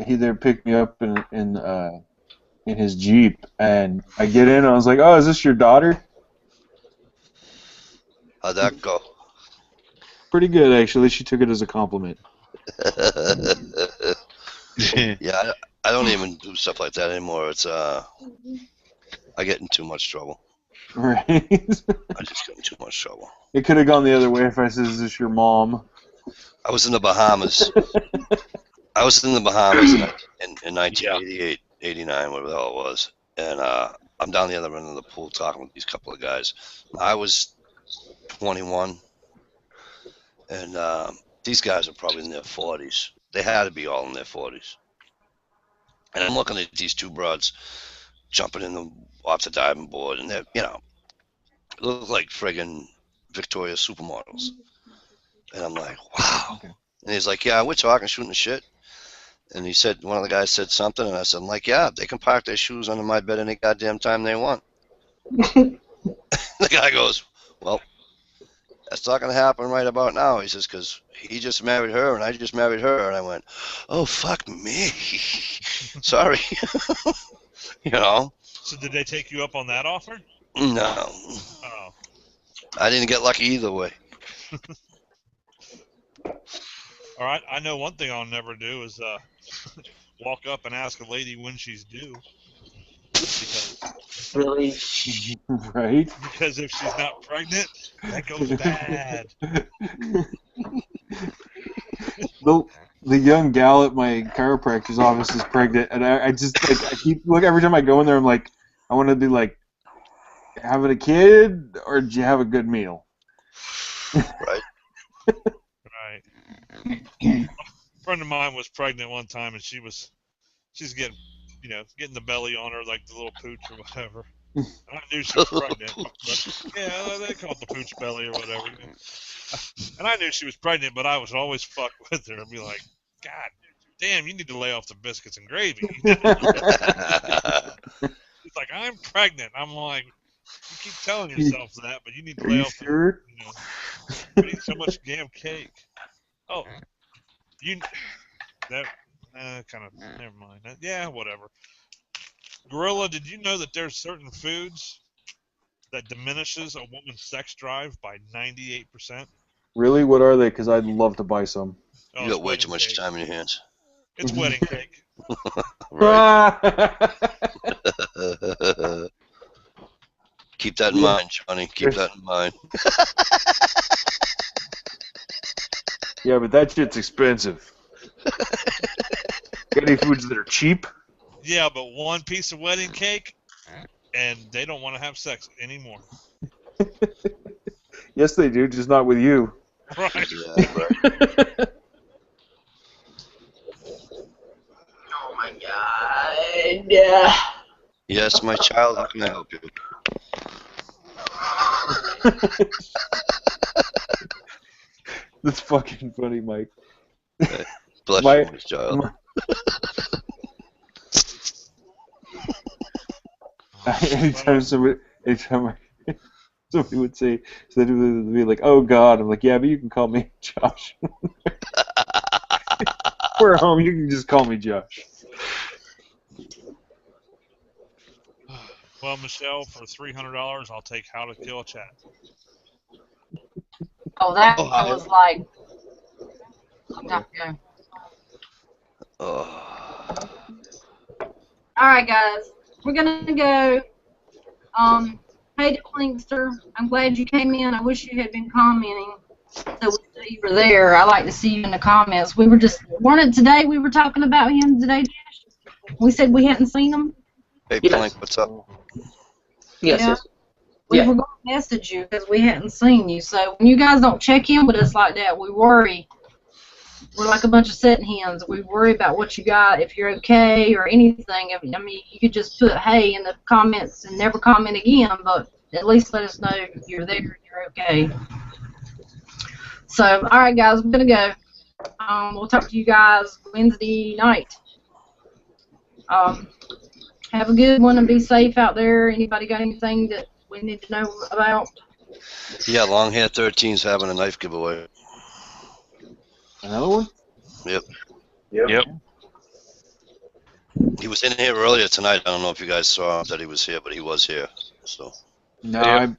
he there picked me up in his Jeep, and I get in, and I was like, "Oh, is this your daughter?" How'd that go? Pretty good, actually. She took it as a compliment. Yeah, I don't even do stuff like that anymore. It's I get in too much trouble. Right. I just get in too much trouble. It could have gone the other way if I said, "Is this your mom?" I was in the Bahamas. I was in the Bahamas in 1988, 89, whatever the hell it was. And I'm down the other end of the pool talking with these couple of guys. I was 21, and these guys are probably in their 40s. They had to be all in their 40s. And I'm looking at these two broads jumping off the diving board, and they're, look like friggin' Victoria's supermodels. And I'm like, wow. Okay. And he's like, yeah, we're talking, shooting the shit. And he said, one of the guys said something, and I said, I'm like, yeah, they can park their shoes under my bed any goddamn time they want. The guy goes, well, that's not going to happen right about now. He says, because he just married her, and I just married her. And I went, oh, fuck me. Sorry. So did they take you up on that offer? No. Oh. I didn't get lucky either way. All right, I know one thing I'll never do is walk up and ask a lady when she's due. Really? Right? Because if she's not pregnant, that goes bad. The young gal at my chiropractor's office is pregnant, and I just I keep every time I go in there, I'm like, I want to be like, having a kid, or did you have a good meal? Right. Right. A friend of mine was pregnant one time, and she's getting, getting the belly on her like the little pooch or whatever. And I knew she was pregnant. But, yeah, they call it the pooch belly or whatever. And I knew she was pregnant, but I was always fuck with her and be like, God damn, you need to lay off the biscuits and gravy. She's like, I'm pregnant. I'm like, you keep telling yourself that, but you need to lay off sure? eating so much damn cake. Oh, that kind of, never mind. Yeah, whatever. Gorilla, did you know that there's certain foods that diminishes a woman's sex drive by 98%? Really? What are they? Because I'd love to buy some. Oh, You got way too much cake. time in your hands. It's wedding cake. Right. Keep that in mind, Johnny. Keep that in mind. Yeah, but that shit's expensive. Got any foods that are cheap? Yeah, but one piece of wedding cake, and they don't want to have sex anymore. Yes, they do, just not with you. Right. Yeah, right. Oh my god. Yeah. Yes, my child, how can I help you? That's fucking funny, Mike. Bless My- you, my child. Anytime somebody would say, so they would be like, "Oh God," I'm like, "Yeah, but you can call me Josh." We're home. You can just call me Josh. Well, Michelle, for $300, I'll take How to Kill a Chat. Oh, that Oh, was like a long time ago. Oh. All right, guys. We're going to go. Hey, Linkster, I'm glad you came in. I wish you had been commenting so we knew you were there. I like to see you in the comments. We were just, weren't it today we were talking about him today, Josh? We said we hadn't seen him. Hey, Yes. Plank, what's up? Yes, Yeah. yes. We Yeah. were going to message you because we hadn't seen you. So when you guys don't check in with us like that, we worry. We're like a bunch of setting hens. We worry about what you got, if you're okay or anything. I mean, you could just put hey in the comments and never comment again, but at least let us know you're there and you're okay. So, all right, guys, we're going to go. We'll talk to you guys Wednesday night. Have a good one and be safe out there. Anybody got anything that we need to know about? Yeah, Long Hair 13's having a knife giveaway. Another one? Yep. Yep. He was in here earlier tonight. I don't know if you guys saw that he was here, but he was here. So. No, Yep.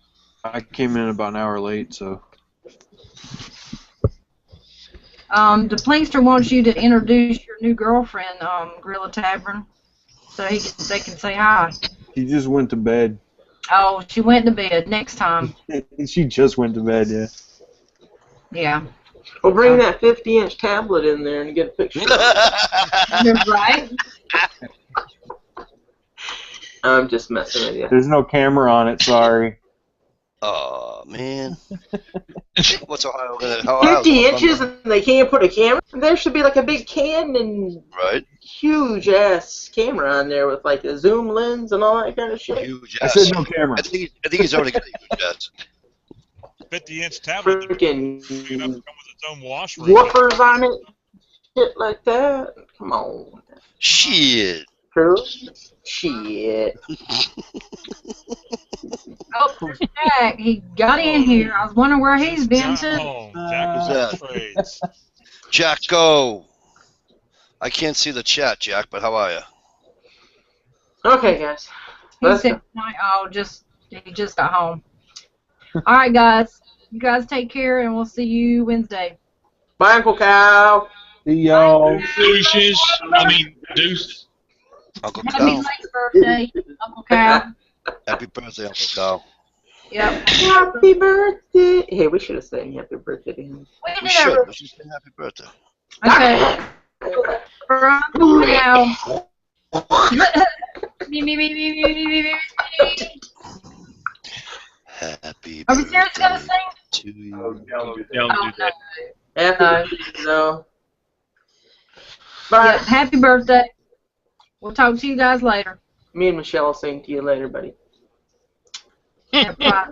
I came in about an hour late, so. The Plainster wants you to introduce your new girlfriend, Gorilla Tavern, so they can say hi. She just went to bed. Oh, she went to bed. Next time. She just went to bed, yeah. Yeah. Well, bring that 50-inch tablet in there and get a picture. Right? I'm just messing with you. There's no camera on it, sorry. Oh, man. What's Ohio gonna... 50 inches and they can't put a camera? There should be like a big Canon, Right? huge-ass camera on there with like a zoom lens and all that kind of shit. Huge I ass. said no camera. I think he's already got a huge ass. 50-inch tablet. Freaking Big enough to come with its own washroom. woofers on it, shit like that. Come on. Shit. True? Shit. Oh, there's Jack. He got in here. I was wondering where he's been too. Oh, Jack was Who's in trades. Jacko. I can't see the chat, Jack, but how are you? Okay, guys. He Let's said go. tonight. Oh, he just got home. All right, guys. You guys take care, and we'll see you Wednesday. Bye, Uncle Cow. See y'all. Deuces. Deuces. Uncle Happy Cal. late birthday, Uncle Cal. Happy birthday, Uncle Cal. Yep. Happy birthday. Hey, we should have sang happy birthday to him. We We did should. our We should say happy birthday. okay. For Uncle Cal. Me, me, me, me, me, me, me, me. Happy Are we seriously gonna birthday sing? to you. Don't Oh, do no. that. Happy No. birthday, though. Yeah, Bye. happy birthday. We'll talk to you guys later. Me and Michelle will sing to you later, buddy. Yeah, bye.